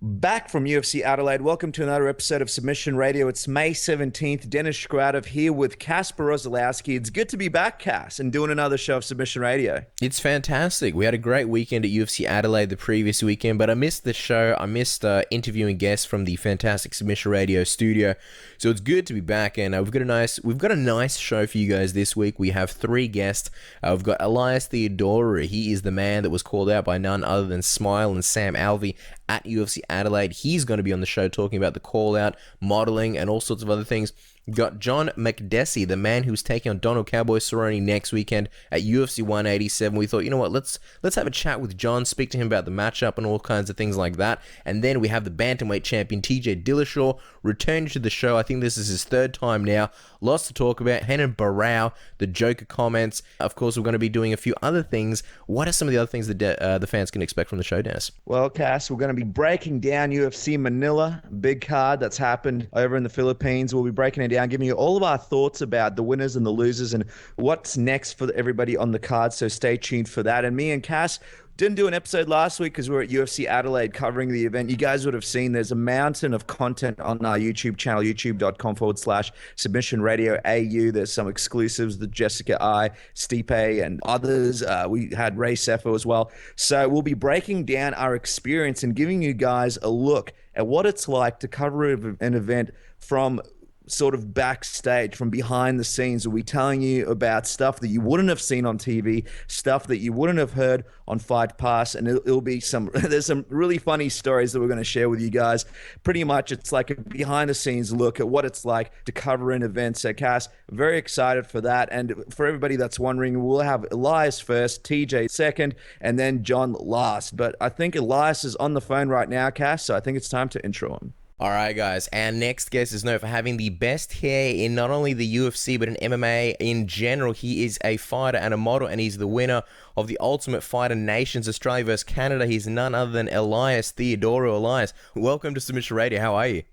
Back from UFC Adelaide. Welcome to another episode of Submission Radio. It's May 17th. Dennis Skradov here with Kasper Rosalowski. It's good to be back, Cass, and doing another show of Submission Radio. It's fantastic. We had a great weekend at UFC Adelaide the previous weekend, but I missed the show. I missed interviewing guests from the fantastic Submission Radio studio. So it's good to be back, and we've got a nice show for you guys this week. We have three guests. We've got Elias Theodorou. He is the man that was called out by none other than Smile and Sam Alvey at UFC Adelaide. He's going to be on the show talking about the call out, modeling, and all sorts of other things. We've got John Makdessi, the man who's taking on Donald Cowboy Cerrone next weekend at UFC 187. We thought, you know what, let's have a chat with John, speak to him about the matchup and all kinds of things like that. And then we have the Bantamweight champion TJ Dillashaw returning to the show. I think this is his third time now. Lots to talk about. Renan Barao, the Joker comments. Of course, we're going to be doing a few other things. What are some of the other things that the fans can expect from the show, Dennis? Well, Cass, we're going to be breaking down UFC Manila, big card that's happened over in the Philippines. We'll be breaking it down, giving you all of our thoughts about the winners and the losers and what's next for everybody on the card. So stay tuned for that. And me and Cass didn't do an episode last week because we were at UFC Adelaide covering the event. You guys would have seen there's a mountain of content on our YouTube channel, youtube.com/Submission Radio AU. There's some exclusives, the Jessica I, Stipe, and others. We had Ray Sefo as well. So we'll be breaking down our experience and giving you guys a look at what it's like to cover an event from sort of backstage, from behind the scenes. We'll be telling you about stuff that you wouldn't have seen on TV, stuff that you wouldn't have heard on Fight Pass, and it'll be there's some really funny stories that we're going to share with you guys. Pretty much it's like a behind the scenes look at what it's like to cover an event. So Cass, very excited for that. And for everybody that's wondering, we'll have Elias first, TJ second, and then John last. But I think Elias is on the phone right now, Cass, so I think it's time to intro him. All right, guys. Our next guest is known for having the best hair in not only the UFC, but in MMA in general. He is a fighter and a model, and he's the winner of the Ultimate Fighter Nations, Australia vs. Canada. He's none other than Elias Theodorou. Elias, welcome to Submission Radio. How are you?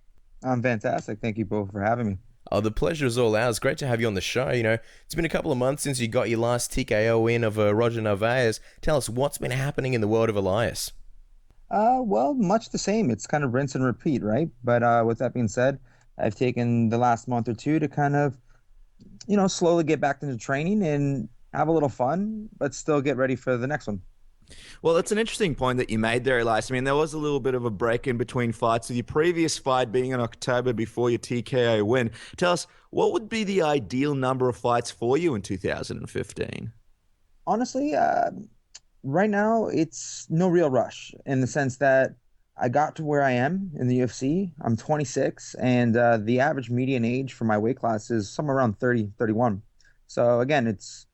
I'm fantastic. Thank you both for having me. Oh, the pleasure is all ours. Great to have you on the show. You know, it's been a couple of months since you got your last TKO win of Roger Narvaez. Tell us what's been happening in the world of Elias. Well, much the same. It's kind of rinse and repeat, right? But with that being said, I've taken the last month or two to kind of, slowly get back into training and have a little fun, but still get ready for the next one. Well, it's an interesting point that you made there, Elias. I mean, there was a little bit of a break in between fights, with your previous fight being in October before your TKO win. Tell us, what would be the ideal number of fights for you in 2015? Honestly, right now, it's no real rush in the sense that I got to where I am in the UFC. I'm 26, and the average median age for my weight class is somewhere around 30, 31. So again, it's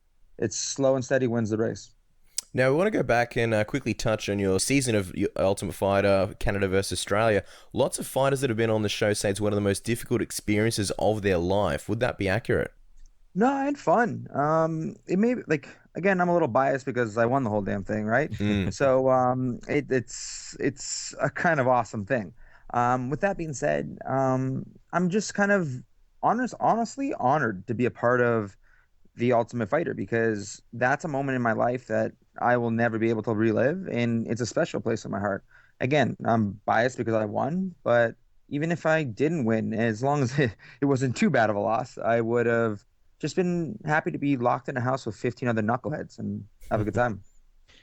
slow and steady wins the race. Now, we want to go back and quickly touch on your season of Ultimate Fighter, Canada versus Australia. Lots of fighters that have been on the show say it's one of the most difficult experiences of their life. Would that be accurate? No, I had fun. It may be, again, I'm a little biased because I won the whole damn thing, right? So it's a kind of awesome thing. With that being said, I'm just kind of honestly honored to be a part of the Ultimate Fighter, because that's a moment in my life that I will never be able to relive, and it's a special place in my heart. Again, I'm biased because I won, but even if I didn't win, as long as it wasn't too bad of a loss, I would have just been happy to be locked in a house with 15 other knuckleheads and have a good time.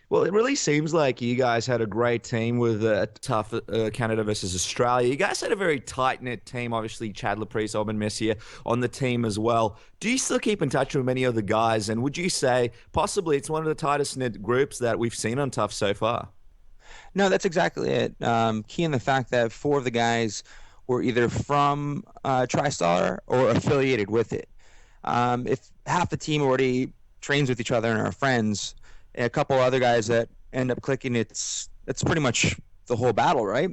Well, it really seems like you guys had a great team with a tough Canada versus Australia. You guys had a very tight-knit team. Obviously, Chad Laprise, Aubin Messier on the team as well. Do you still keep in touch with many of the guys? And would you say possibly it's one of the tightest-knit groups that we've seen on Tough so far? No, that's exactly it. Key in the fact that four of the guys were either from TriStar or affiliated with it. If half the team already trains with each other and are friends, a couple other guys that end up clicking, it's pretty much the whole battle, right?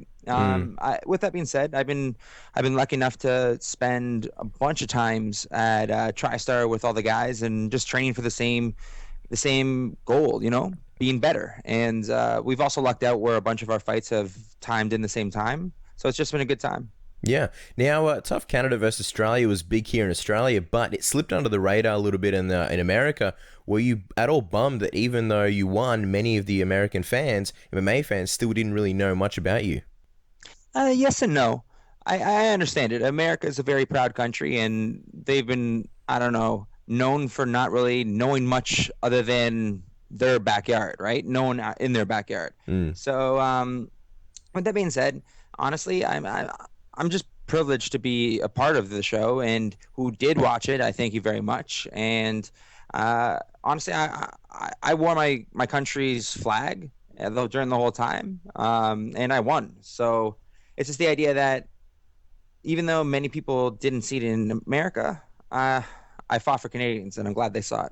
With that being said, I've been lucky enough to spend a bunch of times at TriStar with all the guys and just training for the same goal, being better. And we've also lucked out where a bunch of our fights have timed in the same time, so it's just been a good time. Yeah. Now, Tough Canada versus Australia was big here in Australia, but it slipped under the radar a little bit in America. Were you at all bummed that even though you won, many of the American fans, MMA fans, still didn't really know much about you? Yes and no. I understand it. America is a very proud country, and they've been, I don't know, known for not really knowing much other than their backyard, right? No one in their backyard. Mm. So, with that being said, honestly, I'm just privileged to be a part of the show, and who did watch it, I thank you very much. And honestly, I wore my country's flag during the whole time, and I won. So it's just the idea that even though many people didn't see it in America, I fought for Canadians, and I'm glad they saw it.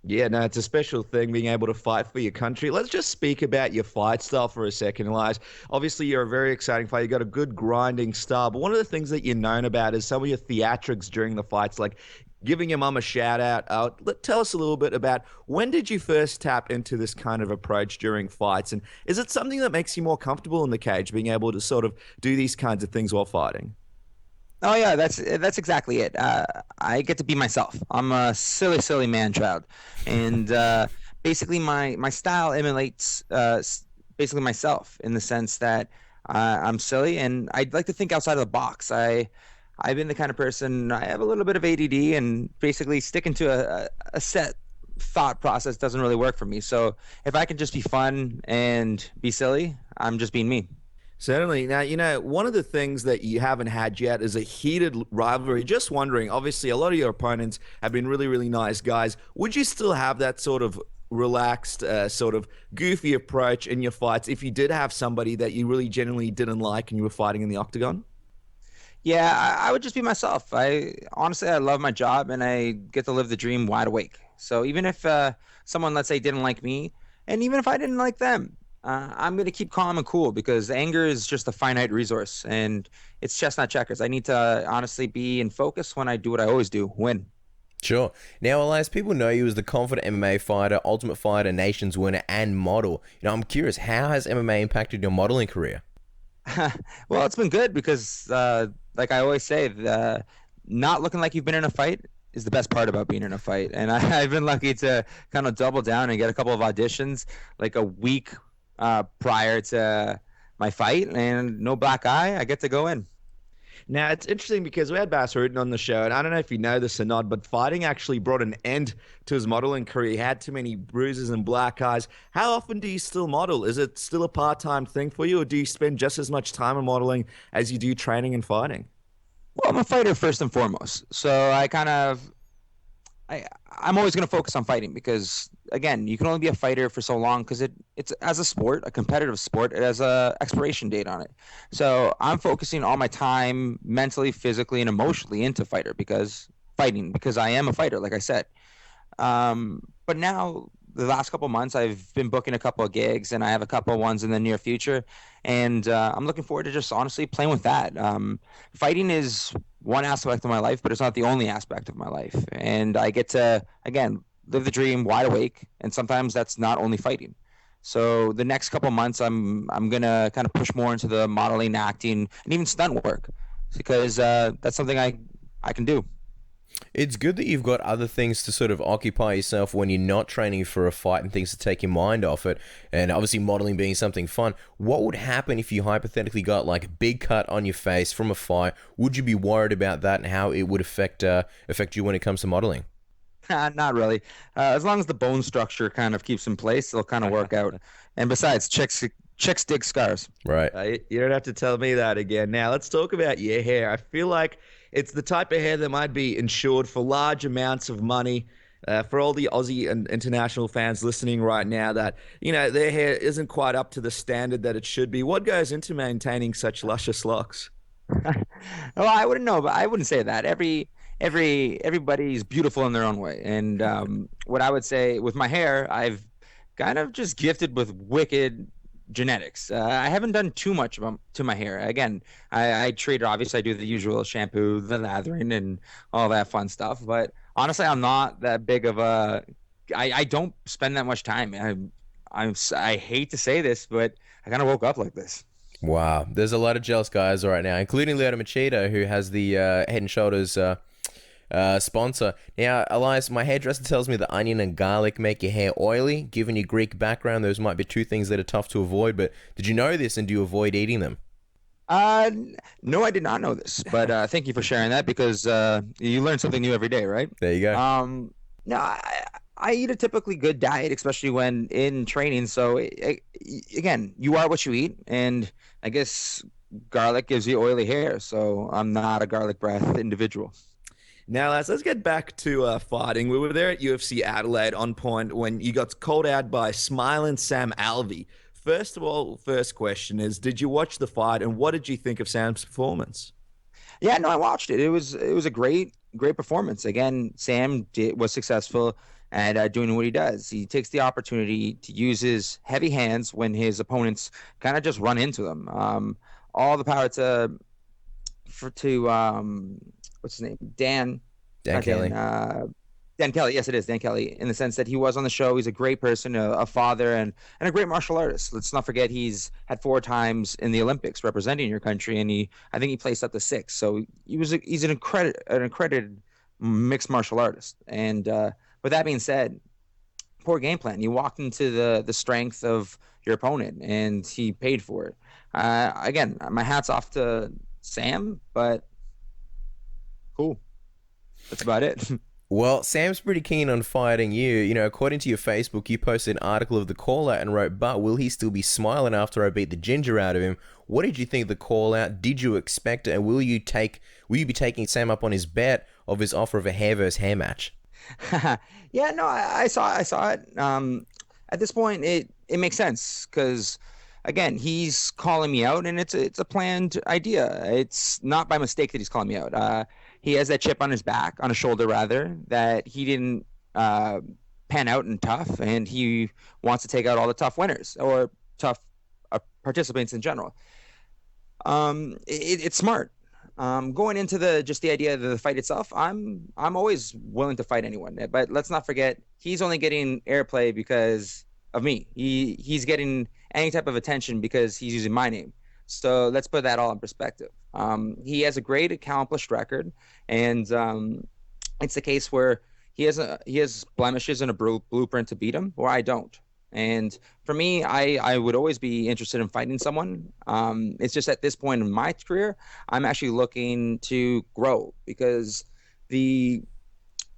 Yeah, no, it's a special thing being able to fight for your country. Let's just speak about your fight style for a second, Elias. Obviously, you're a very exciting fighter. You've got a good grinding style. But one of the things that you're known about is some of your theatrics during the fights, like giving your mum a shout out. Tell us a little bit about when did you first tap into this kind of approach during fights? And is it something that makes you more comfortable in the cage, being able to sort of do these kinds of things while fighting? Oh yeah, that's exactly it. I get to be myself. I'm a silly man child, and basically my style emulates basically myself in the sense that I'm silly and I'd like to think outside of the box. I've been the kind of person. I have a little bit of ADD, and basically sticking to a set thought process doesn't really work for me. So if I can just be fun and be silly, I'm just being me. Certainly. Now, one of the things that you haven't had yet is a heated rivalry. Just wondering, obviously, a lot of your opponents have been really, really nice guys. Would you still have that sort of relaxed, sort of goofy approach in your fights if you did have somebody that you really genuinely didn't like and you were fighting in the octagon? Yeah, I would just be myself. I honestly, I love my job and I get to live the dream wide awake. So even if someone, let's say, didn't like me, and even if I didn't like them, I'm gonna keep calm and cool because anger is just a finite resource, and it's chestnut checkers. I need to honestly be in focus when I do what I always do: win. Sure. Now, Elias, people know you as the confident MMA fighter, Ultimate Fighter, Nations winner, and model. I'm curious, how has MMA impacted your modeling career? Well, it's been good because, like I always say, not looking like you've been in a fight is the best part about being in a fight. And I've been lucky to kind of double down and get a couple of auditions like a week prior to my fight, and no black eye. I get to go in. Now, it's interesting because we had Bass Rutten on the show, and I don't know if you know this or not, but fighting actually brought an end to his modeling career. He had too many bruises and black eyes. How often do you still model? Is it still a part-time thing for you, or do you spend just as much time in modeling as you do training and fighting? Well, I'm a fighter first and foremost, so I'm always going to focus on fighting because again, you can only be a fighter for so long because it's as a sport, a competitive sport, it has a expiration date on it. So I'm focusing all my time mentally, physically, and emotionally into fighting because I am a fighter, like I said. But now the last couple months, I've been booking a couple of gigs, and I have a couple of ones in the near future, and I'm looking forward to just honestly playing with that. Fighting is one aspect of my life, but it's not the only aspect of my life, and I get to again live the dream wide awake, and sometimes that's not only fighting. So the next couple of months, I'm gonna kind of push more into the modeling, acting, and even stunt work because that's something I can do. It's good that you've got other things to sort of occupy yourself when you're not training for a fight and things to take your mind off it. And obviously modeling being something fun. What would happen if you hypothetically got like a big cut on your face from a fight? Would you be worried about that and how it would affect you when it comes to modeling? Not really. As long as the bone structure kind of keeps in place, it'll kind of work out. And besides, chicks dig scars. Right. You don't have to tell me that again. Now, let's talk about your hair. I feel like it's the type of hair that might be insured for large amounts of money. For all the Aussie and international fans listening right now, that their hair isn't quite up to the standard that it should be. What goes into maintaining such luscious locks? Well, I wouldn't know, but I wouldn't say that. Everybody's beautiful in their own way. And what I would say with my hair, I've kind of just gifted with wicked genetics. I haven't done too much to my hair. Again, I treat it, obviously I do the usual shampoo, the lathering, and all that fun stuff. But honestly, I'm not that big of a. I don't spend that much time. I hate to say this, but I kind of woke up like this. Wow. There's a lot of jealous guys right now, including Lyoto Machida, who has the Head and Shoulders sponsor. Now, Elias, my hairdresser tells me that onion and garlic make your hair oily. Given your Greek background, those might be two things that are tough to avoid, but did you know this and do you avoid eating them? No, I did not know this, but thank you for sharing that because you learn something new every day, right? There you go. No, I eat a typically good diet, especially when in training. So again, you are what you eat, and I guess garlic gives you oily hair. So I'm not a garlic breath individual. Now, lads, let's get back to fighting. We were there at UFC Adelaide on point when you got called out by smiling Sam Alvey. First of all, first question is, did you watch the fight and what did you think of Sam's performance? Yeah, no, I watched it. It was a great performance. Again, was successful at doing what he does. He takes the opportunity to use his heavy hands when his opponents kind of just run into them. All the power to what's his name, Dan Kelly. Dan Kelly. Yes, it is Dan Kelly. In the sense that he was on the show, he's a great person, a father, and a great martial artist. Let's not forget he's had 4 times in the Olympics representing your country, and I think he placed up to 6. So he's an accredited mixed martial artist. And with that being said, poor game plan. You walked into the strength of your opponent, and he paid for it. Again, my hat's off to Sam, but cool. That's about it. Well, Sam's pretty keen on fighting you. You know, according to your Facebook, you posted an article of the call out and wrote, "But will he still be smiling after I beat the ginger out of him?" What did you think of the call out? Did you expect it? And will you be taking Sam up on his bet of his offer of a hair versus hair match? Yeah, no, I saw it. At this point, it makes sense because again, he's calling me out, and it's a planned idea. It's not by mistake that he's calling me out. He has that chip on his back, on his shoulder rather, that he didn't pan out in tough, and he wants to take out all the tough winners or tough participants in general. It's smart. Going into the idea of the fight itself, I'm always willing to fight anyone, but let's not forget he's only getting airplay because of me. He's getting any type of attention because he's using my name. So let's put that all in perspective. He has a great accomplished record, and it's the case where he has blemishes and a blueprint to beat him, or I don't. And for me, I would always be interested in fighting someone. It's just at this point in my career, I'm actually looking to grow because the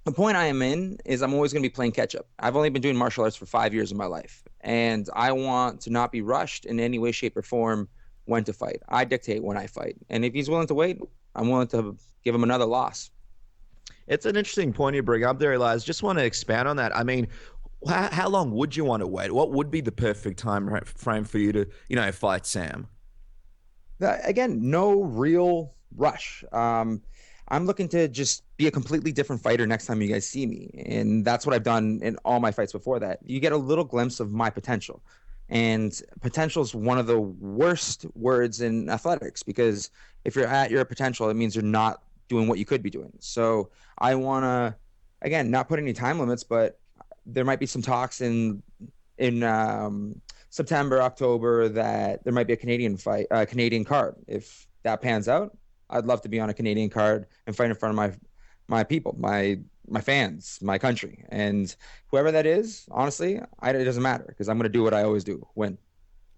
point I am in is I'm always going to be playing catch up. I've only been doing martial arts for 5 years of my life, and I want to not be rushed in any way, shape, or form when to fight. I dictate when I fight, and if he's willing to wait, I'm willing to give him another loss. It's an interesting point you bring up there, Elias. Just want to expand on that. I mean, how long would you want to wait? What would be the perfect time frame for you to, fight Sam? Again, no real rush. I'm looking to just be a completely different fighter next time you guys see me. And that's what I've done in all my fights before that. You get a little glimpse of my potential. And potential is one of the worst words in athletics because if you're at your potential, it means you're not doing what you could be doing. So I want to, again, not put any time limits, but there might be some talks in September, October that there might be a Canadian card. If that pans out, I'd love to be on a Canadian card and fight in front of my people, my fans, my country, and whoever that is. Honestly, it doesn't matter because I'm going to do what I always do: win.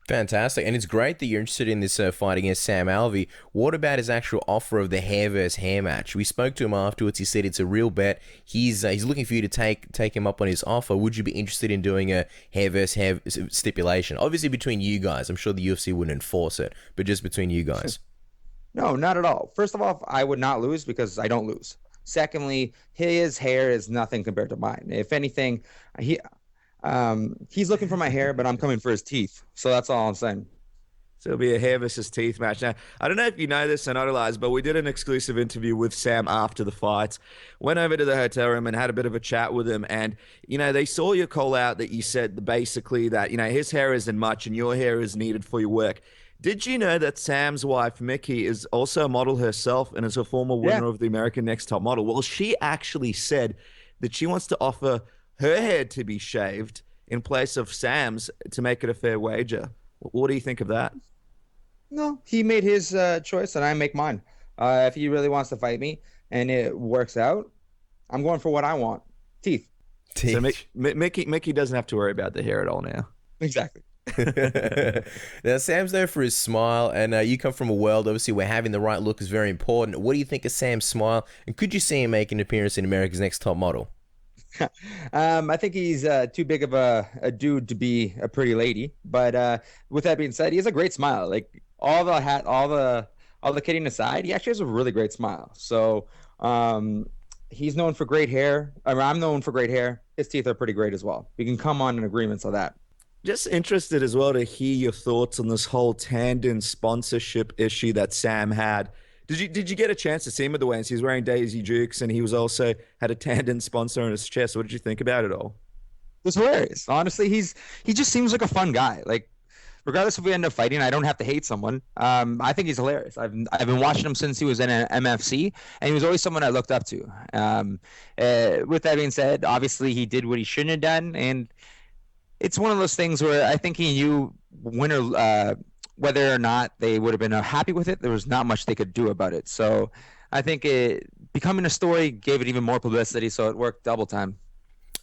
Fantastic, and it's great that you're interested in this fight against Sam Alvey. What about his actual offer of the hair versus hair match? We spoke to him afterwards. He said it's a real bet. He's looking for you to take him up on his offer. Would you be interested in doing a hair versus hair stipulation? Obviously between you guys. I'm sure the UFC wouldn't enforce it, but just between you guys. No, not at all. First of all, I would not lose because I don't lose. Secondly, his hair is nothing compared to mine. If anything, he's looking for my hair, but I'm coming for his teeth. So that's all I'm saying. So it'll be a hair versus teeth match. Now, I don't know if you know this or not, Elias, but we did an exclusive interview with Sam after the fight. Went over to the hotel room and had a bit of a chat with him. And, they saw your call out that you said basically that, his hair isn't much and your hair is needed for your work. Did you know that Sam's wife, Mickey, is also a model herself and is a former winner of the American Next Top Model? Well, she actually said that she wants to offer her hair to be shaved in place of Sam's to make it a fair wager. What do you think of that? No, he made his choice and I make mine. If he really wants to fight me and it works out, I'm going for what I want. Teeth. So Mickey doesn't have to worry about the hair at all now. Exactly. Now, Sam's known for his smile, and you come from a world, obviously, where having the right look is very important. What do you think of Sam's smile, and could you see him make an appearance in America's Next Top Model? I think he's too big of a dude to be a pretty lady. But with that being said, he has a great smile. Like all the kidding aside, he actually has a really great smile. So he's known for great hair. I'm known for great hair. His teeth are pretty great as well. We can come on in agreements on that. Just interested as well to hear your thoughts on this whole tandem sponsorship issue that Sam had. Did you get a chance to see him at the weigh-ins? He was wearing Daisy Dukes, and he was also had a tandem sponsor on his chest. What did you think about it all? It was hilarious. Honestly, he just seems like a fun guy. Like regardless if we end up fighting, I don't have to hate someone. I think he's hilarious. I've been watching him since he was in an MFC, and he was always someone I looked up to. With that being said, obviously he did what he shouldn't have done, and it's one of those things where I think he knew whether or not they would have been happy with it. There was not much they could do about it. So I think it becoming a story gave it even more publicity, so it worked double time.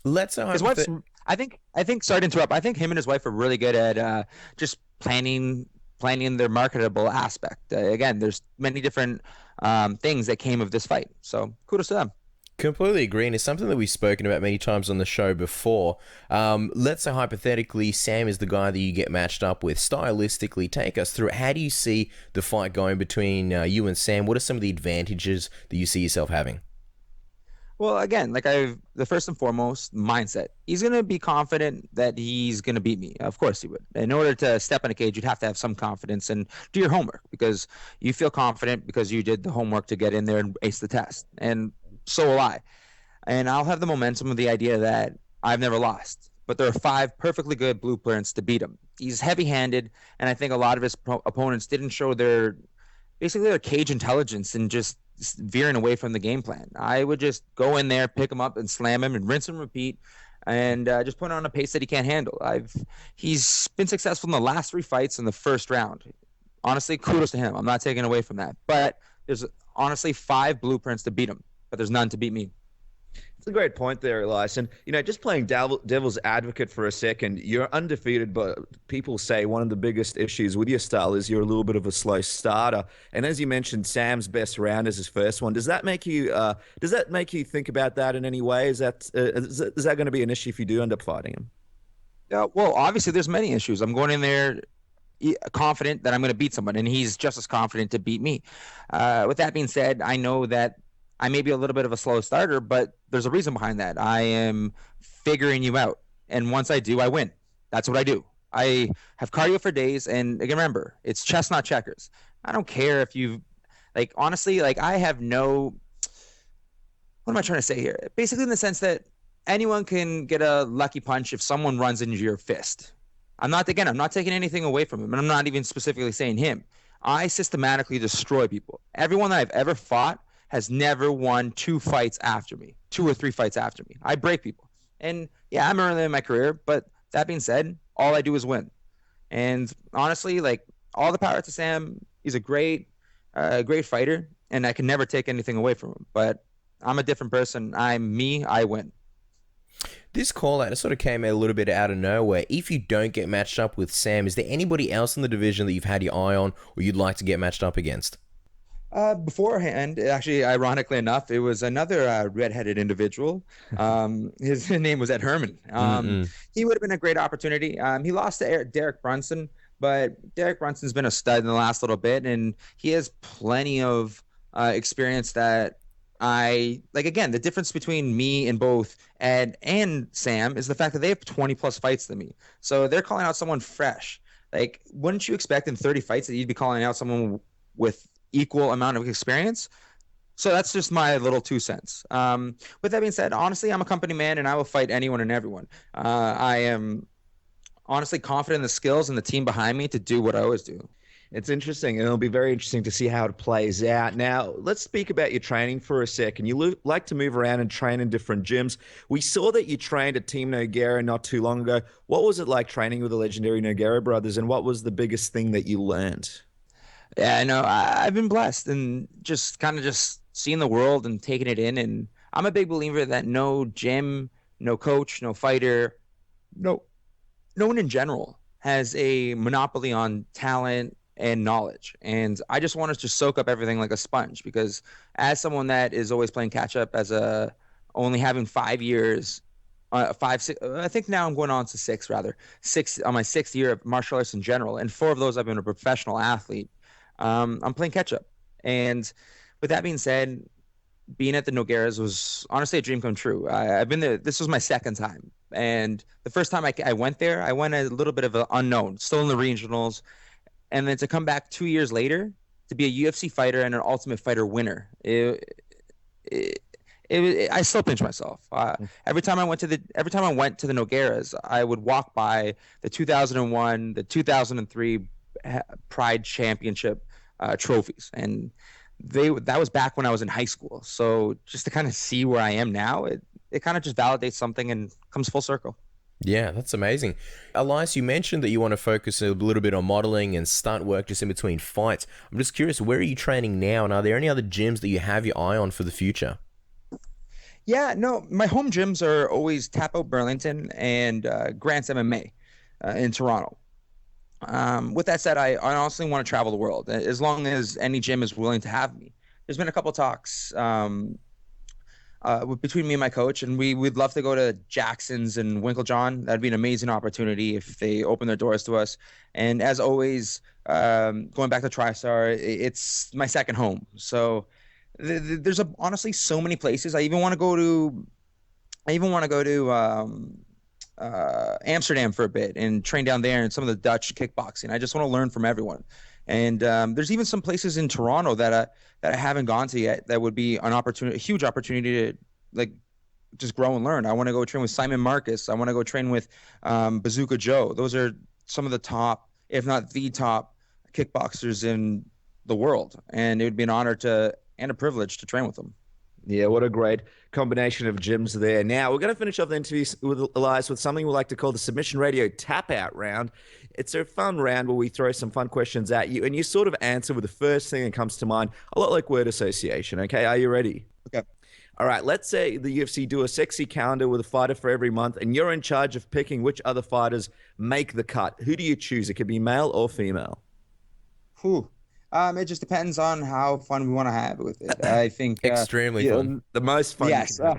Let's His wife's, I think. Sorry to interrupt. I think him and his wife are really good at just planning their marketable aspect. Again, there's many different things that came of this fight. So kudos to them. Completely agree, and it's something that we've spoken about many times on the show before. Let's say hypothetically, Sam is the guy that you get matched up with. Stylistically, take us through it. How do you see the fight going between you and Sam? What are some of the advantages that you see yourself having? Well, again, the first and foremost mindset. He's gonna be confident that he's gonna beat me. Of course he would. In order to step in a cage, you'd have to have some confidence and do your homework because you feel confident because you did the homework to get in there and ace the test. And so will I. And I'll have the momentum of the idea that I've never lost. But there are 5 perfectly good blueprints to beat him. He's heavy-handed, and I think a lot of his opponents didn't show their cage intelligence and just veering away from the game plan. I would just go in there, pick him up, and slam him, and rinse and repeat, and just put on a pace that he can't handle. He's been successful in the last 3 fights in the first round. Honestly, kudos to him. I'm not taking away from that. But there's honestly 5 blueprints to beat him, but there's none to beat me. It's a great point there, Elias. And, just playing devil's advocate for a second, you're undefeated, but people say one of the biggest issues with your style is you're a little bit of a slow starter. And as you mentioned, Sam's best round is his first one. Does that make you think about that in any way? Is that going to be an issue if you do end up fighting him? Yeah, well, obviously there's many issues. I'm going in there confident that I'm going to beat someone, and he's just as confident to beat me. With that being said, I know that I may be a little bit of a slow starter, but there's a reason behind that. I am figuring you out. And once I do, I win. That's what I do. I have cardio for days. And again, remember, it's chess, not checkers. I don't care if you honestly, I have no, what am I trying to say here? Basically in the sense that anyone can get a lucky punch if someone runs into your fist. I'm not taking anything away from him. And I'm not even specifically saying him. I systematically destroy people. Everyone that I've ever fought has never won 2 fights after me, 2 or 3 fights after me. I break people. And yeah, I'm early in my career, but that being said, all I do is win. And honestly, all the power to Sam. He's a great fighter, and I can never take anything away from him. But I'm a different person. I'm me. I win. This call out sort of came a little bit out of nowhere. If you don't get matched up with Sam, is there anybody else in the division that you've had your eye on or you'd like to get matched up against? Beforehand, actually, ironically enough, it was another redheaded individual. His name was Ed Herman. He would have been a great opportunity. He lost to Derek Brunson, but Derek Brunson's been a stud in the last little bit, and he has plenty of experience that again, the difference between me and both Ed and Sam is the fact that they have 20 plus fights than me. So they're calling out someone fresh. Wouldn't you expect in 30 fights that you'd be calling out someone with equal amount of experience? So that's just my little 2 cents. With that being said, honestly, I'm a company man and I will fight anyone and everyone. I am honestly confident in the skills and the team behind me to do what I always do. It's interesting, and it'll be very interesting to see how it plays out. Now, let's speak about your training for a second. You like to move around and train in different gyms. We saw that you trained at Team Nogueira not too long ago. What was it like training with the legendary Nogueira brothers, and what was the biggest thing that you learned? Yeah, I know. I've been blessed and just kind of just seeing the world and taking it in. And I'm a big believer that no gym, no coach, no fighter, no one in general has a monopoly on talent and knowledge. And I just want to just soak up everything like a sponge, because as someone that is always playing catch up, only having 5 years, five, six, I think now I'm going on to six, rather six on my sixth year of martial arts in general. And 4 of those I've been a professional athlete. I'm playing catch up. And with that being said, being at the Nogueiras was honestly a dream come true. I've been there. This was my second time. And the first time I went there, I went a little bit of an unknown, still in the regionals. And then to come back 2 years later to be a UFC fighter and an Ultimate Fighter winner, I still pinch myself. Every time I went to the Nogueiras, I would walk by the 2001, the 2003 Pride Championship trophies, and that was back when I was in high school. So just to kind of see where I am now, it kind of just validates something and comes full circle. Yeah, that's amazing. Elias, you mentioned that you want to focus a little bit on modeling and stunt work just in between fights. I'm just curious, where are you training now, and are there any other gyms that you have your eye on for the future? Yeah, no, my home gyms are always Tap Out Burlington and Grant's MMA in Toronto. With that said, I honestly want to travel the world as long as any gym is willing to have me. There's been a couple talks between me and my coach, and we'd love to go to Jackson's and Winklejohn. That'd be an amazing opportunity if they open their doors to us. And as always, going back to TriStar, it's my second home. So there's honestly so many places. I even want to go to Amsterdam for a bit and train down there and some of the Dutch kickboxing. I just want to learn from everyone. And there's even some places in Toronto that I haven't gone to yet that would be a huge opportunity to like just grow and learn. I want to go train with Simon Marcus. I want to go train with Bazooka Joe. Those are some of the top, if not the top, kickboxers in the world. And it would be an honor and a privilege to train with them. Yeah, what a great combination of gyms there. Now, we're going to finish off the interview with Elias with something we like to call the Submission Radio Tap Out round. It's a fun round where we throw some fun questions at you, and you sort of answer with the first thing that comes to mind, a lot like word association. Okay, are you ready? Okay. All right, let's say the UFC do a sexy calendar with a fighter for every month, and you're in charge of picking which other fighters make the cut. Who do you choose? It could be male or female. Whew. It just depends on how fun we want to have with it. I think extremely fun. The most fun. Yes. Well,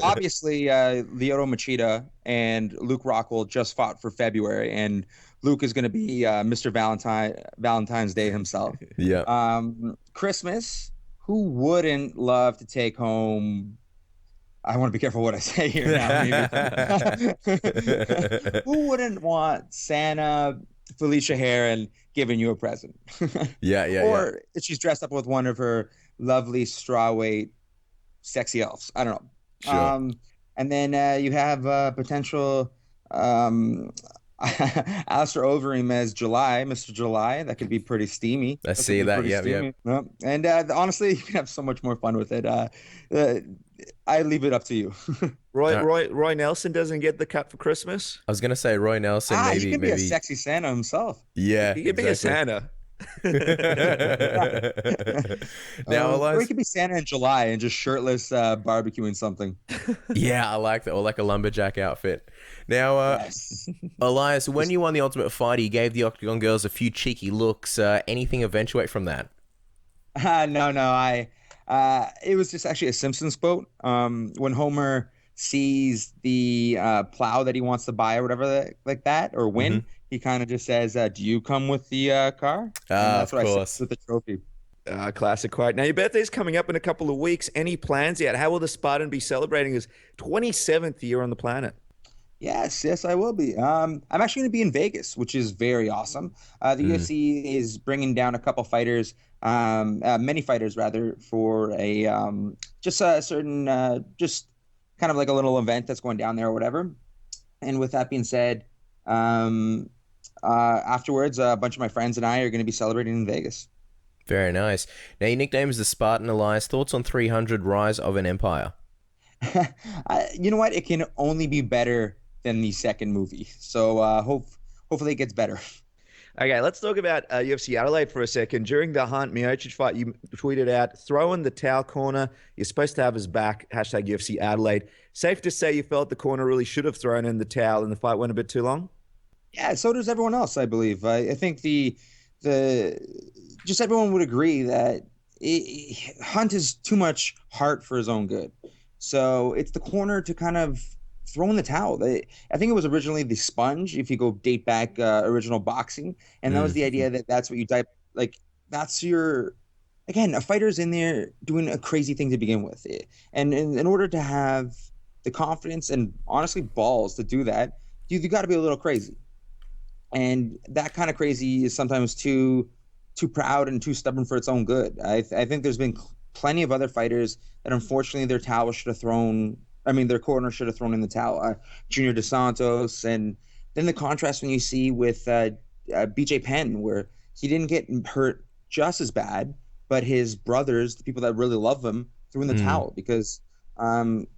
obviously, Lyoto Machida and Luke Rockhold just fought for February, and Luke is going to be Mr. Valentine's Day himself. Yeah. Christmas. Who wouldn't love to take home? I want to be careful what I say here now. Maybe. Who wouldn't want Santa, Felicia Heron giving you a present? Or if she's dressed up with one of her lovely strawweight sexy elves. I don't know. Sure. And then you have potential Alistair Overeem as July, Mr. July. That could be pretty steamy. I see that. Yeah. And honestly, you can have so much more fun with it. I leave it up to you. Roy Nelson doesn't get the cut for Christmas. I was gonna say Roy Nelson. He can be a sexy Santa himself. Yeah, he could be a Santa. Now, or he could be Santa in July and just shirtless barbecuing something. Yeah, I like that. Or like a lumberjack outfit. Now, Yes. Elias, when you won the Ultimate Fighter, you gave the Octagon Girls a few cheeky looks. Anything eventuate from that? No. It was just actually a Simpsons quote. When Homer sees the plow that he wants to buy or whatever like that or win, he kind of just says, "Do you come with the car?" And that's of what course. I said with the trophy. Classic quote. Now, your birthday's coming up in a couple of weeks. Any plans yet? How will the Spartan be celebrating his 27th year on the planet? Yes, I will be. I'm actually going to be in Vegas, which is very awesome. The UFC is bringing down a couple fighters, many fighters rather, for a just a certain, just kind of like a little event that's going down there or whatever. And with that being said, afterwards, a bunch of my friends and I are going to be celebrating in Vegas. Very nice. Now, your nickname is the Spartan, Elias. Thoughts on 300 Rise of an Empire? You know what? It can only be better than the second movie. So hopefully it gets better. Okay, let's talk about UFC Adelaide for a second. During the Hunt Miocic fight, you tweeted out, "Throw in the towel corner. You're supposed to have his back. Hashtag UFC Adelaide." Safe to say you felt the corner really should have thrown in the towel and the fight went a bit too long? Yeah, so does everyone else, I believe. I think the just everyone would agree that Hunt is too much heart for his own good. So it's the corner to kind of throw in the towel. I think it was originally the sponge, if you go date back original boxing, and that was Mm. the idea that that's what you type like that's your again a fighter's in there doing a crazy thing to begin with, and in order to have the confidence and honestly balls to do that, you got to be a little crazy, and that kind of crazy is sometimes too proud and too stubborn for its own good. I think there's been plenty of other fighters that unfortunately their towel should have thrown. I mean, their corner should have thrown in the towel. Junior Dos Santos, and then the contrast when you see with BJ Penn, where he didn't get hurt just as bad, but his brothers, the people that really love him, threw in the Mm. towel because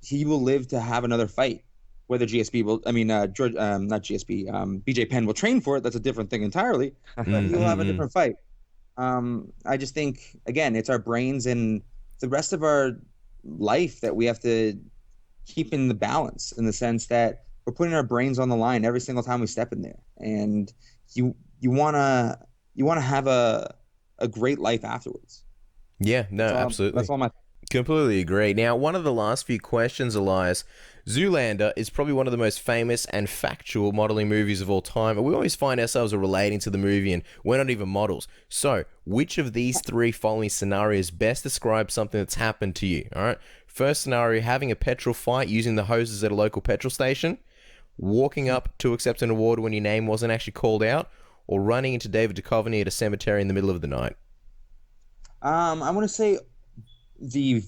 he will live to have another fight. Whether GSP will, I mean, George, not GSP, BJ Penn will train for it. That's a different thing entirely, but Mm, he'll mm, have a mm. different fight. I just think, again, it's our brains and the rest of our life that we have to keep in the balance, in the sense that we're putting our brains on the line every single time we step in there. And you you wanna you wanna have a great life afterwards. Yeah, no, That's absolutely. all my Completely agree. Now, one of the last few questions, Elias, Zoolander is probably one of the most famous and factual modeling movies of all time, and we always find ourselves relating to the movie, and we're not even models. So, which of these three following scenarios best describes something that's happened to you? All right. First scenario: having a petrol fight using the hoses at a local petrol station, walking up to accept an award when your name wasn't actually called out, or running into David Duchovny at a cemetery in the middle of the night. I want to say the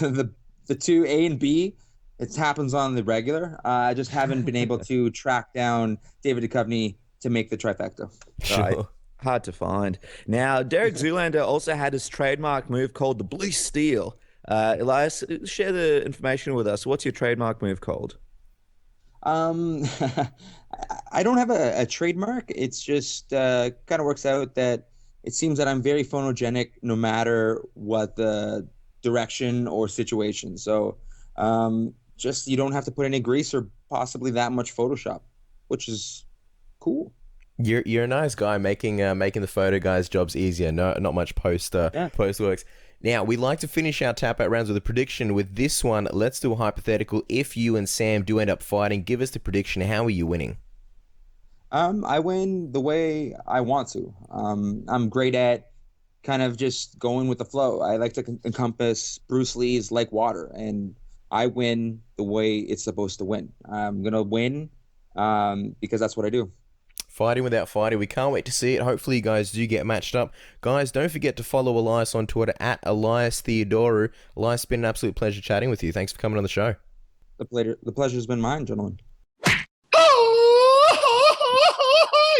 the the two A and B. It happens on the regular. I just haven't been able to track down David Duchovny to make the trifecta. Right. Sure. Hard to find. Now, Derek Zoolander also had his trademark move called the Blue Steel. Elias, share the information with us. What's your trademark move called? Um, I don't have a trademark. It's just kind of works out that it seems that I'm very phonogenic no matter what the direction or situation. So just you don't have to put any grease or possibly that much Photoshop, which is cool. You're a nice guy, making the photo guys' jobs easier. No, not much Yeah. post works. Now we like to finish our tap out rounds with a prediction. With this one, let's do a hypothetical. If you and Sam do end up fighting, give us the prediction. How are you winning? I win the way I want to. I'm great at kind of just going with the flow. I like to encompass Bruce Lee's like water, and I win the way it's supposed to win. I'm gonna win because that's what I do. Fighting without fighting. We can't wait to see it. Hopefully, you guys do get matched up. Guys, don't forget to follow Elias on Twitter at Elias Theodorou. Elias, it's been an absolute pleasure chatting with you. Thanks for coming on the show. The pleasure's been mine, gentlemen.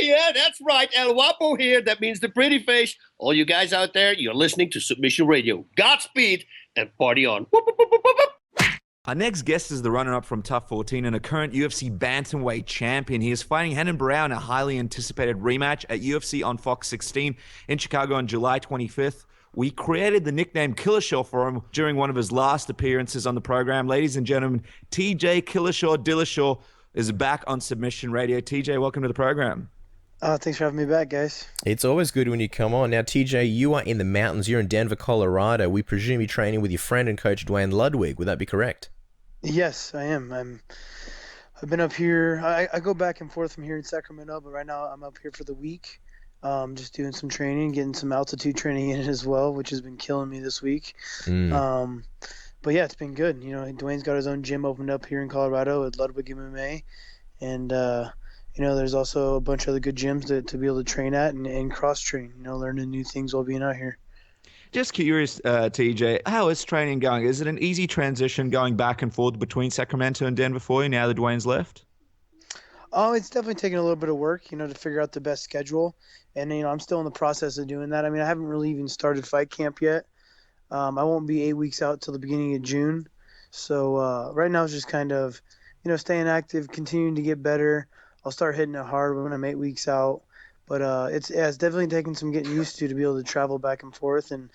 Yeah, that's right. El Guapo here. That means the pretty face. All you guys out there, you're listening to Submission Radio. Godspeed and party on. Whoop, whoop, whoop, whoop, whoop. Our next guest is the runner-up from Tough 14 and a current UFC Bantamweight champion. He is fighting Renan Barao in a highly anticipated rematch at UFC on Fox 16 in Chicago on July 25th. We created the nickname Dillashaw for him during one of his last appearances on the program. Ladies and gentlemen, TJ Dillashaw is back on Submission Radio. TJ, welcome to the program. Thanks for having me back, guys. It's always good when you come on. Now, TJ, you are in the mountains. You're in Denver, Colorado. We presume you're training with your friend and coach Dwayne Ludwig. Would that be correct? Yes, I am. I've been up here. I go back and forth from here in Sacramento, but right now I'm up here for the week. Just doing some training, getting some altitude training in as well, which has been killing me this week. But yeah, it's been good. You know, Dwayne's got his own gym opened up here in Colorado at Ludwig MMA, and you know, there's also a bunch of other good gyms to be able to train at and cross train. You know, learning new things while being out here. Just curious, TJ, how is training going? Is it an easy transition going back and forth between Sacramento and Denver for you now that Dwayne's left? Oh, it's definitely taking a little bit of work, you know, to figure out the best schedule. And, you know, I'm still in the process of doing that. I mean, I haven't really even started fight camp yet. I won't be 8 weeks out till the beginning of June. So right now it's just kind of, you know, staying active, continuing to get better. I'll start hitting it hard when I'm 8 weeks out. But it's definitely taking some getting used to be able to travel back and forth and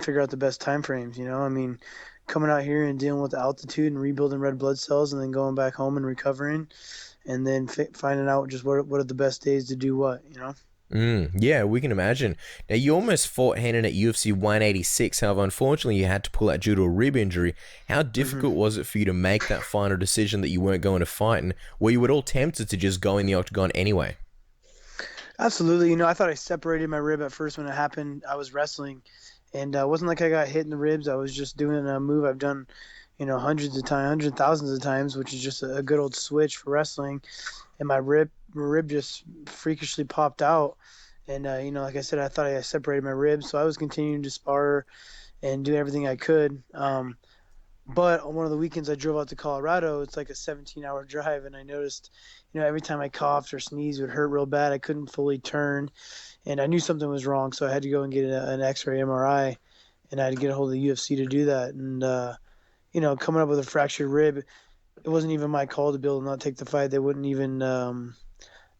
figure out the best time frames, you know. I mean, coming out here and dealing with the altitude and rebuilding red blood cells and then going back home and recovering and then finding out just what are the best days to do what, Yeah, we can imagine. Now, you almost fought Renan at UFC 186. However, unfortunately, you had to pull out due to a rib injury. How difficult was it for you to make that final decision that you weren't going to fight? And were you at all tempted to just go in the octagon anyway? Absolutely. I thought I separated my rib at first when it happened. I was wrestling, and it wasn't like I got hit in the ribs. I was just doing a move I've done, thousands of times, which is just a good old switch for wrestling. And my rib just freakishly popped out. And, like I said, I thought I separated my ribs. So I was continuing to spar and do everything I could. But on one of the weekends I drove out to Colorado, it's like a 17-hour drive. And I noticed, every time I coughed or sneezed, it would hurt real bad. I couldn't fully turn. And I knew something was wrong. So I had to go and get an X-ray MRI. And I had to get a hold of the UFC to do that. And, coming up with a fractured rib, it wasn't even my call to be able to not take the fight. They wouldn't even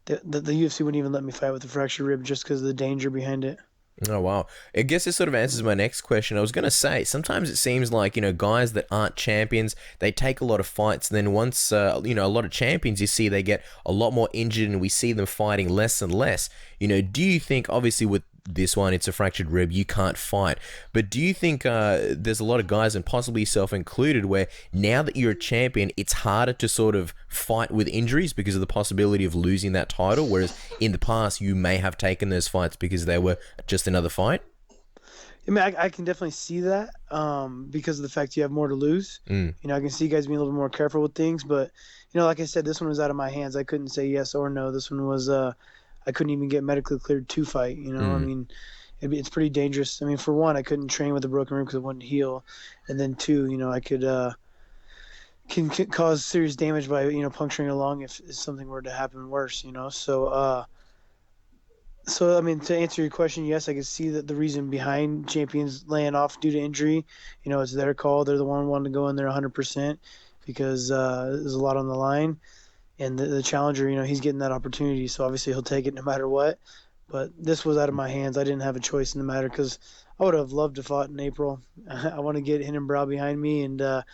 the UFC wouldn't even let me fight with a fractured rib just because of the danger behind it. Oh, wow. I guess this sort of answers my next question. I was going to say, sometimes it seems like, guys that aren't champions, they take a lot of fights. And then once, a lot of champions, you see they get a lot more injured and we see them fighting less and less. Do you think, obviously with this one, it's a fractured rib, you can't fight. But do you think there's a lot of guys, and possibly yourself included, where now that you're a champion, it's harder to sort of fight with injuries because of the possibility of losing that title, whereas in the past you may have taken those fights because they were just another fight? I mean, I can definitely see that because of the fact you have more to lose. I can see guys being a little bit more careful with things. But, like I said, this one was out of my hands. I couldn't say yes or no. This one was I couldn't even get medically cleared to fight. I mean, it's pretty dangerous. I mean, for one, I couldn't train with a broken rib because it wouldn't heal. And then two, I could can cause serious damage by, puncturing a lung if something were to happen worse, So, I mean, to answer your question, yes, I can see that the reason behind champions laying off due to injury, it's their call. They're the one wanting to go in there 100% because there's a lot on the line. And the challenger, he's getting that opportunity. So, obviously, he'll take it no matter what. But this was out of my hands. I didn't have a choice in the matter because I would have loved to fought in April. I want to get Renan Barao behind me, and I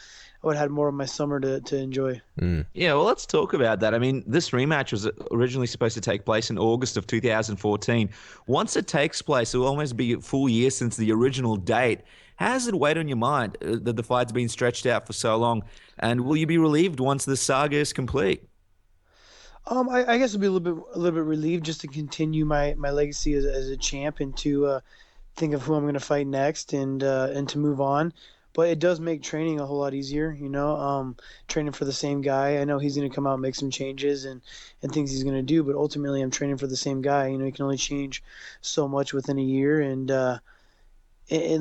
would have had more of my summer to enjoy. Yeah, well, let's talk about that. I mean, this rematch was originally supposed to take place in August of 2014. Once it takes place, it will almost be a full year since the original date. How does it weigh on your mind that the fight's been stretched out for so long? And will you be relieved once the saga is complete? I guess I'll be a little bit relieved just to continue my legacy as a champ and to think of who I'm going to fight next and to move on. But it does make training a whole lot easier, training for the same guy. I know he's going to come out and make some changes and things he's going to do, but ultimately I'm training for the same guy. He can only change so much within a year. And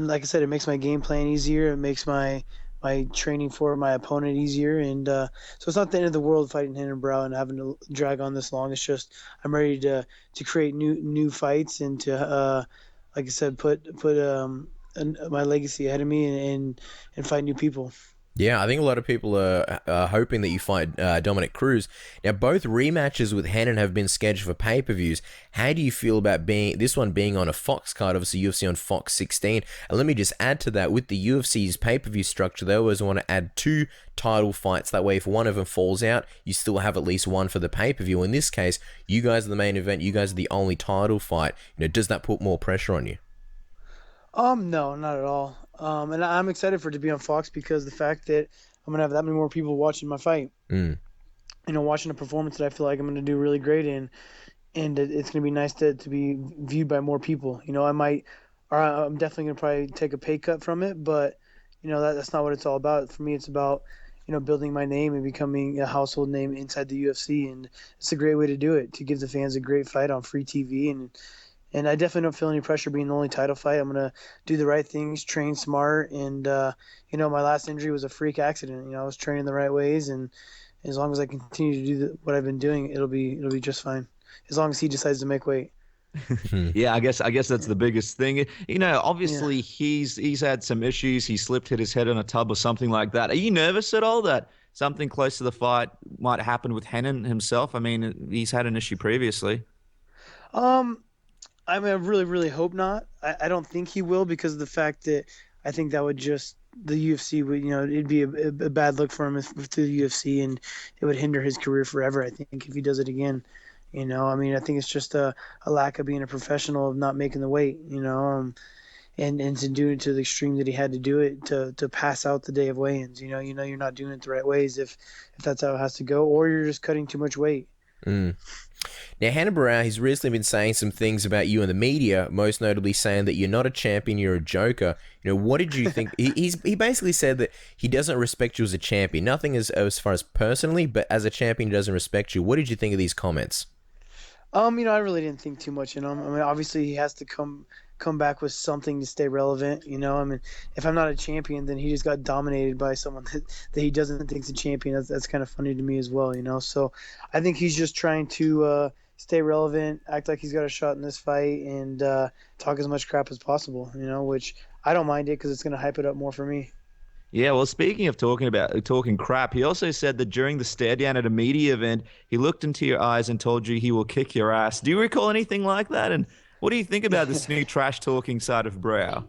like I said, it makes my game plan easier. It makes my training for my opponent easier. And so it's not the end of the world fighting Renan Barao and having to drag on this long. It's just I'm ready to create new fights and to, like I said, put my legacy ahead of me and fight new people. Yeah, I think a lot of people are hoping that you fight Dominic Cruz. Now, both rematches with Renan have been scheduled for pay-per-views. How do you feel about this one being on a Fox card, obviously UFC on Fox 16? And let me just add to that, with the UFC's pay-per-view structure, they always want to add 2 title fights. That way, if one of them falls out, you still have at least one for the pay-per-view. In this case, you guys are the main event. You guys are the only title fight. Does that put more pressure on you? No, not at all. And I'm excited for it to be on Fox because the fact that I'm gonna have that many more people watching my fight, watching a performance that I feel like I'm gonna do really great in, and it's gonna be nice to be viewed by more people. I'm definitely gonna probably take a pay cut from it, but that's not what it's all about. For me, it's about building my name and becoming a household name inside the UFC, and it's a great way to do it, to give the fans a great fight on free TV. And I definitely don't feel any pressure being the only title fight. I'm going to do the right things, train smart. And, my last injury was a freak accident. I was training the right ways. And as long as I continue to do what I've been doing, it'll be just fine. As long as he decides to make weight. Yeah, I guess that's the biggest thing. Obviously he's had some issues. He hit his head on a tub or something like that. Are you nervous at all that something close to the fight might happen with Renan himself? I mean, he's had an issue previously. I really, really hope not. I don't think he will because of the fact that I think that would just the UFC would, it'd be a bad look for him to the UFC, and it would hinder his career forever, I think, if he does it again. I mean, I think it's just a lack of being a professional, of not making the weight, and to do it to the extreme that he had to do it, to pass out the day of weigh-ins. You're not doing it the right ways if that's how it has to go, or you're just cutting too much weight. Mm. Now, Renan Barao, he's recently been saying some things about you in the media, most notably saying that you're not a champion, you're a joker. What did you think? He basically said that he doesn't respect you as a champion. Nothing as far as personally, but as a champion, he doesn't respect you. What did you think of these comments? I really didn't think too much. I mean, obviously he has to come back with something to stay relevant. I mean, if I'm not a champion, then he just got dominated by someone that he doesn't think is a champion. That's kind of funny to me as well. So I think he's just trying to stay relevant, act like he's got a shot in this fight, and talk as much crap as possible. Which I don't mind it because it's going to hype it up more for me. Yeah, well, speaking of talking crap, he also said that during the stare down at a media event, he looked into your eyes and told you he will kick your ass. Do you recall anything like that? And what do you think about this new trash talking side of Barao?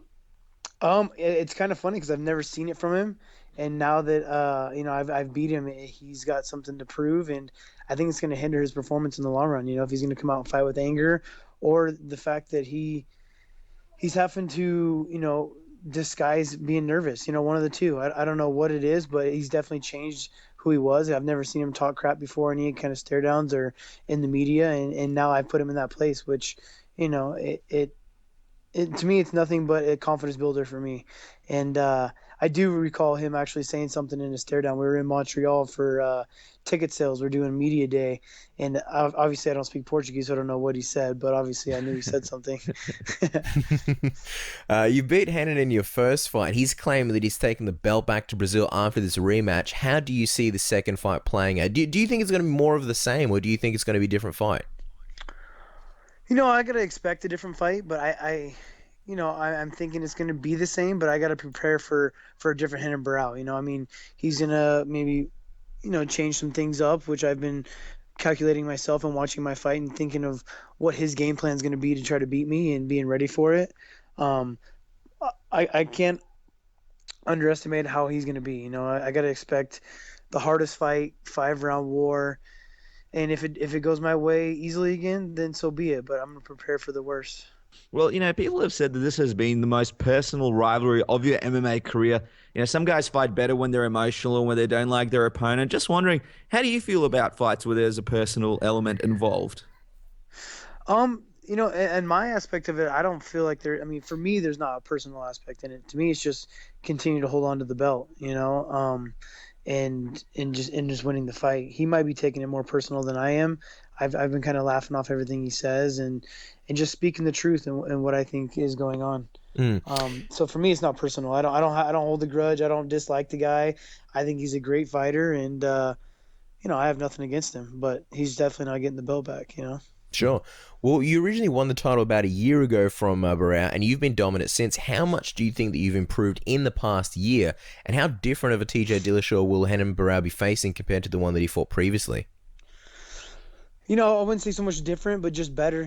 It's kind of funny because I've never seen it from him, and now that I've beat him, he's got something to prove, and I think it's going to hinder his performance in the long run. If he's going to come out and fight with anger, or the fact that he's having to disguise being nervous. One of the two. I don't know what it is, but he's definitely changed who he was. I've never seen him talk crap before, any kind of stare downs or in the media, and now I've put him in that place, which it to me, it's nothing but a confidence builder for me. And I do recall him actually saying something in a stare down. We were in Montreal for ticket sales. We're doing media day. And obviously I don't speak Portuguese, so I don't know what he said, but obviously I knew he said something. You beat Renan in your first fight. He's claiming that he's taking the belt back to Brazil after this rematch. How do you see the second fight playing out? Do you think it's going to be more of the same, or do you think it's going to be a different fight? I gotta expect a different fight, but I'm thinking it's gonna be the same, but I gotta prepare for a different Renan Barao. I mean, he's gonna maybe, change some things up, which I've been calculating myself and watching my fight and thinking of what his game plan is gonna be to try to beat me and being ready for it. I can't underestimate how he's gonna be. I gotta expect the hardest fight, 5-round war. And if it goes my way easily again, then so be it. But I'm going to prepare for the worst. Well, people have said that this has been the most personal rivalry of your MMA career. Some guys fight better when they're emotional or when they don't like their opponent. Just wondering, how do you feel about fights where there's a personal element involved? And my aspect of it, I don't feel like for me, there's not a personal aspect in it. To me, it's just continue to hold on to the belt, and just winning the fight. He might be taking it more personal than I am. I've been kind of laughing off everything he says and just speaking the truth and what I think is going on. So for me, it's not personal. I don't hold a grudge. I don't dislike the guy. I think he's a great fighter, and I have nothing against him. But he's definitely not getting the belt back. Sure. Well, you originally won the title about a year ago from Barao, and you've been dominant since. How much do you think that you've improved in the past year, and how different of a TJ Dillashaw will Renan Barao be facing compared to the one that he fought previously? I wouldn't say so much different, but just better.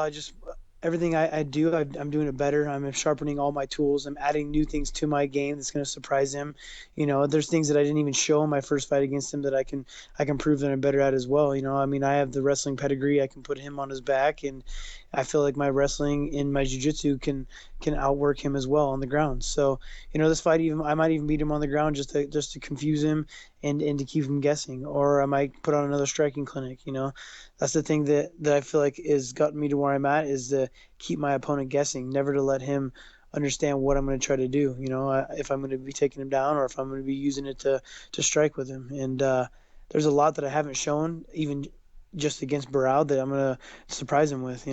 Just everything I do, I'm doing it better. I'm sharpening all my tools. I'm adding new things to my game that's going to surprise him. There's things that I didn't even show in my first fight against him that I can prove that I'm better at as well. I have the wrestling pedigree. I can put him on his back, and I feel like my wrestling and my jiu-jitsu can outwork him as well on the ground. So, this fight, I might even beat him on the ground just to confuse him and to keep him guessing, or I might put on another striking clinic. That's the thing that I feel like has gotten me to where I'm at, is to keep my opponent guessing, never to let him understand what I'm going to try to do. If I'm going to be taking him down or if I'm going to be using it to strike with him. And there's a lot that I haven't shown, even just against Barao, that I'm going to surprise him with.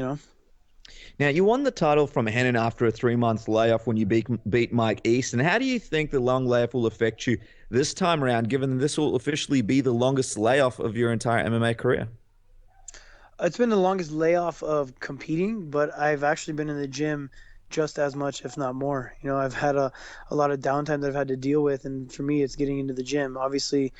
Now, you won the title from Renan after a 3-month layoff when you beat Mike Easton. How do you think the long layoff will affect you this time around, given that this will officially be the longest layoff of your entire MMA career? It's been the longest layoff of competing, but I've actually been in the gym just as much, if not more. I've had a lot of downtime that I've had to deal with, and for me, it's getting into the gym. Obviously,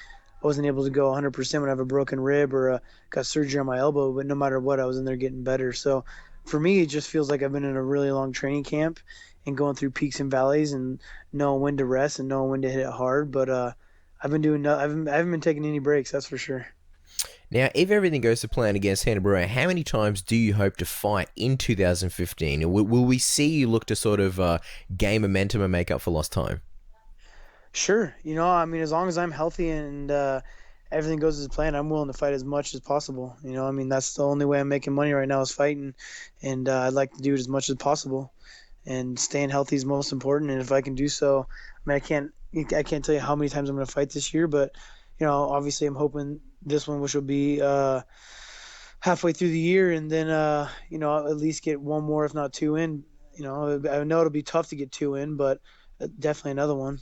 I wasn't able to go 100% when I have a broken rib or got surgery on my elbow, but no matter what, I was in there getting better. So for me, it just feels like I've been in a really long training camp, and going through peaks and valleys and knowing when to rest and knowing when to hit it hard. But I've been doing I haven't been taking any breaks, that's for sure. Now, if everything goes to plan against Renan Barao, how many times do you hope to fight in 2015? Will we see you look to sort of gain momentum and make up for lost time? Sure. I mean, as long as I'm healthy and everything goes as planned, I'm willing to fight as much as possible. I mean, that's the only way I'm making money right now is fighting, and I'd like to do it as much as possible. And staying healthy is most important. And if I can do so, I mean, I can't tell you how many times I'm going to fight this year, but obviously I'm hoping this one, which will be halfway through the year, and then I'll at least get one more, if not two in. I know it'll be tough to get two in, but definitely another one.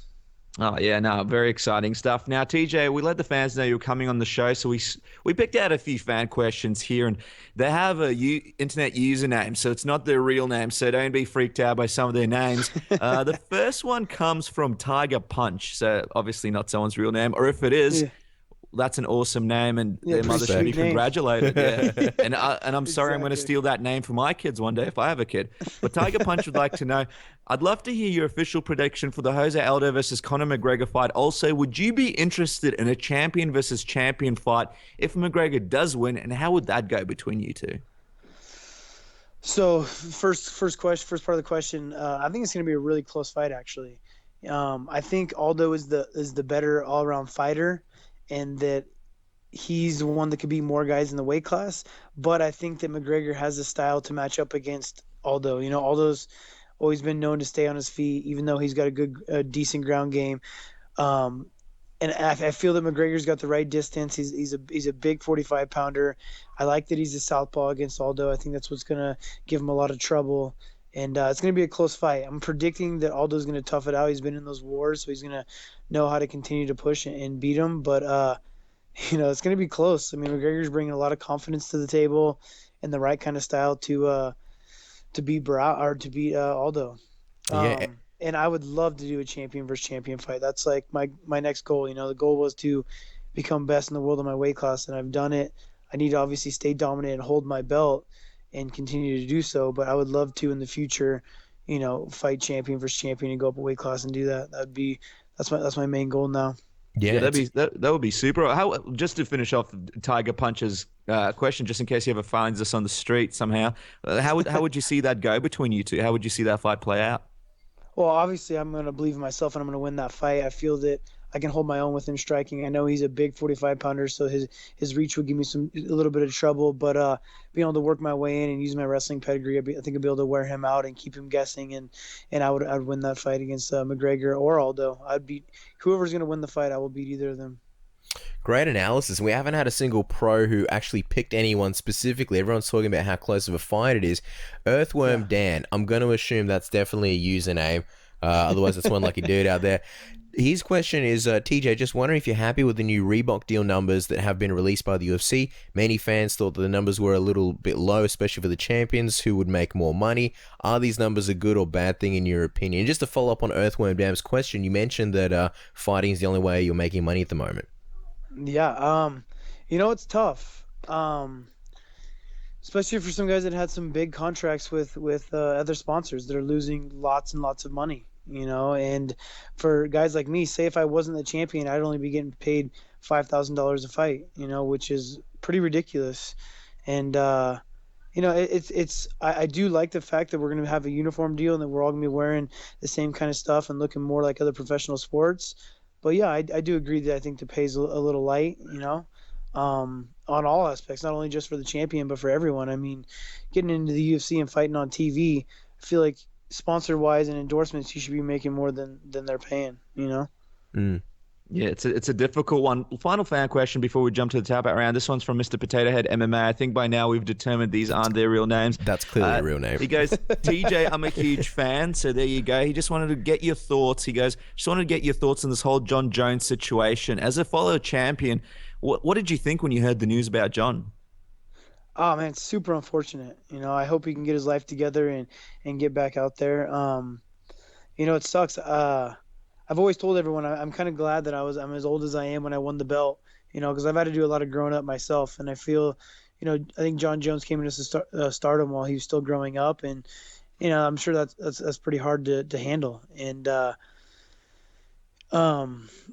Oh, yeah, no, very exciting stuff. Now, TJ, we let the fans know you're coming on the show, so we picked out a few fan questions here, and they have a internet username, so it's not their real name, so don't be freaked out by some of their names. The first one comes from Tiger Punch, so obviously not someone's real name, or if it is, that's an awesome name, and their mother should be congratulated. Yeah. And I'm sorry, I'm going to steal that name for my kids one day if I have a kid. But Tiger Punch would like to know, I'd love to hear your official prediction for the Jose Aldo versus Conor McGregor fight. Also, would you be interested in a champion versus champion fight if McGregor does win, and how would that go between you two? So first part of the question, I think it's going to be a really close fight, actually. I think Aldo is the better all-around fighter, and that he's the one that could beat more guys in the weight class. But I think that McGregor has the style to match up against Aldo. Aldo's always been known to stay on his feet, even though he's got a decent ground game. And I feel that McGregor's got the right distance. He's a big 45-pounder. I like that he's a southpaw against Aldo. I think that's what's going to give him a lot of trouble. And it's going to be a close fight. I'm predicting that Aldo's going to tough it out. He's been in those wars, so he's going to know how to continue to push and beat him. But, it's going to be close. I mean, McGregor's bringing a lot of confidence to the table and the right kind of style to beat Barao or to beat Aldo. And I would love to do a champion versus champion fight. That's like my next goal. The goal was to become best in the world in my weight class, and I've done it. I need to obviously stay dominant and hold my belt and continue to do so, but I would love to in the future, fight champion versus champion and go up a weight class and do that. That's my main goal now. Yeah, that would be super. How, just to finish off Tiger Punch's question, just in case he ever finds us on the street somehow, how would you see that go between you two? How would you see that fight play out? Well, obviously, I'm going to believe in myself and I'm going to win that fight. I feel that I can hold my own with him striking. I know he's a big 45-pounder, so his reach would give me a little bit of trouble. But being able to work my way in and use my wrestling pedigree, I think I'd be able to wear him out and keep him guessing. And I would win that fight against McGregor or Aldo. I'd beat whoever's going to win the fight. I will beat either of them. Great analysis. We haven't had a single pro who actually picked anyone specifically. Everyone's talking about how close of a fight it is. Earthworm Dan, I'm going to assume that's definitely a username. Otherwise, it's one lucky dude out there. His question is, TJ, just wondering if you're happy with the new Reebok deal numbers that have been released by the UFC. Many fans thought that the numbers were a little bit low, especially for the champions who would make more money. Are these numbers a good or bad thing in your opinion? Just to follow up on Earthworm Dan's question, you mentioned that fighting is the only way you're making money at the moment. Yeah, it's tough, especially for some guys that had some big contracts with other sponsors that are losing lots and lots of money, and for guys like me, say if I wasn't the champion, I'd only be getting paid $5,000 a fight, which is pretty ridiculous. And, I do like the fact that we're going to have a uniform deal and that we're all going to be wearing the same kind of stuff and looking more like other professional sports. But yeah, I do agree that I think the pay's a little light, on all aspects, not only just for the champion, but for everyone. I mean, getting into the UFC and fighting on TV, I feel like sponsor-wise and endorsements, you should be making more than they're paying, Yeah, it's a difficult one. Final fan question before we jump to the tap-out round. This one's from Mr. Potato Head MMA. I think by now we've determined these aren't their real names. That's clearly a real name. He goes, TJ, I'm a huge fan, so there you go. He just wanted to get your thoughts. He goes, just wanted to get your thoughts on this whole John Jones situation. As a fellow champion, what did you think when you heard the news about John? Oh, man, it's super unfortunate. I hope he can get his life together and get back out there. It sucks. I've always told everyone I'm kind of glad that I'm as old as I am when I won the belt, because I've had to do a lot of growing up myself. And I feel, I think John Jones came into stardom while he was still growing up. And I'm sure that's pretty hard to handle. And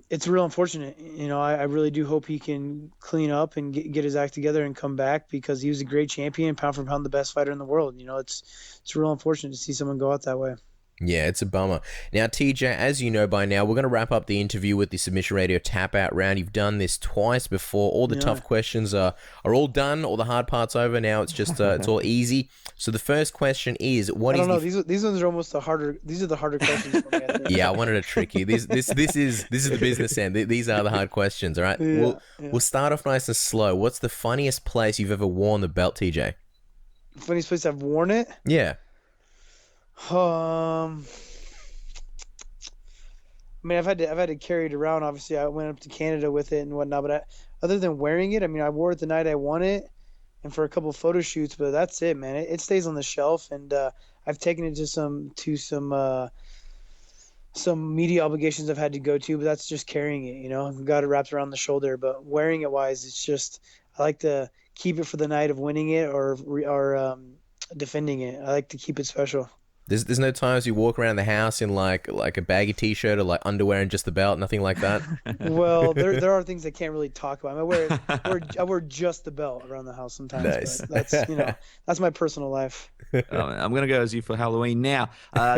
it's real unfortunate. I really do hope he can clean up and get his act together and come back, because he was a great champion, pound for pound, the best fighter in the world. It's real unfortunate to see someone go out that way. Yeah, it's a bummer. Now, TJ, as you know by now, we're going to wrap up the interview with the Submission Radio tap-out round. You've done this twice before. All the tough questions are all done. All the hard parts over. Now it's just it's all easy. So the first question is, what is? I don't know. These ones are almost the harder. These are the harder questions for me, I think. Yeah, I wanted to trick you. This is the business end. These are the hard questions. All right. Yeah, we'll start off nice and slow. What's the funniest place you've ever worn the belt, TJ? The funniest place I've worn it? Yeah. I mean, I've had to carry it around. Obviously, I went up to Canada with it and whatnot. But other than wearing it, I mean, I wore it the night I won it, and for a couple of photo shoots. But that's it, man. It stays on the shelf, and I've taken it to some media obligations I've had to go to. But that's just carrying it, I've got it wrapped around the shoulder. But wearing it wise, it's just I like to keep it for the night of winning it or defending it. I like to keep it special. There's no times you walk around the house in like a baggy t-shirt or like underwear and just the belt, nothing like that. Well, there are things I can't really talk about. I wear just the belt around the house sometimes. Nice. But that's my personal life. I'm gonna go as you for Halloween now.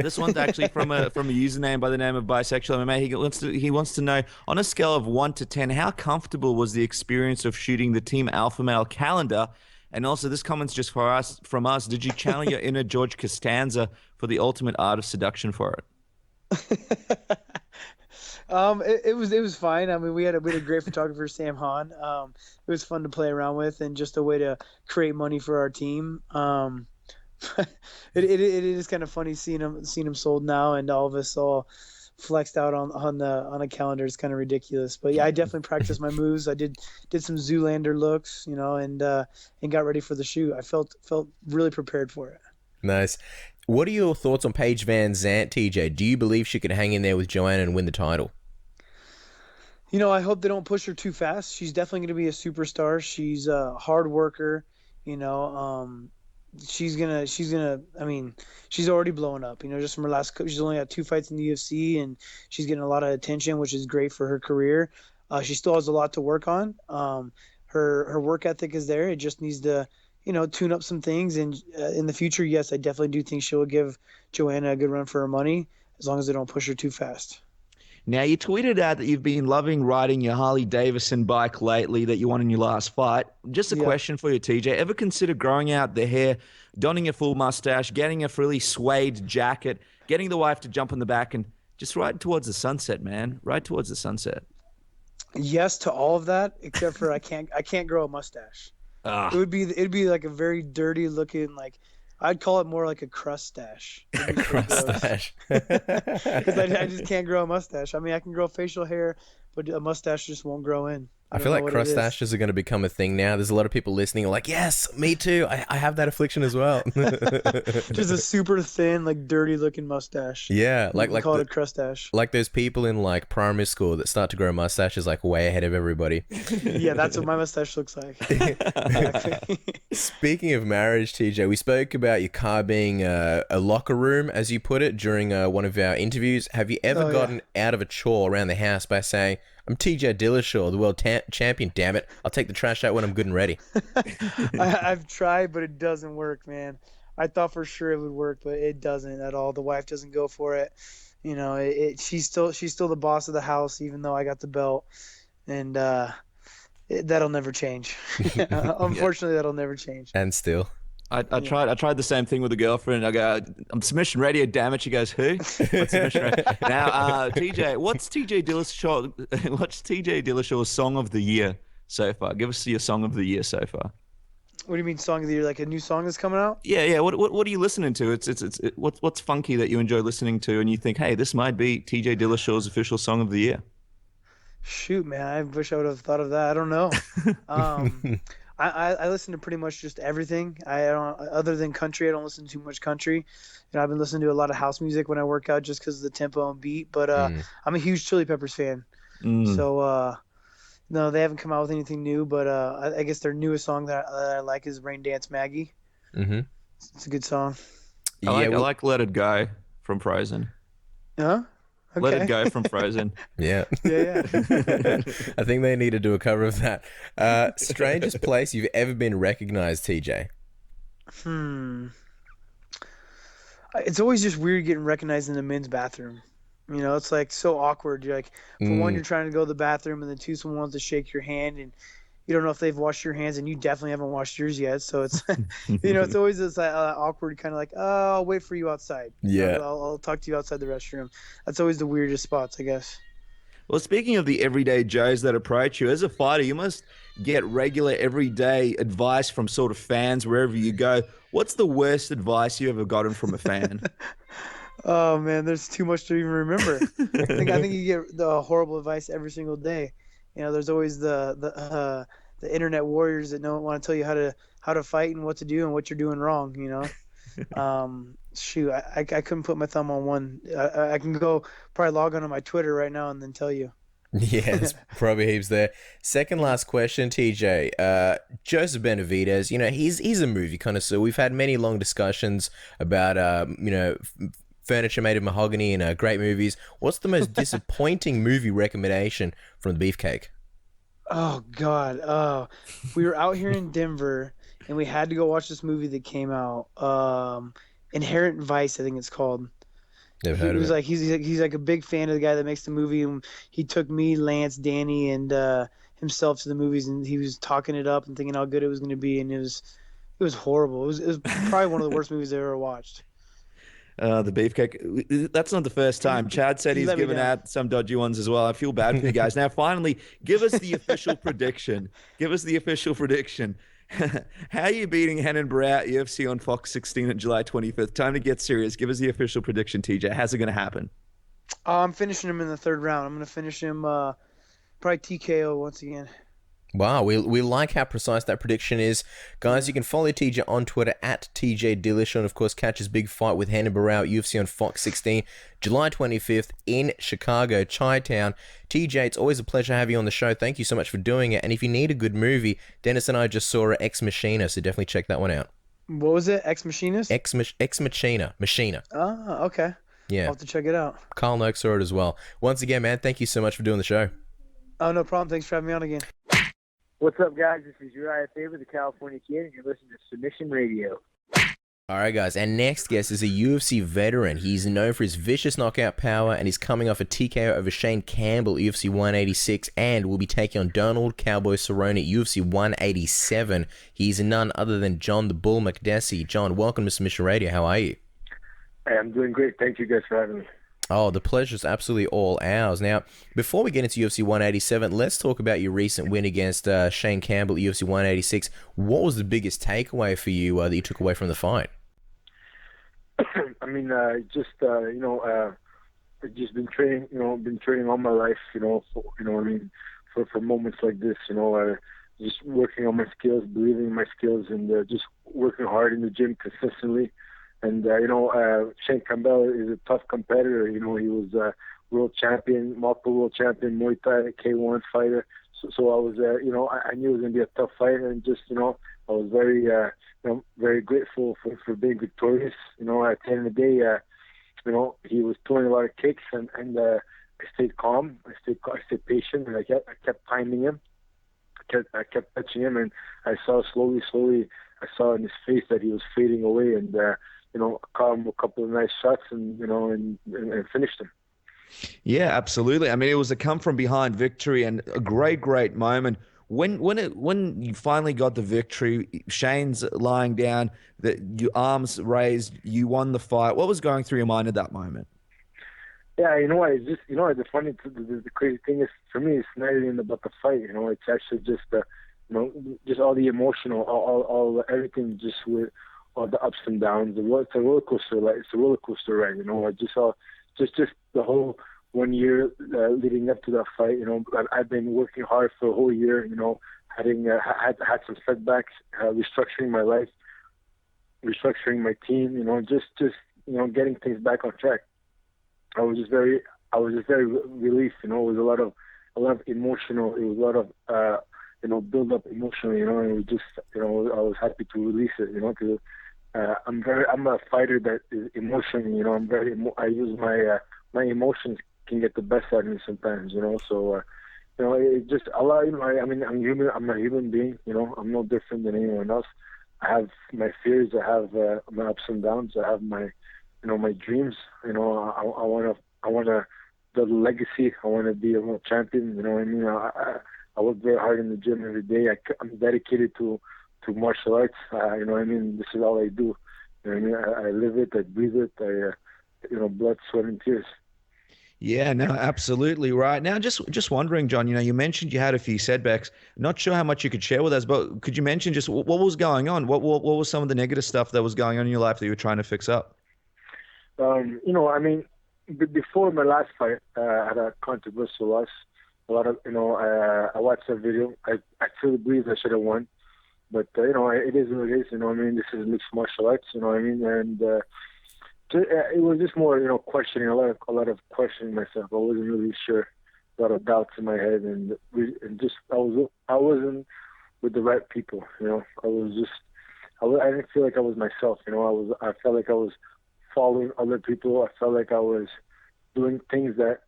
This one's actually from a username by the name of Bisexual MMA. He wants to know, on a scale of 1 to 10, how comfortable was the experience of shooting the Team Alpha Male calendar? And also, this comment's just from us. Did you channel your inner George Costanza for the ultimate art of seduction for it? It was fine. I mean, we had a great photographer, Sam Hahn. It was fun to play around with, and just a way to create money for our team. It is kind of funny seeing him sold now, and all of us all flexed out on a calendar. Is kind of ridiculous. But yeah, I definitely practiced my moves. I did some Zoolander looks, and got ready for the shoot. I felt really prepared for it. Nice. What are your thoughts on Paige Van Zandt, TJ? Do you believe she could hang in there with Joanna and win the title? I hope they don't push her too fast. She's definitely going to be a superstar. She's a hard worker. She's gonna. I mean, she's already blowing up. Just from her last. She's only had 2 fights in the UFC, and she's getting a lot of attention, which is great for her career. She still has a lot to work on. Her work ethic is there. It just needs to, tune up some things. And in the future, yes, I definitely do think she'll give Joanna a good run for her money, as long as they don't push her too fast. Now, you tweeted out that you've been loving riding your Harley Davidson bike lately that you won in your last fight. Just a question for you, TJ. Ever consider growing out the hair, donning a full mustache, getting a frilly suede jacket, getting the wife to jump on the back, and just ride towards the sunset, man? Ride towards the sunset. Yes to all of that, except for I can't grow a mustache. It'd be like a very dirty looking, like, I'd call it more like a crust stash. A crust stash. Because I just can't grow a mustache. I mean, I can grow facial hair, but a mustache just won't grow in. I feel like crust stashes are going to become a thing now. There's a lot of people listening like, yes, me too. I have that affliction as well. Just a super thin, like dirty looking mustache. Yeah, like call it a crust stash. Like those people in like primary school that start to grow mustaches like way ahead of everybody. Yeah, that's what my mustache looks like. Speaking of marriage, TJ, we spoke about your car being a locker room, as you put it, during one of our interviews. Have you ever gotten out of a chore around the house by saying, I'm TJ Dillashaw, the world champion, damn it. I'll take the trash out when I'm good and ready. I've tried, but it doesn't work, man. I thought for sure it would work, but it doesn't at all. The wife doesn't go for it. She's still the boss of the house, even though I got the belt. And that'll never change. Unfortunately, that'll never change. And still. I tried the same thing with a girlfriend. I go, I'm Submission Radio, damn it. She goes, who? What's Submission Radio? Now, TJ, what's TJ Dillashaw's song of the year so far? Give us your song of the year so far. What do you mean song of the year? Like a new song that's coming out? Yeah. What are you listening to? What's funky that you enjoy listening to, and you think, hey, this might be TJ Dillashaw's official song of the year? Shoot, man, I wish I would have thought of that. I don't know. I listen to pretty much just everything. Other than country, I don't listen to too much country. I've been listening to a lot of house music when I work out, just because of the tempo and beat. But I'm a huge Chili Peppers fan. So no, they haven't come out with anything new. But I guess their newest song that I like is "Rain Dance Maggie." Mm-hmm. It's a good song. Yeah, I like Let It Go from Frozen. Huh? Let It Okay. Go from Frozen. yeah. Yeah. I think they need to do a cover of that. Strangest place you've ever been recognized, TJ? It's always just weird getting recognized in the men's bathroom. It's like so awkward. You're like, for one, you're trying to go to the bathroom, and then two, someone wants to shake your hand, and you don't know if they've washed your hands, and you definitely haven't washed yours yet. So it's, it's always this awkward kind of like, oh, I'll wait for you outside. Yeah. I'll talk to you outside the restroom. That's always the weirdest spots, I guess. Well, speaking of the everyday Joes that approach you, as a fighter, you must get regular everyday advice from sort of fans wherever you go. What's the worst advice you ever gotten from a fan? Oh man, there's too much to even remember. I think you get the horrible advice every single day. There's always the internet warriors that don't want to tell you how to fight and what to do and what you're doing wrong. Shoot, I couldn't put my thumb on one. I can go probably log on to my Twitter right now and then tell you. Yeah, there's probably heaps there. Second last question, TJ. Joseph Benavidez, he's a movie connoisseur. We've had many long discussions about, furniture made of mahogany and great movies. What's the most disappointing movie recommendation from the Beefcake? Oh God, we were out here in Denver and we had to go watch this movie that came out. Inherent Vice, I think it's called. Never He heard of was it. like he's like a big fan of the guy that makes the movie, and he took me, Lance, Danny, and himself to the movies, and he was talking it up and thinking how good it was going to be, and it was horrible. It was probably one of the worst movies I ever watched. The Beefcake. That's not the first time. Chad said You he's let me given down. out some dodgy ones as well. I feel bad for you guys. Now, finally, give us the official prediction. Give us the official prediction. How are you beating Renan Barao at UFC on Fox 16 on July 25th? Time to get serious. Give us the official prediction, TJ. How's it going to happen? I'm finishing him in the third round. I'm going to finish him probably TKO once again. Wow, we like how precise that prediction is. Guys, you can follow TJ on Twitter at TJ Dillashaw, and of course catch his big fight with Renan Barao at UFC on Fox 16, July 25th in Chicago, Chi-Town. TJ, it's always a pleasure having you on the show. Thank you so much for doing it. And if you need a good movie, Dennis and I just saw Ex Machina, so definitely check that one out. What was it? Ex Machinist? Ex Machina. Machina. Oh, okay. Yeah. I'll have to check it out. Carl Noak saw it as well. Once again, man, thank you so much for doing the show. Oh, no problem. Thanks for having me on again. What's up, guys? This is Elias Theodorou, the California Kid, and you're listening to Submission Radio. All right, guys. Our next guest is a UFC veteran. He's known for his vicious knockout power, and he's coming off a TKO over Shane Campbell at UFC 186, and will be taking on Donald Cowboy Cerrone at UFC 187. He's none other than John the Bull Makdessi. John, welcome to Submission Radio. How are you? Hey, I'm doing great. Thank you guys for having me. Oh, the pleasure's absolutely all ours. Now, before we get into UFC 187, let's talk about your recent win against Shane Campbell at UFC 186. What was the biggest takeaway for you that you took away from the fight? I mean, I've just been training all my life, for moments like this, just working on my skills, believing in my skills, and just working hard in the gym consistently. And, Shane Campbell is a tough competitor. He was world champion, multiple world champion, Muay Thai, K1 fighter. So I was, I knew it was going to be a tough fight. And just, I was very, very grateful for being victorious. At the end of the day, he was throwing a lot of kicks and I stayed calm. I stayed patient, and I kept timing him. I kept touching him, and I saw slowly, I saw in his face that he was fading away, and, caught him a couple of nice shots and finished him. Yeah, absolutely. I mean, it was a come from behind victory and a great moment. When you finally got the victory, Shane's lying down, your arms raised, you won the fight. What was going through your mind at that moment? Yeah, it's just, the funny, the crazy thing is, for me, it's not even about the fight. It's actually just just all the emotional, all everything, just with all the ups and downs. It's a roller coaster, ride. I just saw just the whole 1 year leading up to that fight. I've been working hard for a whole year. Having had some setbacks, restructuring my life, restructuring my team. Just getting things back on track. I was just very relieved. It was a lot of emotional. It was a lot of build up emotionally. And it was just I was happy to release it. I'm a fighter that is emotional. You know, I use my emotions can get the best out of me sometimes. You know, so you know, it just a lot. You know, I mean, I'm human. I'm a human being. You know, I'm no different than anyone else. I have my fears. I have my ups and downs. I have my, you know, my dreams. You know, I wanna build a legacy. I want to be a world champion. You know what I mean? I work very hard in the gym every day. I'm dedicated to martial arts. You know what I mean? This is all I do. You know what I mean? I live it. I breathe it. You know, blood, sweat, and tears. Yeah, no, absolutely right. Now, just wondering, John, you know, you mentioned you had a few setbacks. Not sure how much you could share with us, but could you mention just what was going on? What was some of the negative stuff that was going on in your life that you were trying to fix up? You know, I mean, before my last fight, I had a controversial loss. A lot of, you know, I watched that video. I truly believe I should have won. But, you know, it is what it is. You know what I mean? This is mixed martial arts, you know what I mean? And it was just more, you know, questioning, a lot of questioning myself. I wasn't really sure. A lot of doubts in my head. And just, I wasn't with the right people, you know. I didn't feel like I was myself, you know. I felt like I was following other people. I felt like I was doing things that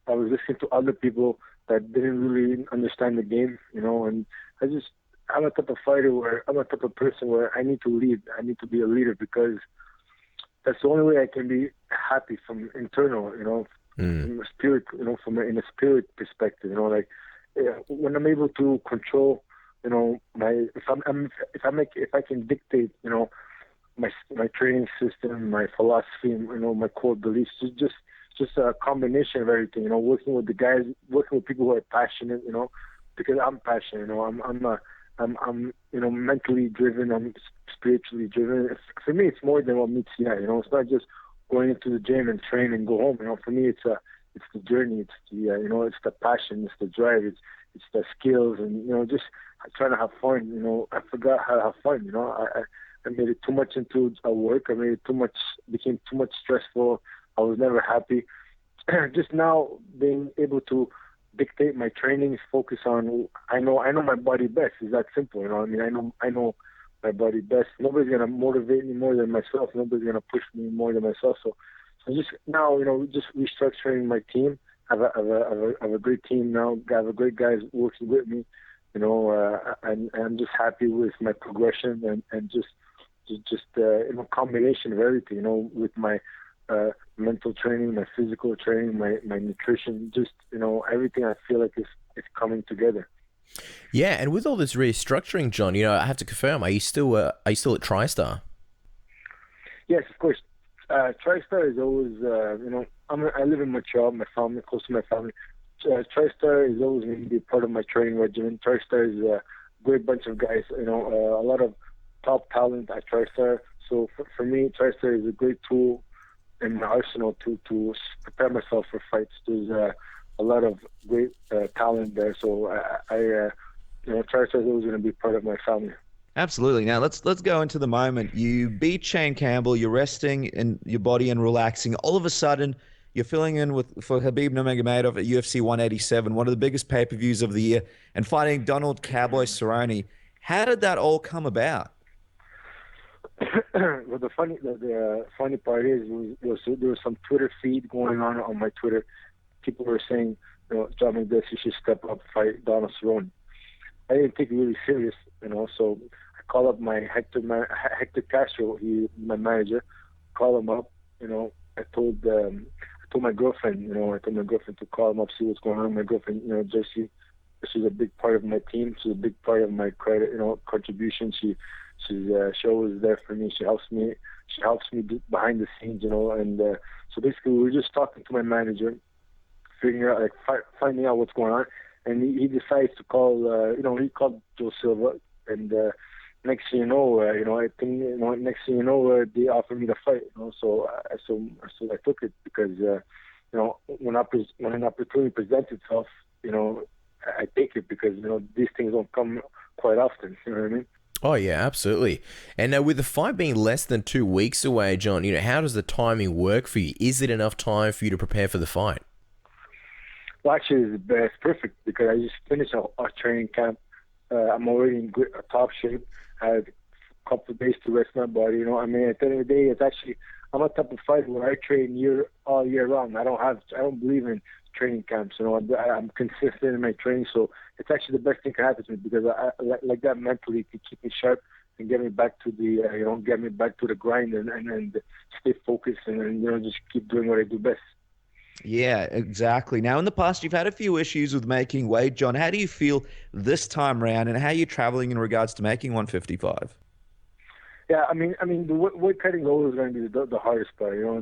I was listening to other people that didn't really understand the game, you know. And I'm a type of fighter I'm a type of person where I need to lead. I need to be a leader because that's the only way I can be happy from internal, you know, from a spirit, you know, in a spirit perspective, you know, like when I'm able to control, you know, if I can dictate, you know, my training system, my philosophy, you know, my core beliefs, just a combination of everything, you know, working with people who are passionate, you know, because I'm passionate, you know, I'm you know, mentally driven, I'm spiritually driven. For me, it's more than what meets the eye, you know. It's not just going into the gym and train and go home, you know. For me, it's the journey, it's the you know, it's the passion, it's the drive, it's the skills, and you know, just trying to have fun. You know, I forgot how to have fun. You know, I made it too much into work. I made it became too much stressful. I was never happy. Just now being able to dictate my trainings, focus on I know my body best. It's that simple, you know. I mean, I know my body best. Nobody's gonna motivate me more than myself. Nobody's gonna push me more than myself. So just now, you know, just restructuring my team. I have a great team now. I have a great guys working with me. You know, and I'm just happy with my progression and just you know, combination of everything. You know, with my mental training, my physical training, my nutrition, just, you know, everything I feel like is coming together. Yeah, and with all this restructuring, John, you know, I have to confirm, are you still at TriStar? Yes, of course. TriStar is always, you know, I live in Montreal, my family, close to my family. TriStar is always going to be a part of my training regimen. TriStar is a great bunch of guys, you know, a lot of top talent at TriStar. So for me, TriStar is a great tool in my arsenal to prepare myself for fights. There's a lot of great talent there, so I you know, TriStar is always going to be part of my family. Absolutely. Now let's go into the moment. You beat Shane Campbell. You're resting in your body and relaxing. All of a sudden, you're filling in for Khabib Nurmagomedov at UFC 187, one of the biggest pay-per-views of the year, and fighting Donald Cowboy Cerrone. How did that all come about? Well, the funny part is there was some Twitter feed going on my Twitter. People were saying, you know, John Makdessi should step up, fight Donald Cerrone. I didn't take it really serious, you know. So I call up my Hector Castro, my manager. Call him up, you know. I told my girlfriend, you know, to call him up, see what's going on. My girlfriend, you know, Jessie, she's a big part of my team. She's a big part of my credit, you know, contribution. She always there for me. She helps me behind the scenes, you know. And so basically, we were just talking to my manager, figuring out, like, finding out what's going on. And he decides to call, you know, he called Joe Silva. And next thing you know, I think, you know, next thing you know, they offered me the fight, you know. So I took it because, you know, when an opportunity presents itself, you know, I take it because, you know, these things don't come quite often. You know what I mean? Oh, yeah, absolutely. And now with the fight being less than 2 weeks away, John, you know, how does the timing work for you? Is it enough time for you to prepare for the fight? Well, actually, it's perfect because I just finished our training camp. I'm already in top shape. I had couple of days to rest my body. You know, I mean, at the end of the day, it's actually I'm a type of fighter where I train all year round. I don't believe in training camps. You know, I'm consistent in my training, so it's actually the best thing can happen to me because I like that mentally to keep me sharp and get me back to the get me back to the grind and stay focused and just keep doing what I do best. Yeah, exactly. Now, in the past, you've had a few issues with making weight, John. How do you feel this time round, and how are you traveling in regards to making 155? Yeah, I mean, the weight cutting always going to be the hardest part. You know,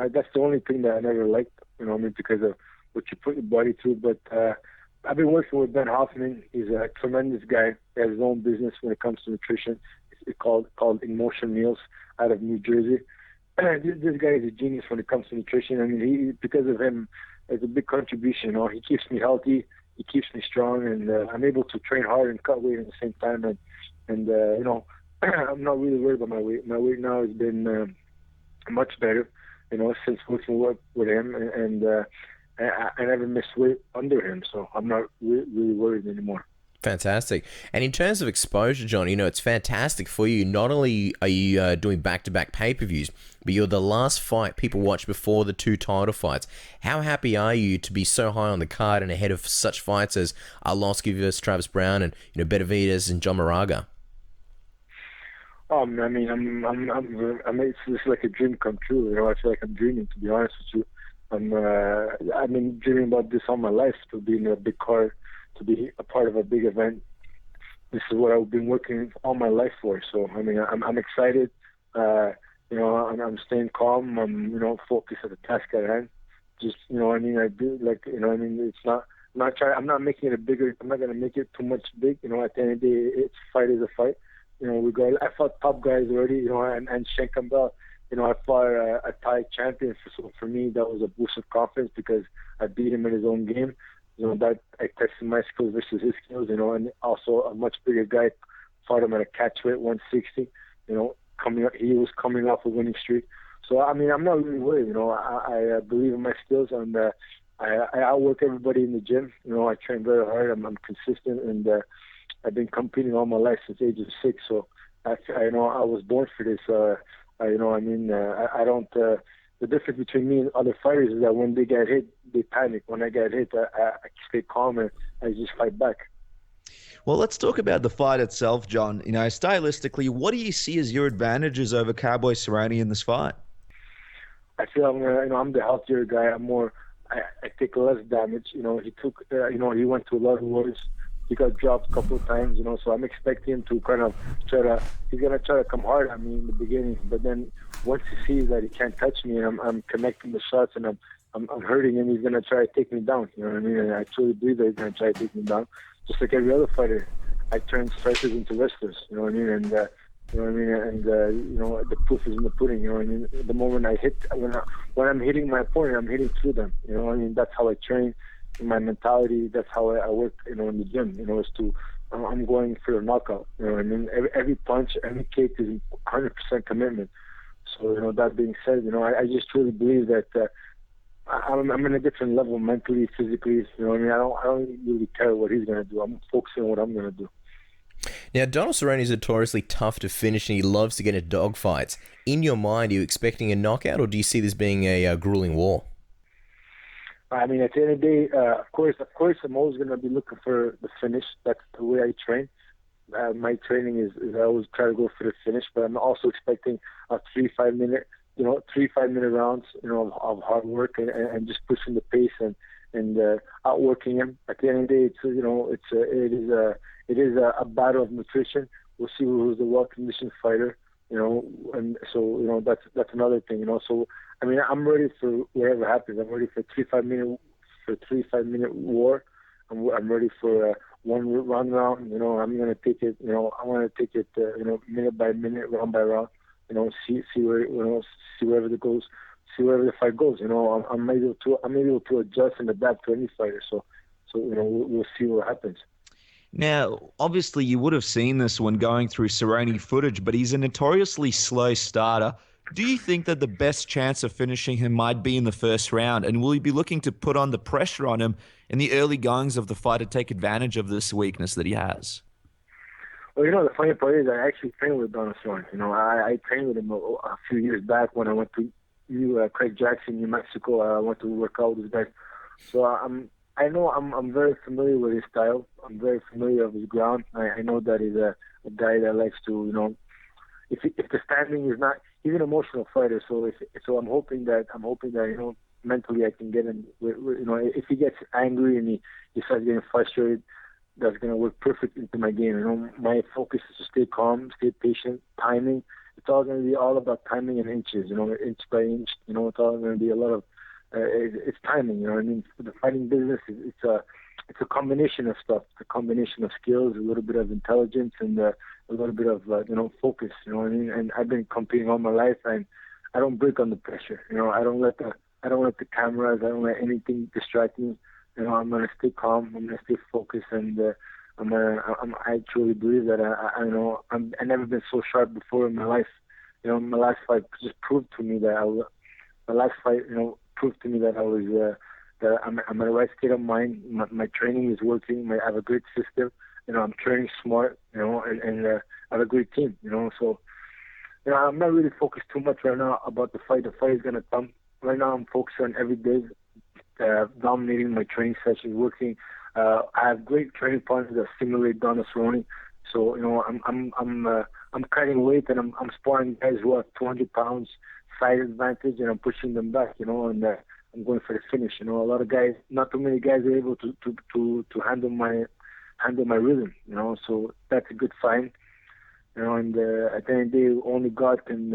that's the only thing that I never liked. You know, I mean, because of what you put your body through. But I've been working with Ben Hoffman. He's a tremendous guy. He has his own business when it comes to nutrition. It's called In Motion Meals out of New Jersey. This guy is a genius when it comes to nutrition. I mean, because of him, it's a big contribution. You know, he keeps me healthy, he keeps me strong, and I'm able to train hard and cut weight at the same time. And you know, I'm not really worried about my weight. My weight now has been much better, you know, since working with him, and I never missed weight under him, so I'm not really worried anymore. Fantastic. And in terms of exposure, John, you know, it's fantastic for you. Not only are you doing back-to-back pay-per-views, but you're the last fight people watch before the 2 title fights. How happy are you to be so high on the card and ahead of such fights as Arlovsky versus Travis Brown and, you know, Benavidez and John Moraga? I mean, it's just like a dream come true. You know, I feel like I'm dreaming, to be honest with you. I've been dreaming about this all my life, to be in a big card, to be a part of a big event. This is what I've been working all my life for. So, I mean, I'm excited. You know, I'm staying calm. I'm, you know, focused at the task at hand. Just, you know, I mean, I do, like, you know, I mean, I'm not making it bigger. I'm not going to make it too much big. You know, at the end of the day, fight is a fight. You know, I fought top guys already, you know, and Shane Campbell, you know, I fought a Thai champion. So for me, that was a boost of confidence because I beat him in his own game. You know, that I tested my skills versus his skills, you know, and also a much bigger guy fought him at a catchweight, 160, you know, he was coming off a winning streak. So, I mean, I'm not really worried, you know, I believe in my skills, and I outwork everybody in the gym. You know, I train very hard, I'm consistent, and I've been competing all my life since age of 6, so I know I was born for this. You know, I mean, I don't, the difference between me and other fighters is that when they get hit, they panic. When I get hit, I stay calm and I just fight back. Well, let's talk about the fight itself, John. You know, stylistically, what do you see as your advantages over Cowboy Cerrone in this fight? I feel I'm the healthier guy. I take less damage. You know, he took, he went to a lot of wars. He got dropped a couple of times, you know, so I'm expecting him to kind of he's going to try to come hard at me in the beginning, but then once he sees that he can't touch me and I'm connecting the shots and I'm hurting him, he's going to try to take me down, you know what I mean? And I truly believe that he's going to try to take me down. Just like every other fighter, I turn strikers into wrestlers, you know what I mean? And, you know what I mean? And, you know, the proof is in the pudding, you know what I mean? The moment I hit, when I'm hitting my opponent, I'm hitting through them, you know what I mean? That's how I train. In my mentality, that's how I work, you know, in the gym, you know, I'm going for a knockout, you know what I mean? Every punch, every kick is 100% commitment. So, you know, that being said, you know, I just truly believe that I'm in a different level mentally, physically, you know what I mean? I don't really care what he's going to do. I'm focusing on what I'm going to do. Now, Donald Cerrone is notoriously tough to finish and he loves to get into dogfights. In your mind, are you expecting a knockout or do you see this being a grueling war? I mean, at the end of the day, of course, I'm always going to be looking for the finish. That's the way I train. My training is I always try to go for the finish, but I'm also expecting a 3-5 minute rounds, you know, of hard work and just pushing the pace and outworking him. At the end of the day, it is a battle of nutrition. We'll see who's the well-conditioned fighter, you know, and so, you know, that's another thing, you know. So, I mean, I'm ready for whatever happens. I'm ready for 3-5 minute war. I'm ready for one round. You know, I'm gonna take it. You know, I want to take it. You know, minute by minute, round by round. You know, see wherever it goes, see wherever the fight goes. You know, I'm able to adjust and adapt to any fighter. So you know, we'll see what happens. Now, obviously, you would have seen this when going through Cerrone footage, but he's a notoriously slow starter. Do you think that the best chance of finishing him might be in the first round? And will you be looking to put on the pressure on him in the early goings of the fight to take advantage of this weakness that he has? Well, the funny part is I actually trained with Donald Cerrone. I trained with him a few years back when I went to Craig Jackson, New Mexico. I went to work out with these guys. So I'm very familiar with his style. I'm very familiar with his ground. I know that he's a guy that likes to, if the standing is not, he's an emotional fighter. So I'm hoping that mentally I can get him. If he gets angry and he starts getting frustrated, that's going to work perfect into my game. My focus is to stay calm, stay patient, timing. It's all going to be all about timing and inches, inch by inch. It's all going to be a lot of, it's timing, The fighting business, it's a combination of stuff. It's a combination of skills, a little bit of intelligence, and a little bit of, focus, And I've been competing all my life, and I don't break under pressure. I don't let the cameras, I don't let anything distract me. I'm gonna stay calm. I'm gonna stay focused, and I truly believe that I've never been so sharp before in my life. My last fight just proved to me that I was that I'm in the right state of mind. My training is working. I have a great system. I'm training smart. And I have a great team. So I'm not really focused too much right now about the fight. The fight is gonna come. Right now, I'm focused on every day. Dominating my training sessions, working. I have great training partners that simulate Donald Cerrone. So I'm cutting weight and I'm sparring guys who have 200 pounds side advantage, and I'm pushing them back. And I'm going for the finish. A lot of guys, not too many guys are able to handle my rhythm. So that's a good sign. And at the end of the day, only God can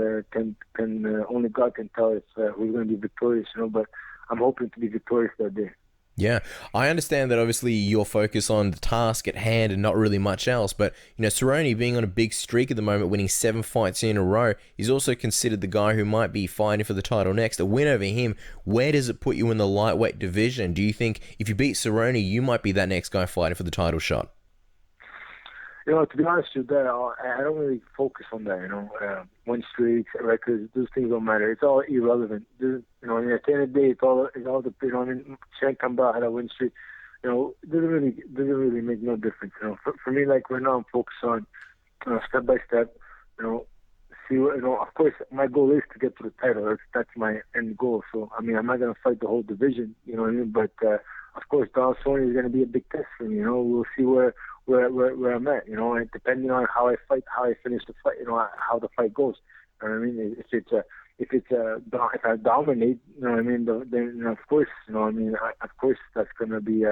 tell us who's going to be victorious. But I'm hoping to be victorious that day. Yeah, I understand that obviously you're focused on the task at hand and not really much else, but Cerrone being on a big streak at the moment, winning 7 fights in a row, he's also considered the guy who might be fighting for the title next. A win over him, where does it put you in the lightweight division? Do you think if you beat Cerrone, you might be that next guy fighting for the title shot? To be honest with you, I don't really focus on that. Win streaks, records, those things don't matter. It's all irrelevant. At the end of the day, it's all the. Shane Campbell had a win streak. It doesn't really make no difference. For me, like right now, I'm focused on step by step. See what, of course, my goal is to get to the title. That's my end goal. So I'm not gonna fight the whole division. But of course, Donald Cerrone is gonna be a big test for me. We'll see where I'm at, and depending on how I fight, how I finish the fight, how the fight goes. If I dominate, then of course, of course that's gonna be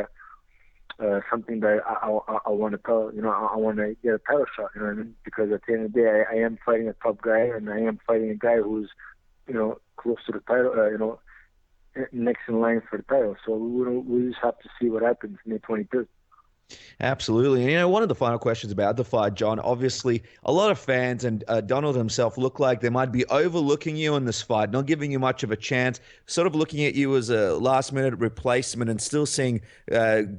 something that I want to tell, I want to get a title shot, because at the end of the day, I am fighting a top guy, and I am fighting a guy who's, close to the title, next in line for the title. So we just have to see what happens May 23rd. Absolutely. And, one of the final questions about the fight, John, obviously a lot of fans and Donald himself look like they might be overlooking you in this fight, not giving you much of a chance, sort of looking at you as a last-minute replacement and still seeing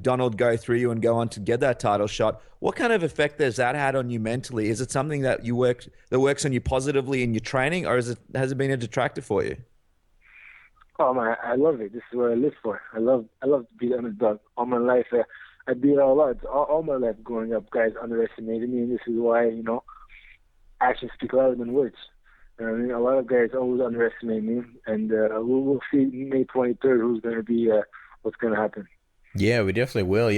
Donald go through you and go on to get that title shot. What kind of effect has that had on you mentally? Is it something that works on you positively in your training, or has it been a detractor for you? Oh man, I love it. This is what I live for. I love to be the underdog all my life. I beat all odds all my life growing up. Guys underestimated me, and this is why actions speak louder than words. A lot of guys always underestimate me, and we'll see May 23rd who's going to be what's going to happen. Yeah, we definitely will.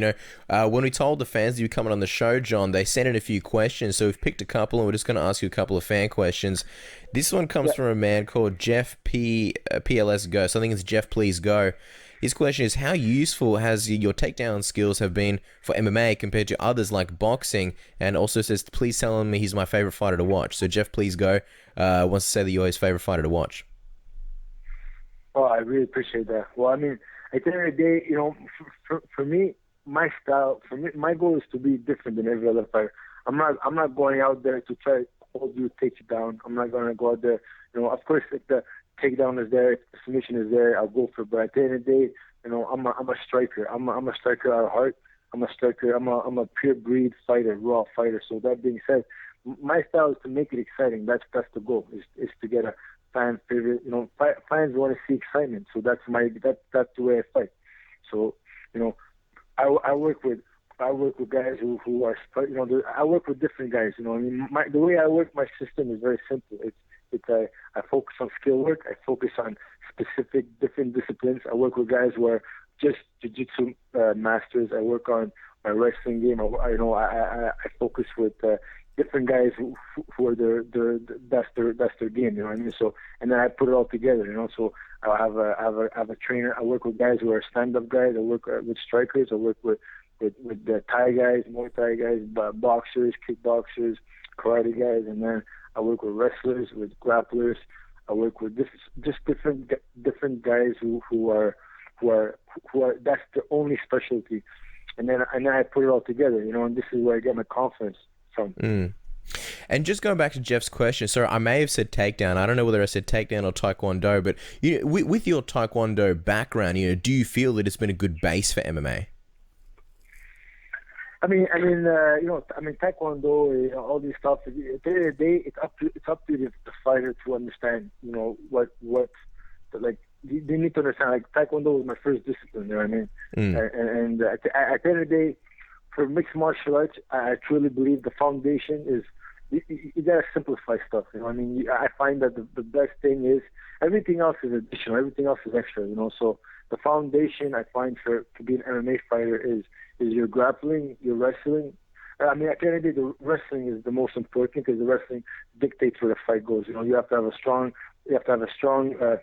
When we told the fans that you were coming on the show, John, they sent in a few questions, so we've picked a couple, and we're just going to ask you a couple of fan questions. This one comes from a man called Jeff PLS Go, so I think it's Jeff Please Go. His question is, how useful has your takedown skills have been for MMA compared to others like boxing? And also says, please tell him he's my favorite fighter to watch. So Jeff Please Go wants to say that you're his favorite fighter to watch. Oh, I really appreciate that. Well, at the end of the day, for me, my style, my goal is to be different than every other fighter. I'm not going out there to try to hold you, take you down. I'm not going to go out there. Of course, if the takedown is there, if the submission is there, I'll go for it. But at the end of the day, I'm a striker. I'm a striker out of heart. I'm a striker. I'm a pure breed fighter, raw fighter. So that being said, my style is to make it exciting. That's the goal. Is to get a fan favorite. Fans want to see excitement. So that's the way I fight. So I work with I work with guys who are, I work with different guys. I mean, the way I work, my system is very simple. I focus on skill work. I focus on specific different disciplines. I work with guys who are just jiu-jitsu masters. I work on my wrestling game. I focus with different guys who are that's their game. You know what I mean? So, and then I put it all together. So I have a trainer. I work with guys who are stand-up guys. I work with strikers. I work with the Thai guys, Muay Thai guys, boxers, kickboxers, karate guys, and then I work with wrestlers, with grapplers. I work with different guys who are that's the only specialty, and then I put it all together, and this is where I get my confidence from. And just going back to Jeff's question, sorry, I may have said takedown. I don't know whether I said takedown or taekwondo, but with your taekwondo background, do you feel that it's been a good base for MMA? I mean, taekwondo, all these stuff. At the end of the day, it's up to the fighter to understand. What they need to understand. Like taekwondo was my first discipline. You know what I mean? And at the end of the day, for mixed martial arts, I truly believe the foundation is you gotta simplify stuff. I mean, I find that the best thing is everything else is additional. Everything else is extra. So the foundation I find to be an MMA fighter is your grappling, your wrestling. I mean, at the end of the day, the wrestling is the most important because the wrestling dictates where the fight goes. You have to have a strong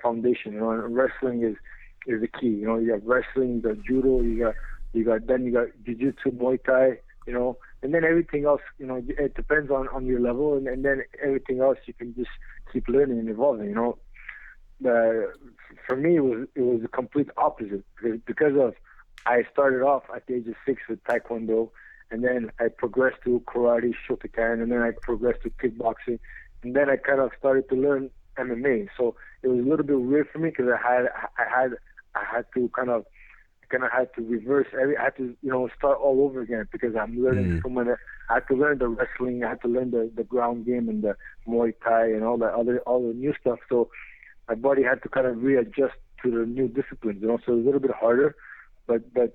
foundation. And wrestling is the key. You have wrestling, the judo, you got jiu-jitsu, Muay Thai. And then everything else. It depends on your level, and then everything else you can just keep learning and evolving. For me, it was the complete opposite because of. I started off at the age of 6 with taekwondo, and then I progressed to karate, shotokan, and then I progressed to kickboxing, and then I kind of started to learn MMA. So it was a little bit weird for me because I had to kind of had to reverse. I had to start all over again because I'm learning so many. I had to learn the wrestling. I had to learn the ground game and the Muay Thai and all the new stuff. So my body had to kind of readjust to the new disciplines. So it was a little bit harder. But I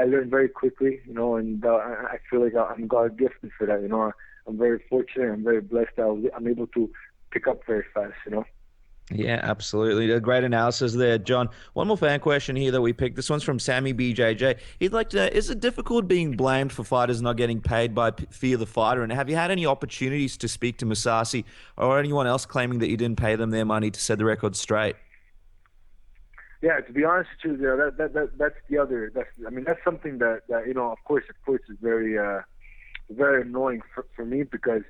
learned very quickly, and I feel like I'm God gifted for that. I'm very fortunate. I'm very blessed that I'm able to pick up very fast. Yeah, absolutely. A great analysis there, John. One more fan question here that we picked. This one's from Sammy BJJ. He'd like to know, is it difficult being blamed for fighters not getting paid by Fear the Fighter? And have you had any opportunities to speak to Masasi or anyone else claiming that you didn't pay them their money to set the record straight? Yeah, to be honest with you, that's something that of course is very very annoying for me because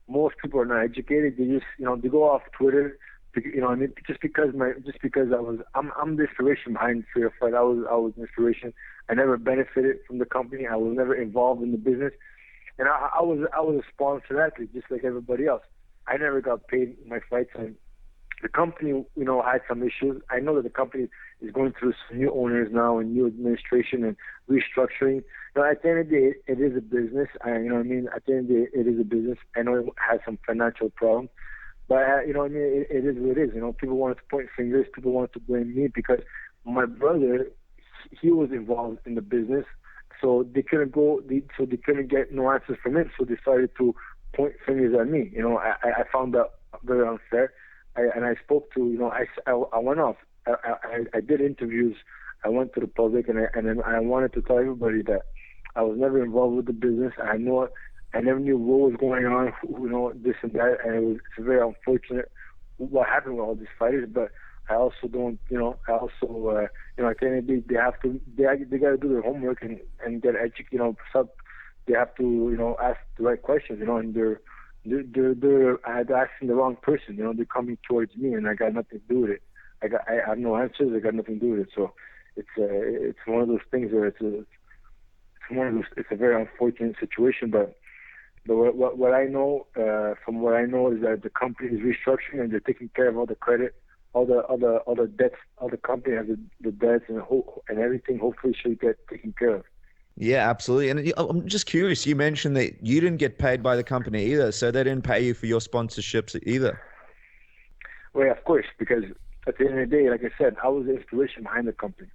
most people are not educated. They just they go off Twitter, just because I'm the inspiration behind Fear Fight. I was the inspiration. I never benefited from the company. I was never involved in the business, and I was a sponsored athlete just like everybody else. I never got paid in my fights, and the company, had some issues. I know that the company is going through some new owners now and new administration and restructuring. At the end of the day, it is a business. At the end of the day, it is a business. I know it has some financial problems, but it is what it is. People wanted to point fingers. People wanted to blame me because my brother, he was involved in the business, so they couldn't get no answers from him. So they started to point fingers at me. I found that very unfair. I spoke to, I went off. I did interviews. I went to the public, and I wanted to tell everybody that I was never involved with the business. I never knew what was going on, this and that, and it's very unfortunate what happened with all these fighters. But I also don't, at the end of the day, they got to do their homework and get educated. They have to, ask the right questions, and they're asking the wrong person. They're coming towards me, and I got nothing to do with it. I have no answers. I got nothing to do with it. So it's one of those things where it's a very unfortunate situation. But what I know from what I know is that the company is restructuring and they're taking care of all the credit, all the debts. All the company has the debts and everything. Hopefully, should get taken care of. Yeah, absolutely. And I'm just curious, you mentioned that you didn't get paid by the company either, so they didn't pay you for your sponsorships either. Well, yeah, of course, because at the end of the day, like I said, I was the inspiration behind the company.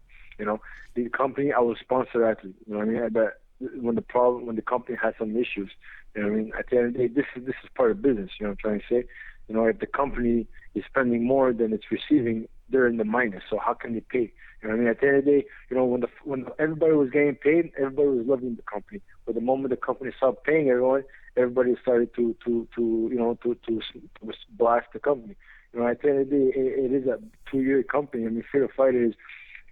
You know, the company, I will sponsor athlete. You know what I mean? But when the company has some issues, you know what I mean? At the end of the day, this is part of business. You know what I'm trying to say? You know, if the company is spending more than it's receiving, they're in the minus. So how can they pay? You know what I mean? At the end of the day, you know, when everybody was getting paid, everybody was loving the company. But the moment the company stopped paying everyone, everybody started to blast the company. You know, at the end of the day, it is a 2-year company. I mean, Freedom Fighter is,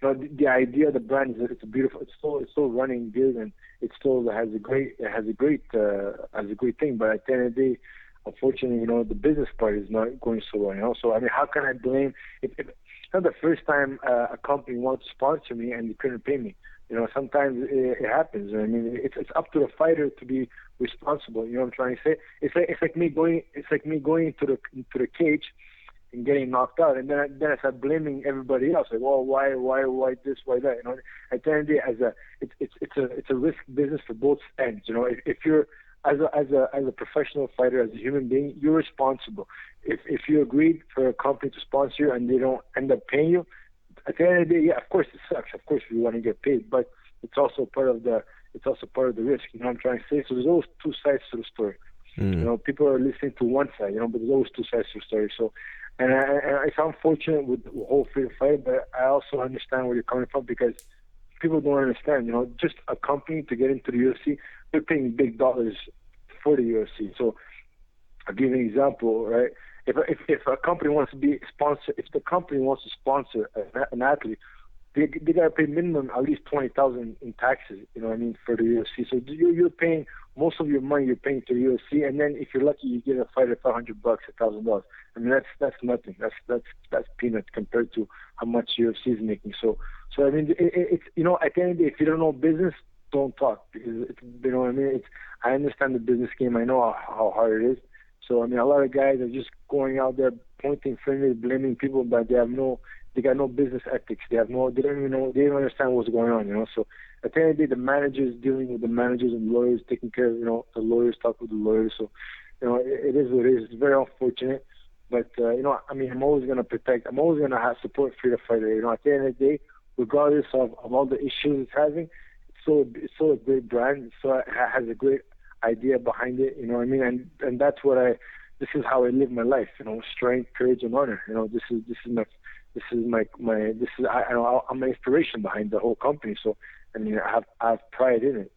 you know, the idea of the brand is it's beautiful. It's still running good, and it still has a great thing. But at the end of the day, unfortunately, you know, the business part is not going so well. You know, so I mean, how can I blame? If it's not the first time a company wants to sponsor me and they couldn't pay me. You know, sometimes it happens. I mean, it's up to the fighter to be responsible. You know what I'm trying to say? It's like me going into the cage and getting knocked out, and then I start blaming everybody else. Like, well, why this, why that? You know, at the end of the day, it's a risk business for both ends. You know, if you're as a professional fighter, as a human being, you're responsible. If you agreed for a company to sponsor you and they don't end up paying you, at the end of the day, yeah, of course it sucks. Of course you want to get paid, but it's also part of the risk. You know what I'm trying to say? So there's always two sides to the story. You know, people are listening to one side, you know, but there's always two sides to the story. So, and it's unfortunate with the whole freedom fight, but I also understand where you're coming from, because people don't understand. You know, just a company to get into the UFC, they're paying big dollars for the UFC. So I'll give you an example, right? If a company wants to be sponsor, if the company wants to sponsor an athlete, they gotta pay minimum at least $20,000 in taxes. You know what I mean, for the UFC. So you're paying most of your money. You're paying to the UFC, and then if you're lucky, you get a fighter $500, $1,000. I mean, that's nothing. That's peanuts compared to how much UFC is making. So I mean, it's you know, at the end of the day, if you don't know business, don't talk, because you know what I mean. I understand the business game. I know how hard it is. So I mean, a lot of guys are just going out there pointing fingers, blaming people, but they got no business ethics. They don't understand what's going on, you know. So at the end of the day, the managers dealing with the managers and lawyers, taking care of, you know, the lawyers talk with the lawyers. So, you know, it is what it is. It's very unfortunate, but you know, I mean, I'm always going to have support Freedom Fighter. You know, at the end of the day, regardless of all the issues it's having, it's so a great brand. So it has a great idea behind it, you know what I mean, and that's this is how I live my life, you know, strength, courage, and honor. You know, I'm an inspiration behind the whole company. So I mean, I have pride in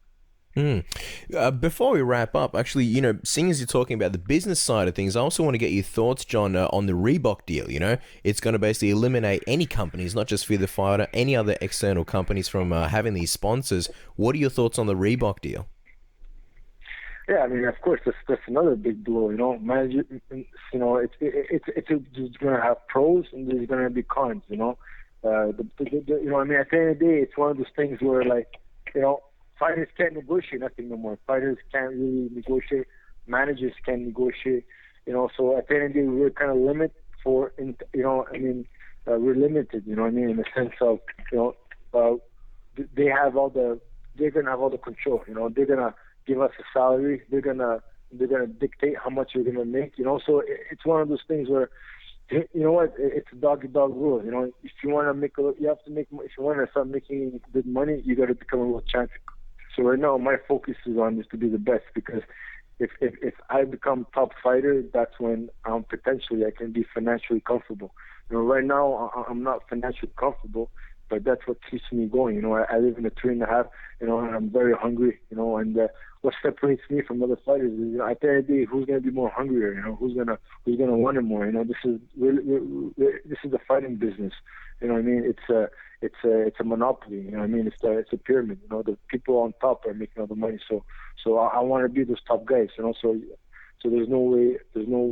it. Before we wrap up, actually, you know, seeing as you're talking about the business side of things, I also want to get your thoughts, John, on the Reebok deal. You know, it's going to basically eliminate any companies, not just for the fighter, any other external companies from having these sponsors. What are your thoughts on the Reebok deal? Yeah, I mean, of course, that's another big blow. You know, you know, it's going to have pros and there's going to be cons. You know, you know, I mean, at the end of the day, it's one of those things where, like, you know, fighters can't negotiate nothing no more. Fighters can't really negotiate. Managers can't negotiate. You know, so at the end of the day, we're kind of limited you know, I mean, we're limited. You know what I mean, in the sense of, you know, they're gonna have all the control. You know, they're gonna give us a salary. They're gonna dictate how much we're gonna make. You know, so it's one of those things where, you know what, it's a dog rule. You know, if you want to make you have to make. If you want to start making good money, you got to become a world champion. So right now, my focus is on this to be the best, because if I become top fighter, that's when potentially I can be financially comfortable. You know, right now I'm not financially comfortable, but that's what keeps me going. You know, I live in a 3.5, you know, and I'm very hungry, you know, and what separates me from other fighters is, you know, at the end of the day, who's going to be more hungrier, you know, who's gonna want it more, you know. This is the fighting business, you know what I mean. It's a monopoly, you know what I mean. It's a pyramid, you know. The people on top are making all the money, so I want to be those top guys, you know. So there's no way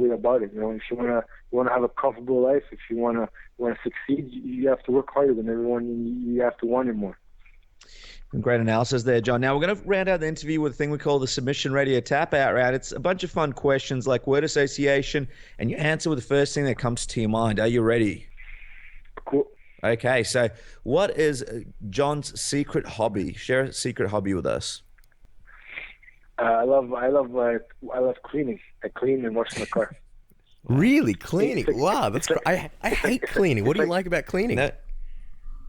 about it, you know. If you wanna have a comfortable life, if you wanna succeed, you have to work harder than everyone, and you have to want it more. Great analysis there, John. Now we're going to round out the interview with a thing we call the Submission Radio Tap Out round. It's a bunch of fun questions like word association, and you answer with the first thing that comes to your mind. Are you ready? Cool. Okay, so what is John's secret hobby? Share a secret hobby with us. I love cleaning. I clean and wash my car. Really? Cleaning? Wow, that's I hate cleaning. What do you like about cleaning?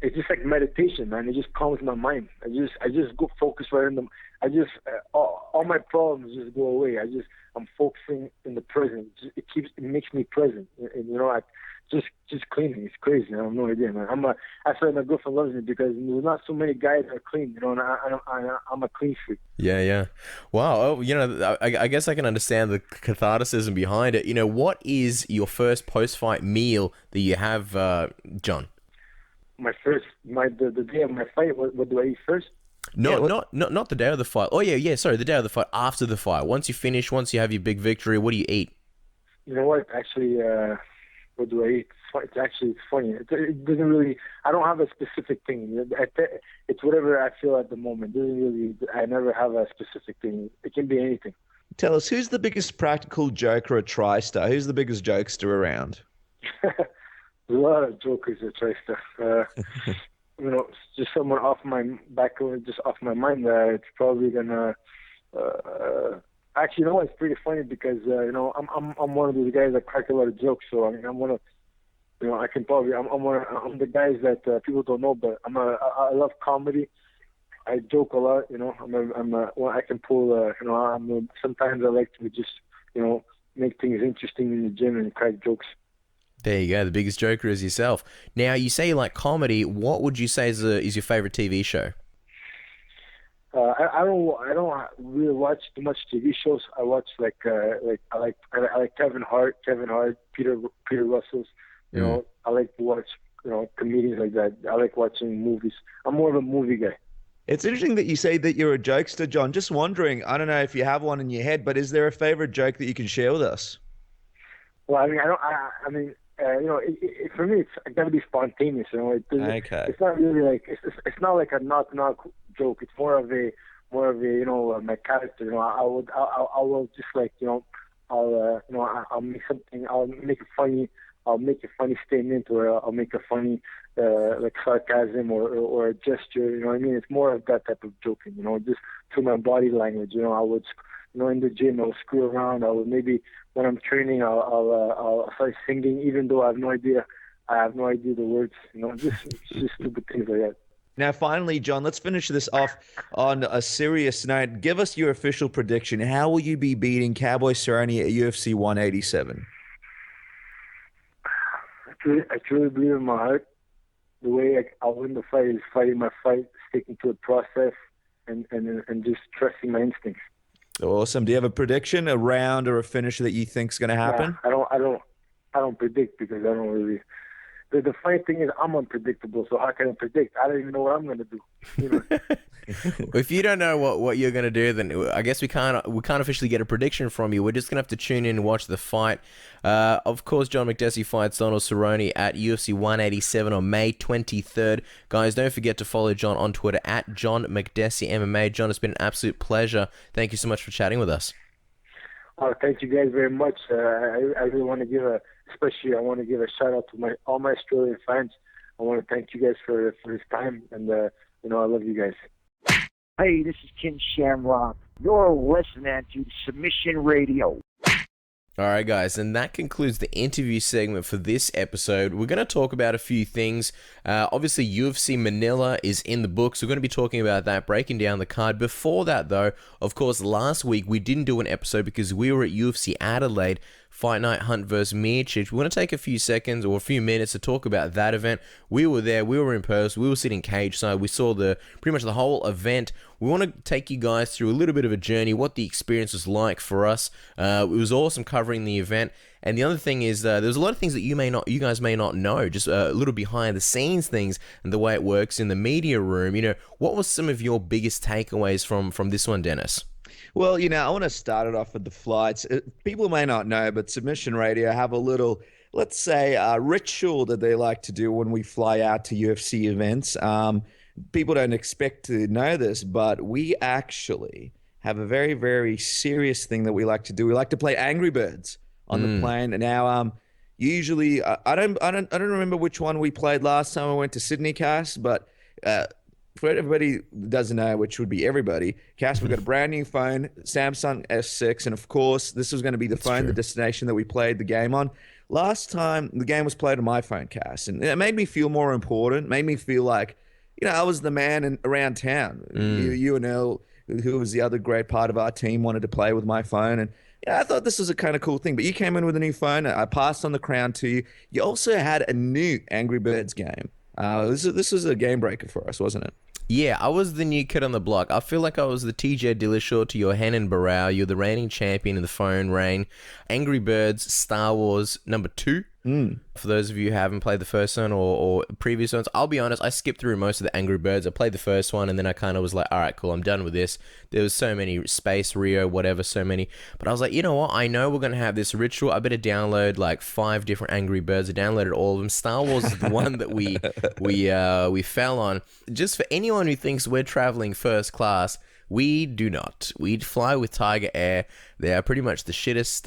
It's it's just like meditation, man. It just calms my mind. I just go focus right in the. All my problems just go away. I'm focusing in the present. It makes me present. And you know, just cleaning. It's crazy. I have no idea, man. I feel like my girlfriend loves me because there's not so many guys that are clean, you know, and I'm a clean freak. Yeah. Wow. Oh, you know, I guess I can understand the catharticism behind it. You know, what is your first post-fight meal that you have, John? The day of my fight. What do I eat first? Not the day of the fight. Oh yeah. Sorry, the day of the fight. After the fight, once you finish, once you have your big victory, what do you eat? You know what? Actually, what do I eat? It's funny. It doesn't really. I don't have a specific thing. It's whatever I feel at the moment. It doesn't really. I never have a specific thing. It can be anything. Tell us, who's the biggest practical joker at TriStar? Who's the biggest jokester around? There's a lot of jokers at TriStar. You know, just someone off my mind. It's probably gonna. Actually, you know, it's pretty funny because you know, I'm one of those guys that crack a lot of jokes. So I mean, I'm one of, you know, I'm the guys that people don't know, but I love comedy. I joke a lot. You know, well, I can pull. You know, sometimes I like to just, you know, make things interesting in the gym and crack jokes. There you go. The biggest joker is yourself. Now, you say you like comedy. What would you say is your favorite TV show? I don't really watch too much TV shows. I watch I like Kevin Hart, Peter Russell's. You know, I like to watch, you know, comedians like that. I like watching movies. I'm more of a movie guy. It's interesting that you say that you're a jokester, John. Just wondering, I don't know if you have one in your head, but is there a favorite joke that you can share with us? Well, I mean, you know, for me, it's got to be spontaneous. You know, Okay. It's not really like it's not like a knock joke. It's more of a you know, my character. You know, I will just like, you know, I'll make something. I'll make it funny. I'll make a funny statement, or I'll make a funny like sarcasm or a gesture. You know what I mean? It's more of that type of joking. You know, just through my body language. You know, I would, you know, in the gym, I'll screw around. I would maybe when I'm training, I'll start singing, even though I have no idea the words. You know, just stupid things like that. Now, finally, John, let's finish this off on a serious note. Give us your official prediction. How will you be beating Cowboy Cerrone at UFC 187? I truly believe in my heart. The way I'll win the fight is fighting my fight, sticking to the process, and just trusting my instincts. Awesome. Do you have a prediction, a round, or a finish that you think is going to happen? Yeah, I don't predict because I don't really. The funny thing is I'm unpredictable, so how can I predict? I don't even know what I'm going to do. You know? If you don't know what you're going to do, then I guess we can't officially get a prediction from you. We're just going to have to tune in and watch the fight. Of course, John Makdessi fights Donald Cerrone at UFC 187 on May 23rd. Guys, don't forget to follow John on Twitter at John Makdessi MMA. John, it's been an absolute pleasure. Thank you so much for chatting with us. Thank you guys very much. I really want to give a shout out to all my Australian fans. I want to thank you guys for this time, and you know, I love you guys. Hey, this is Ken Shamrock. You're listening to Submission Radio. All right, guys, and that concludes the interview segment for this episode. We're going to talk about a few things. Obviously, UFC Manila is in the books. We're going to be talking about that, breaking down the card. Before that, though, of course, last week we didn't do an episode because we were at UFC Adelaide, Fight Night Hunt vs. Miocic. We're going to take a few seconds or a few minutes to talk about that event. We were there, we were in person, we were sitting cage side, we saw pretty much the whole event. We want to take you guys through a little bit of a journey, what the experience was like for us. It was awesome covering the event. And the other thing is, there's a lot of things that you guys may not know, just a little behind the scenes things and the way it works in the media room. You know, what was some of your biggest takeaways from this one, Dennis? Well, you know, I want to start it off with the flights. People may not know, but Submission Radio have a little, let's say, ritual that they like to do when we fly out to UFC events. People don't expect to know this, but we actually have a very, very serious thing that we like to do. We like to play Angry Birds on the plane. Now, usually, I don't remember which one we played last time I went to Sydney, Cass, but for everybody who doesn't know, which would be everybody, Cass, we've got a brand new phone, Samsung S6, and of course, this was going to be the phone, the destination that we played the game on. Last time, the game was played on my phone, Cass, and it made me feel more important, made me feel like, I was the man around town. You and Elle, who was the other great part of our team, wanted to play with my phone, and I thought this was a kind of cool thing. But you came in with a new phone. I passed on the crown to you. You also had a new Angry Birds game. This was a game breaker for us, wasn't it? Yeah, I was the new kid on the block. I feel like I was the TJ Dillashaw to your Renan Barao. You're the reigning champion in the phone reign. Angry Birds Star Wars #2. For those of you who haven't played the first one or previous ones, I'll be honest, I skipped through most of the Angry Birds. I played the first one and then I kind of was like, all right, cool, I'm done with this. There was so many, Space, Rio, whatever, so many. But I was like, you know what? I know we're going to have this ritual. I better download like 5 different Angry Birds. I downloaded all of them. Star Wars is the one that we fell on. Just for anyone who thinks we're traveling first class, we do not. We fly with Tiger Air. They are pretty much the shittest.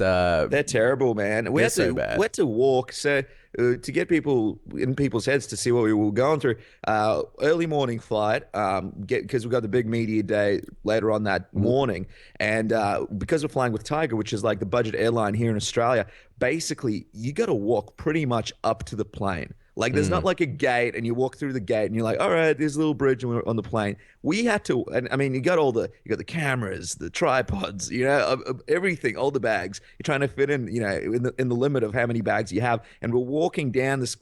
They're terrible, man. They're so bad. We had to walk. So to get people in people's heads to see what we were going through, early morning flight, because we got the big media day later on that morning, and because we're flying with Tiger, which is like the budget airline here in Australia, basically you got to walk pretty much up to the plane. Like, there's not like a gate and you walk through the gate and you're like, all right, there's a little bridge and we're on the plane. We had to, and I mean, you got the cameras, the tripods, everything, all the bags. You're trying to fit in, in the limit of how many bags you have. And we're walking down this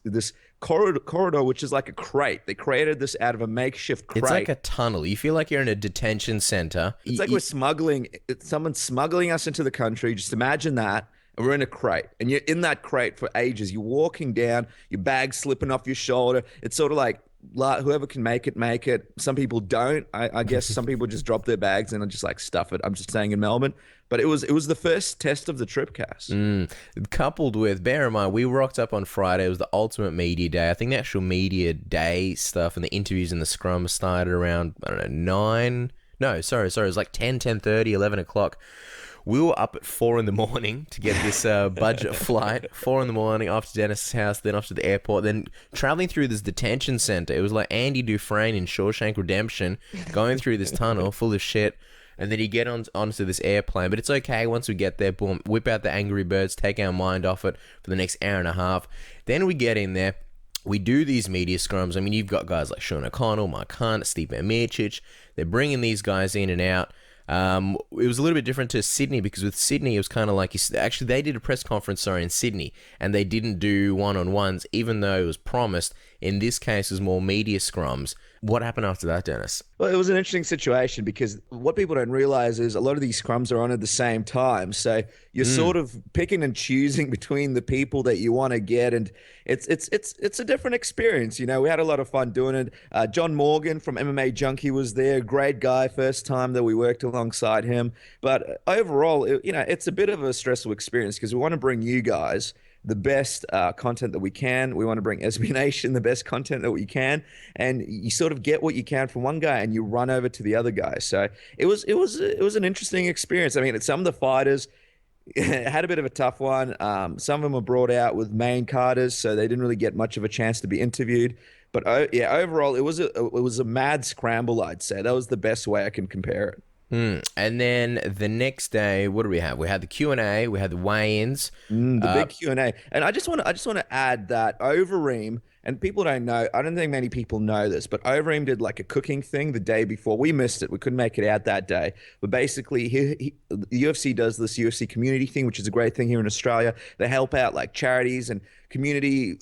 corridor, which is like a crate. They created this out of a makeshift crate. It's like a tunnel. You feel like you're in a detention center. It's like we're smuggling, someone's smuggling us into the country. Just imagine that. And we're in a crate, and you're in that crate for ages. You're walking down, your bag's slipping off your shoulder. It's sort of like whoever can make it, make it. Some people don't. I guess some people just drop their bags and just like stuff it. I'm just staying in Melbourne. But it was the first test of the trip, Cass. Coupled with, bear in mind, we rocked up on Friday. It was the ultimate media day. I think the actual media day stuff and the interviews and the scrum started around, I don't know, 9. No, sorry. It was like 10, 10:30, 11 o'clock. We were up at 4 in the morning to get this budget flight. 4 in the morning, off to Dennis's house, then off to the airport, then traveling through this detention center. It was like Andy Dufresne in Shawshank Redemption, going through this tunnel full of shit. And then you get onto this airplane. But it's okay. Once we get there, boom, whip out the Angry Birds, take our mind off it for the next hour and a half. Then we get in there. We do these media scrums. I mean, you've got guys like Sean O'Connell, Mark Hunt, Stipe Miocic. They're bringing these guys in and out. It was a little bit different to Sydney, because with Sydney it was kind of like, actually they did a press conference in Sydney and they didn't do one-on-ones, even though it was promised. In this case, it was more media scrums. What happened after that, Dennis? Well, it was an interesting situation, because what people don't realize is a lot of these scrums are on at the same time. So you're sort of picking and choosing between the people that you want to get, and it's a different experience. We had a lot of fun doing it. John Morgan from MMA Junkie was there, great guy, first time that we worked alongside him. But overall, it's a bit of a stressful experience, because we want to bring you guys the best content that we can. We want to bring SB Nation the best content that we can, and you sort of get what you can from one guy and you run over to the other guy. So it was an interesting experience. I mean, some of the fighters had a bit of a tough one. Some of them were brought out with main carders, so they didn't really get much of a chance to be interviewed. But overall, it was a mad scramble, I'd say. That was the best way I can compare it. And then the next day, what do we have? We had the Q&A, we had the weigh-ins, the big Q&A, and I just want to add that Overeem, and people don't know, I don't think many people know this, but Overeem did like a cooking thing the day before. We missed it; we couldn't make it out that day. But basically, the UFC does this UFC community thing, which is a great thing here in Australia. They help out like charities and community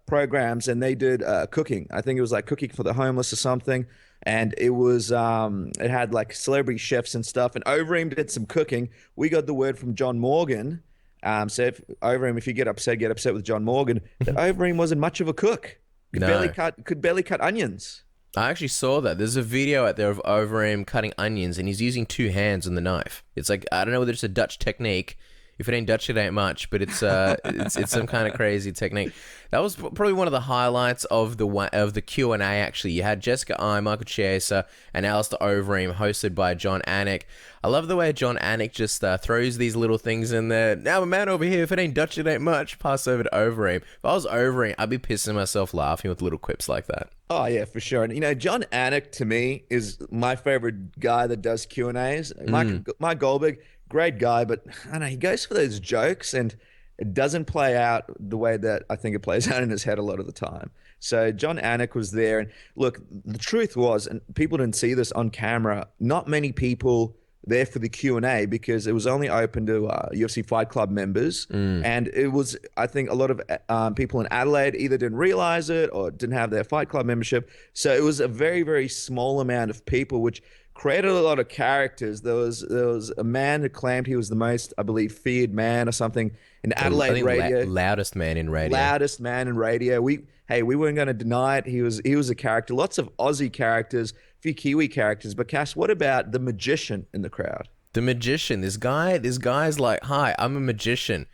programs, and they did cooking. I think it was like cooking for the homeless or something. And it was, it had like celebrity chefs and stuff. And Overeem did some cooking. We got the word from John Morgan. So if you get upset with John Morgan, that Overeem wasn't much of a cook. Could barely cut onions. I actually saw that. There's a video out there of Overeem cutting onions, and he's using 2 hands on the knife. It's like, I don't know whether it's a Dutch technique. If it ain't Dutch, it ain't much. But it's some kind of crazy technique. That was probably one of the highlights of the Q&A. Actually, you had Jessica I, Michael Chiesa, and Alistair Overeem, hosted by John Anik. I love the way John Anik just throws these little things in there. Now, a man over here, if it ain't Dutch, it ain't much. Pass over to Overeem. If I was Overeem, I'd be pissing myself laughing with little quips like that. Oh yeah, for sure. And John Anik to me is my favorite guy that does Q&As. Mike Goldberg, great guy, but I don't know, he goes for those jokes and it doesn't play out the way that I think it plays out in his head a lot of the time. So John Anik was there, and look, the truth was, and people didn't see this on camera, not many people there for the Q&A because it was only open to UFC Fight Club members. And it was, I think, a lot of people in Adelaide either didn't realize it or didn't have their Fight Club membership. So it was a very, very small amount of people, which created a lot of characters. There was a man who claimed he was the most, I believe, feared man or something in Adelaide radio. Loudest man in radio. Loudest man in radio. We weren't going to deny it. He was a character. Lots of Aussie characters, a few Kiwi characters. But Cass, what about the magician in the crowd? The magician. This guy's like, hi, I'm a magician.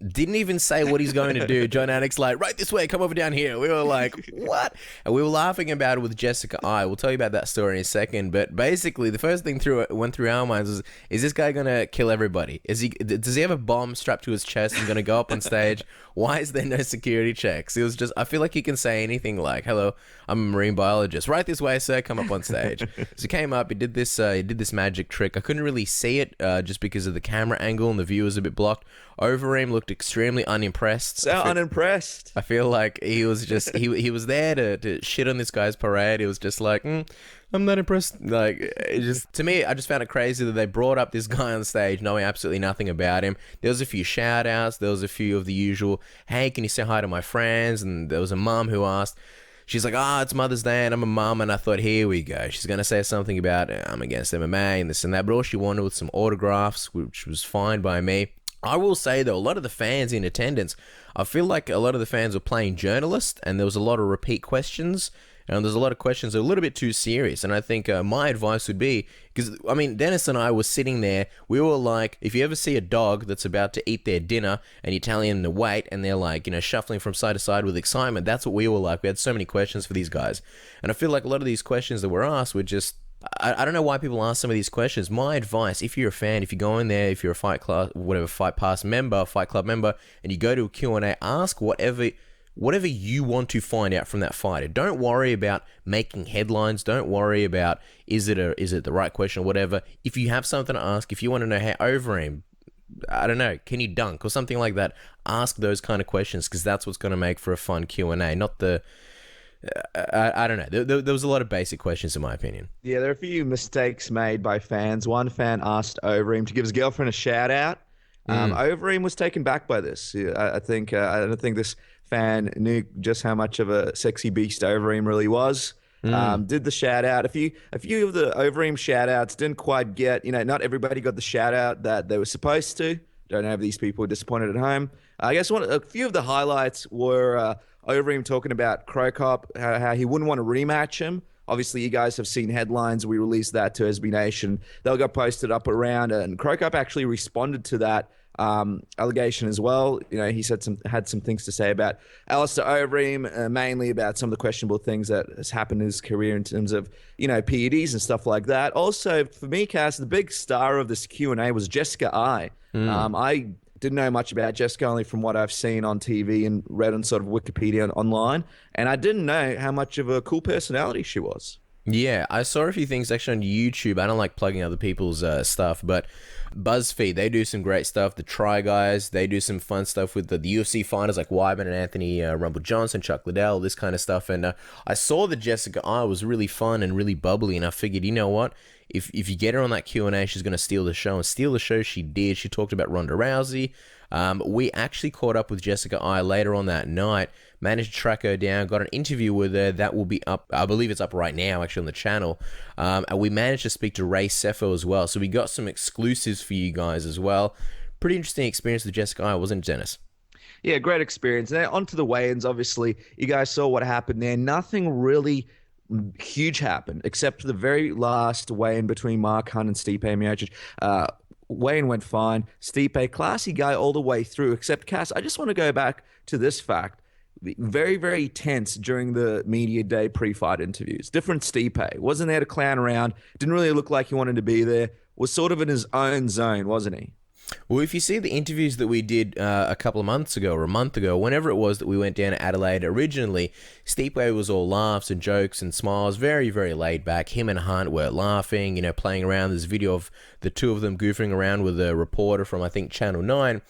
Didn't even say what he's going to do. John Anik's like, right this way, come over down here. We were like, what? And we were laughing about it with Jessica I. We'll tell you about that story in a second. But basically, the first thing went through our minds was, is this guy going to kill everybody? Does he have a bomb strapped to his chest and going to go up on stage? Why is there no security checks? It was just, I feel like he can say anything like, hello, I'm a marine biologist. Right this way, sir, come up on stage. So he came up, he did this magic trick. I couldn't really see it just because of the camera angle and the view was a bit blocked. Overeem looked extremely unimpressed. So unimpressed. I feel like he was just he was there to shit on this guy's parade. It was just like, I'm not impressed. Like, it just, to me, I just found it crazy that they brought up this guy on stage knowing absolutely nothing about him. There was a few shout outs. There was a few of the usual, hey, can you say hi to my friends? And there was a mum who asked, she's like, it's Mother's Day and I'm a mum. And I thought, here we go. She's going to say something about, I'm against MMA and this and that. But all she wanted was some autographs, which was fine by me. I will say, though, a lot of the fans in attendance, I feel like a lot of the fans were playing journalist and there was a lot of repeat questions. And there's a lot of questions that are a little bit too serious. And I think my advice would be, because, I mean, Dennis and I were sitting there. We were like, if you ever see a dog that's about to eat their dinner and you're telling them to wait and they're like, shuffling from side to side with excitement, that's what we were like. We had so many questions for these guys. And I feel like a lot of these questions that were asked were just, I don't know why people ask some of these questions. My advice, if you're a fan, if you go in there, if you're a Fight Club member, and you go to a Q&A, ask whatever you want to find out from that fighter. Don't worry about making headlines. Don't worry about is it the right question or whatever. If you have something to ask, if you want to know, hey, Overeem, I don't know, can you dunk or something like that? Ask those kind of questions because that's what's going to make for a fun Q&A, not the... I don't know. There was a lot of basic questions in my opinion. Yeah, there are a few mistakes made by fans. One fan asked Overeem to give his girlfriend a shout out. Overeem was taken back by this. I don't think this fan knew just how much of a sexy beast Overeem really was. Did the shout out. A few of the Overeem shout outs didn't quite get, not everybody got the shout out that they were supposed to. Don't know if these people were disappointed at home. I guess a few of the highlights were Overeem talking about Crow Cop, how he wouldn't want to rematch him. Obviously, you guys have seen headlines. We released that to SB Nation. They got posted up around, and Crow Cop actually responded to that allegation as well. He had some things to say about Alistair Overeem, mainly about some of the questionable things that has happened in his career in terms of, PEDs and stuff like that. Also, for me, Cass, the big star of this Q&A was Jessica I. I didn't know much about Jessica, only from what I've seen on TV and read on sort of Wikipedia and online. And I didn't know how much of a cool personality she was. Yeah, I saw a few things actually on YouTube. I don't like plugging other people's stuff, but BuzzFeed, they do some great stuff. The Try Guys, they do some fun stuff with the UFC fighters like Wyman and Anthony Rumble Johnson, Chuck Liddell, this kind of stuff. And I saw that Jessica I was really fun and really bubbly, and I figured, you know what? If you get her on that Q&A, she's going to steal the show. And steal the show she did. She talked about Ronda Rousey. We actually caught up with Jessica I later on that night, managed to track her down, got an interview with her. That will be up, I believe it's up right now, actually, on the channel. And we managed to speak to Ray Sefo as well. So we got some exclusives for you guys as well. Pretty interesting experience with Jessica I, wasn't it, Dennis? Yeah, great experience. Now, on to the weigh-ins, obviously. You guys saw what happened there. Nothing really huge happened, except for the very last weigh-in between Mark Hunt and Stipe Miocic. weigh-in went fine. Stipe, classy guy all the way through, except Cass, I just want to go back to this fact. Very, very tense during the media day pre-fight interviews. Different Stipe. Wasn't there to clown around. Didn't really look like he wanted to be there. Was sort of in his own zone, wasn't he? Well, if you see the interviews that we did a couple of months ago or a month ago, whenever it was that we went down to Adelaide originally, Stipe was all laughs and jokes and smiles, very, very laid back. Him and Hunt were laughing, playing around. There's video of the two of them goofing around with a reporter from, I think, Channel 9.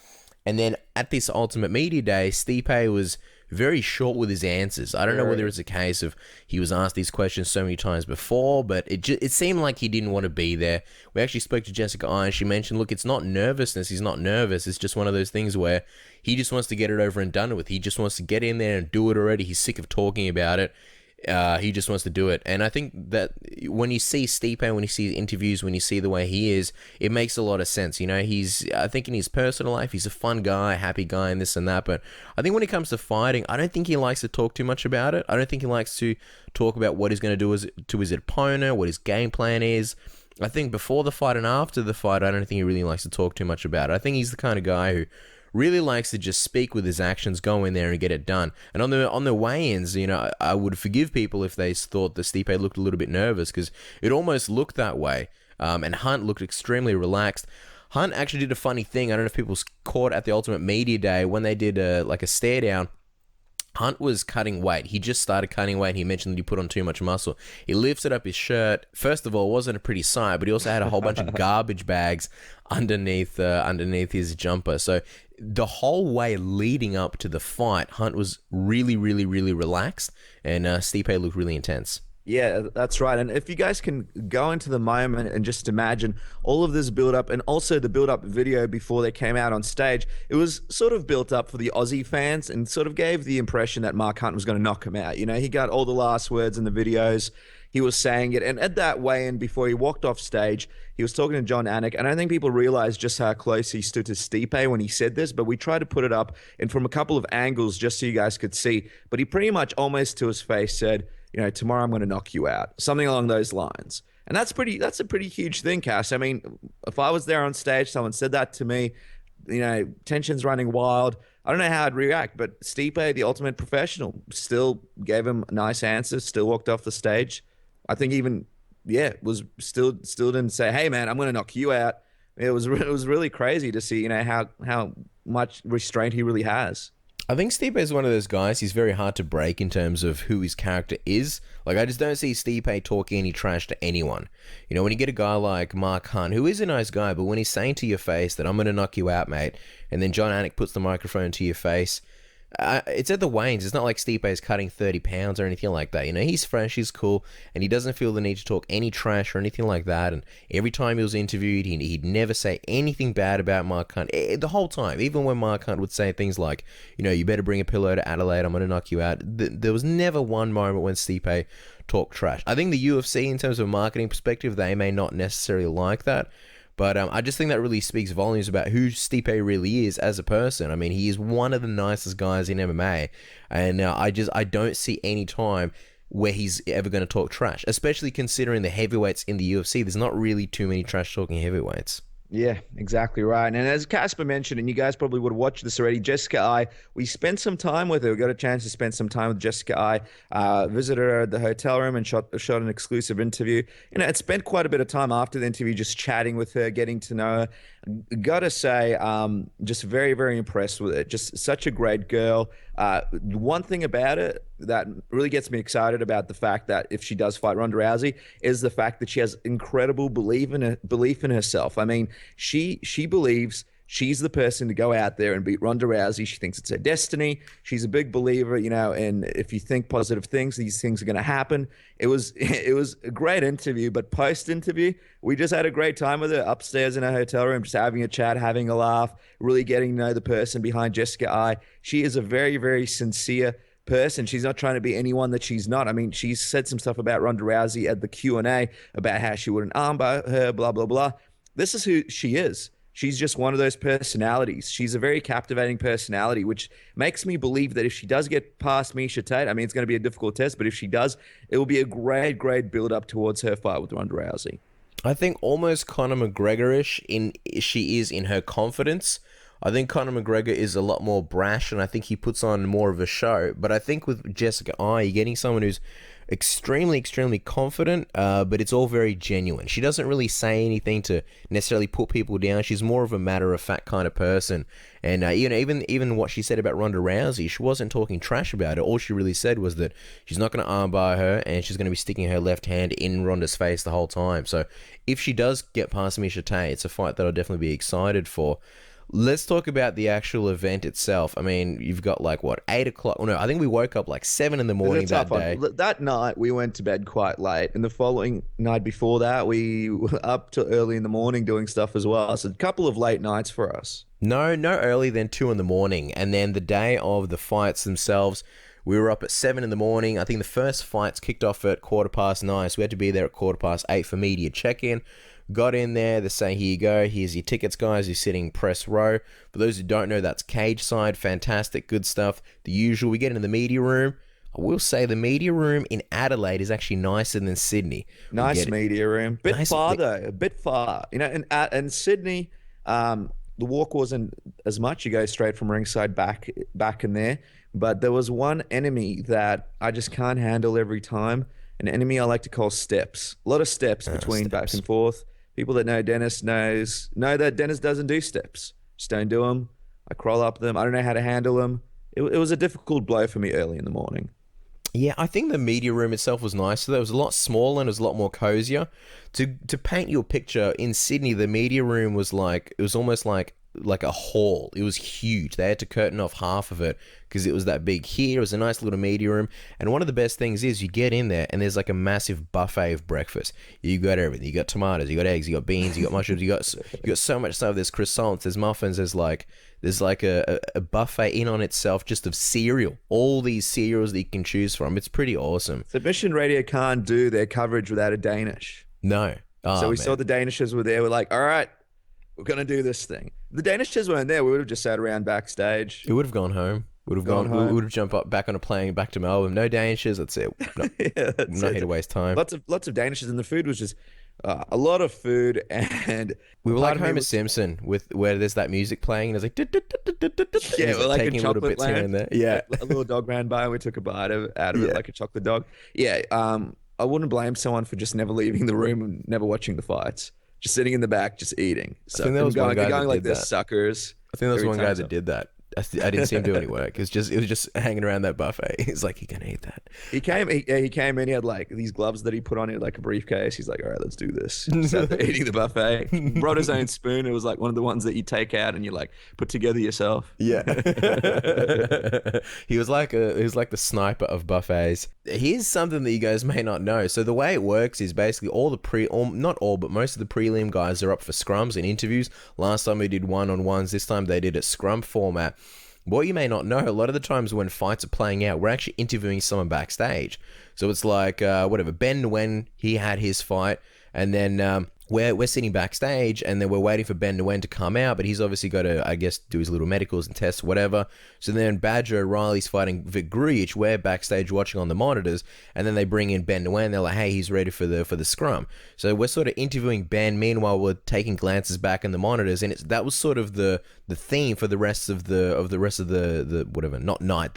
And then at this Ultimate Media Day, Stipe was very short with his answers. I don't know whether it's a case of he was asked these questions so many times before, but it seemed like he didn't want to be there. We actually spoke to Jessica I, and she mentioned, look, it's not nervousness. He's not nervous. It's just one of those things where he just wants to get it over and done with. He just wants to get in there and do it already. He's sick of talking about it. He just wants to do it. And I think that when you see Stipe, when you see interviews, when you see the way he is, it makes a lot of sense. I think in his personal life, he's a fun guy, happy guy, and this and that. But I think when it comes to fighting, I don't think he likes to talk too much about it. I don't think he likes to talk about what he's going to do to his opponent, what his game plan is. I think before the fight and after the fight, I don't think he really likes to talk too much about it. I think he's the kind of guy who really likes to just speak with his actions, go in there and get it done. And on the weigh-ins, I would forgive people if they thought that Stipe looked a little bit nervous, because it almost looked that way. And Hunt looked extremely relaxed. Hunt actually did a funny thing. I don't know if people caught at the Ultimate Media Day when they did a stare down. Hunt was cutting weight. He just started cutting weight. He mentioned that he put on too much muscle. He lifted up his shirt. First of all, it wasn't a pretty sight, but he also had a whole bunch of garbage bags underneath his jumper. So the whole way leading up to the fight, Hunt was really, really, really relaxed, and Stipe looked really intense. Yeah, that's right. And if you guys can go into the moment and just imagine all of this build-up, and also the build-up video before they came out on stage, it was sort of built up for the Aussie fans and sort of gave the impression that Mark Hunt was going to knock him out. He got all the last words in the videos. He was saying it. And at that weigh-in, before he walked off stage, he was talking to John Anik. And I don't think people realize just how close he stood to Stipe when he said this, but we tried to put it up and from a couple of angles just so you guys could see. But he pretty much almost to his face said, tomorrow I'm going to knock you out. Something along those lines. And that's a pretty huge thing, Cass. I mean, if I was there on stage, someone said that to me, tension's running wild. I don't know how I'd react, but Stipe, the ultimate professional, still gave him nice answers, still walked off the stage. I think even, was still didn't say, hey man, I'm going to knock you out. It was really crazy to see, how much restraint he really has. I think Stipe is one of those guys, he's very hard to break in terms of who his character is. Like, I just don't see Stipe talking any trash to anyone. When you get a guy like Mark Hunt, who is a nice guy, but when he's saying to your face that I'm going to knock you out, mate, and then John Anik puts the microphone to your face, it's at the weigh-ins. It's not like Stipe is cutting 30 pounds or anything like that. He's fresh, he's cool, and he doesn't feel the need to talk any trash or anything like that. And every time he was interviewed, he'd never say anything bad about Mark Hunt. The whole time, even when Mark Hunt would say things like, you better bring a pillow to Adelaide, I'm going to knock you out. There was never one moment when Stipe talked trash. I think the UFC, in terms of a marketing perspective, they may not necessarily like that. But I just think that really speaks volumes about who Stipe really is as a person. I mean, he is one of the nicest guys in MMA. And I don't see any time where he's ever going to talk trash, especially considering the heavyweights in the UFC. There's not really too many trash-talking heavyweights. Yeah, exactly right. And as Casper mentioned, and you guys probably would have watched this already, Jessica I, we spent some time with her. We got a chance to spend some time with Jessica I, visited her at the hotel room and shot an exclusive interview. I'd spent quite a bit of time after the interview just chatting with her, getting to know her. Gotta say, just very, very impressed with it. Just such a great girl. One thing about it that really gets me excited about the fact that if she does fight Ronda Rousey is the fact that she has incredible belief in herself. I mean, she believes she's the person to go out there and beat Ronda Rousey. She thinks it's her destiny. She's a big believer, and if you think positive things, these things are going to happen. It was a great interview, but post-interview, we just had a great time with her upstairs in her hotel room, just having a chat, having a laugh, really getting to know the person behind Jessica I. She is a very, very sincere person. She's not trying to be anyone that she's not. I mean, she's said some stuff about Ronda Rousey at the Q&A about how she wouldn't armbar her, blah, blah, blah. This is who she is. She's just one of those personalities. She's a very captivating personality, which makes me believe that if she does get past Miesha Tate, I mean, it's going to be a difficult test, but if she does, it will be a great, great build-up towards her fight with Ronda Rousey. I think almost Conor McGregor-ish she is in her confidence. I think Conor McGregor is a lot more brash, and I think he puts on more of a show. But I think with Jessica Eye, you're getting someone who's extremely confident, but it's all very genuine. She doesn't really say anything to necessarily put people down. She's more of a matter-of-fact kind of person. And even what she said about Ronda Rousey, she wasn't talking trash about it. All she really said was that she's not going to armbar her, and she's going to be sticking her left hand in Ronda's face the whole time. So if she does get past Miesha Tate, it's a fight that I'll definitely be excited for. Let's talk about the actual event itself. I mean, you've got 8 o'clock. Oh, no, I think we woke up 7 in the morning that day. That night, we went to bed quite late. And the following night before that, we were up till early in the morning doing stuff as well. So a couple of late nights for us. No earlier than 2 in the morning. And then the day of the fights themselves, we were up at 7 in the morning. I think the first fights kicked off at 9:15. So we had to be there at 8:15 for media check-in. Got in there, they say, here you go, here's your tickets, guys, you're sitting press row. For those who don't know, that's cage side, fantastic, good stuff. The usual, we get into the media room. I will say the media room in Adelaide is actually nicer than Sydney. Nice media room. Bit far, though, a bit far. In Sydney, the walk wasn't as much. You go straight from ringside back in there. But there was one enemy that I just can't handle every time. An enemy I like to call steps. A lot of steps between back and forth. People that know Dennis know that Dennis doesn't do steps. Just don't do them. I crawl up them. I don't know how to handle them. It was a difficult blow for me early in the morning. Yeah, I think the media room itself was nicer. It was a lot smaller and it was a lot more cozier. To paint you a picture, in Sydney, the media room was almost like a hall. It was huge. They had to curtain off half of it because it was that big. Here it was a nice little media room, and one of the best things is you get in there and there's a massive buffet of breakfast. You got everything. You got tomatoes, you got eggs, you got beans, you got mushrooms, you got so much stuff. There's croissants, there's muffins, there's a buffet in on itself just of cereal. All these cereals that you can choose from. It's pretty awesome. Submission Radio can't do their coverage without a Danish. No. So we saw the Danishes were there. We're like, all right, we're going to do this thing. The Danishes weren't there. We would have just sat around backstage. We would have gone home. We would have jumped up back on a plane back to Melbourne. No Danishes. That's it. I'm not here to waste time. Lots of Danishes, and the food was just a lot of food. And we were like Homer Simpson where there's that music playing, and it's yeah, we're like taking a chocolate bits land. here and there. Yeah, a little dog ran by, and we took a bite out of it like a chocolate dog. Yeah, I wouldn't blame someone for just never leaving the room and never watching the fights. Just sitting in the back, just eating. So I think there was one guy going that like did this, that. suckers. I think there was one guy that did that. I didn't see him do any work. It was just hanging around that buffet. He's like, "You can eat that." He came in. He had these gloves that he put on it, like a briefcase. He's like, "All right, let's do this." Sat there eating the buffet. Brought his own spoon. It was like one of the ones that you take out and you put together yourself. Yeah. He was like the sniper of buffets. Here's something that you guys may not know. So the way it works is basically not all, but most of the prelim guys are up for scrums and interviews. Last time we did one-on-ones. This time they did a scrum format. What you may not know, a lot of the times when fights are playing out, we're actually interviewing someone backstage. So it's like, Ben Nguyen, he had his fight, and then we're sitting backstage, and then we're waiting for Ben Nguyen to come out, but he's obviously got to, I guess, do his little medicals and tests, whatever. So then Badger O'Reilly's fighting Vic Grujic. We're backstage watching on the monitors, and then they bring in Ben Nguyen. They're like, hey, he's ready for the scrum. So we're sort of interviewing Ben. Meanwhile, we're taking glances back in the monitors, and that was sort of the theme for the rest of the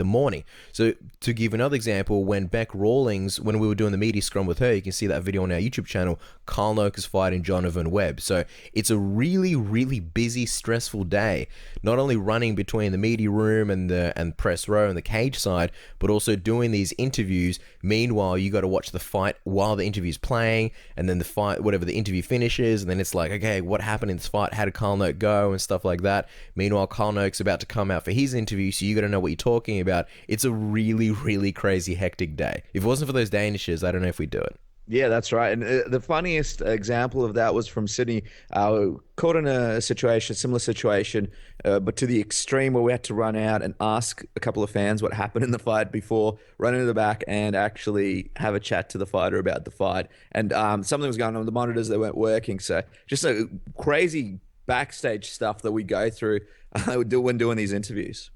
morning. So to give another example, when Beck Rawlings, when we were doing the media scrum with her, you can see that video on our YouTube channel. Carl Noak is fighting Jonathan Webb. So it's a really, really busy, stressful day. Not only running between the media room and press row and the cage side, but also doing these interviews. Meanwhile, you got to watch the fight while the interview's playing, and then the fight, whatever the interview finishes, and then it's like, okay, what happened in this fight? How did Carl Noak go? And stuff like that. Meanwhile, Carl Noak's about to come out for his interview, so you got to know what you're talking about. It's a really, really crazy, hectic day. If it wasn't for those Danishes, I don't know if we'd do it. Yeah, that's right. And the funniest example of that was from Sydney. Caught in a similar situation, but to the extreme where we had to run out and ask a couple of fans what happened in the fight before, run into the back and actually have a chat to the fighter about the fight. And something was going on with the monitors that weren't working. So just a crazy backstage stuff that we go through when doing these interviews.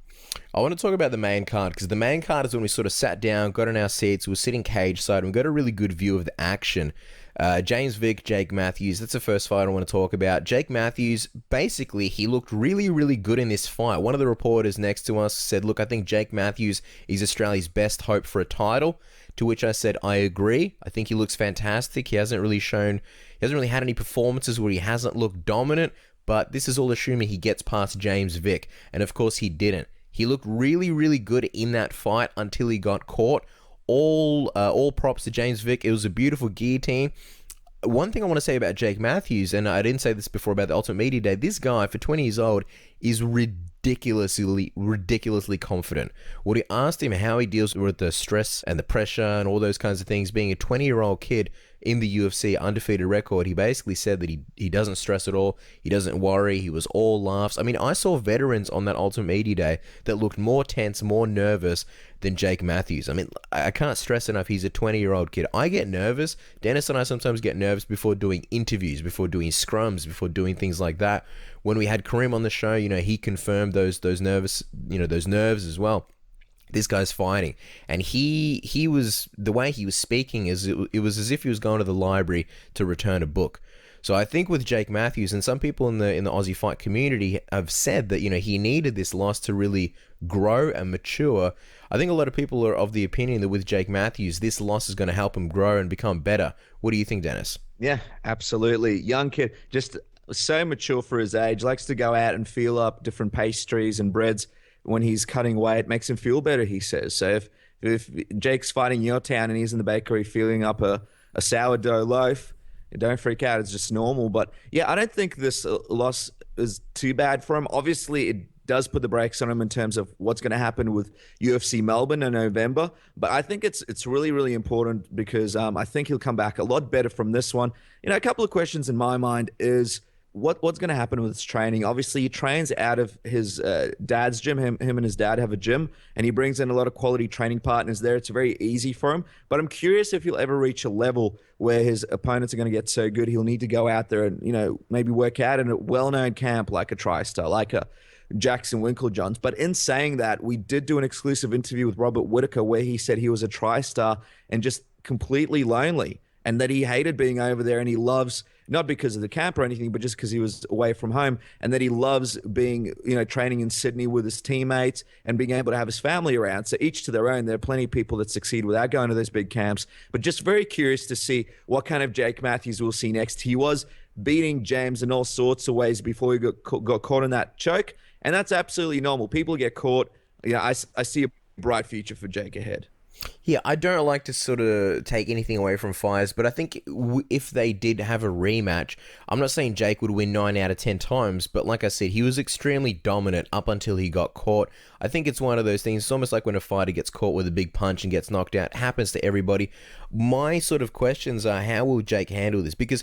I want to talk about the main card, because the main card is when we sort of sat down, got in our seats, we were sitting cage side, and we got a really good view of the action. James Vick, Jake Matthews, that's the first fight I want to talk about. Jake Matthews, basically, he looked really, really good in this fight. One of the reporters next to us said, look, I think Jake Matthews is Australia's best hope for a title, to which I said, I agree. I think he looks fantastic. He hasn't really had any performances where he hasn't looked dominant, but this is all assuming he gets past James Vick, and of course he didn't. He looked really, really good in that fight until he got caught. All props to James Vick. It was a beautiful guillotine. One thing I want to say about Jake Matthews, and I didn't say this before about the Ultimate Media Day, this guy, for 20 years old, is ridiculously confident. When he asked him how he deals with the stress and the pressure and all those kinds of things, being a 20-year-old kid in the UFC, undefeated record, he basically said that he doesn't stress at all, he doesn't worry, he was all laughs. I mean, I saw veterans on that Ultimate Media Day that looked more tense, more nervous than Jake Matthews. I mean, I can't stress enough, he's a 20-year-old kid. I get nervous. Dennis and I sometimes get nervous before doing interviews, before doing scrums, before doing things like that. When we had Kareem on the show, he confirmed those nerves as well. This guy's fighting, and he was, the way he was speaking is it was as if he was going to the library to return a book. So I think with Jake Matthews, and some people in the Aussie fight community have said that he needed this loss to really grow and mature. I think a lot of people are of the opinion that with Jake Matthews, this loss is going to help him grow and become better. What do you think, Dennis? Yeah, absolutely. Young kid, just so mature for his age, likes to go out and feel up different pastries and breads when he's cutting weight, makes him feel better, he says. So if Jake's fighting your town and he's in the bakery feeling up a sourdough loaf, don't freak out. It's just normal. But yeah, I don't think this loss is too bad for him. Obviously, it does put the brakes on him in terms of what's going to happen with UFC Melbourne in November. But I think it's really, really important because I think he'll come back a lot better from this one. A couple of questions in my mind is, what's going to happen with his training? Obviously, he trains out of his dad's gym. Him and his dad have a gym, and he brings in a lot of quality training partners there. It's very easy for him. But I'm curious if he'll ever reach a level where his opponents are going to get so good he'll need to go out there and maybe work out in a well-known camp like a TriStar, like a Jackson Winklejohns. But in saying that, we did do an exclusive interview with Robert Whitaker where he said he was a TriStar and just completely lonely, and that he hated being over there, and he loves, not because of the camp or anything, but just because he was away from home, and that he loves being, training in Sydney with his teammates and being able to have his family around. So each to their own. There are plenty of people that succeed without going to those big camps, but just very curious to see what kind of Jake Matthews we'll see next. He was beating James in all sorts of ways before he got caught in that choke, and that's absolutely normal. People get caught. I see a bright future for Jake ahead. Yeah, I don't like to sort of take anything away from fighters, but I think if they did have a rematch, I'm not saying Jake would win 9 out of 10 times, but like I said, he was extremely dominant up until he got caught. I think it's one of those things, it's almost like when a fighter gets caught with a big punch and gets knocked out. It happens to everybody. My sort of questions are, how will Jake handle this? Because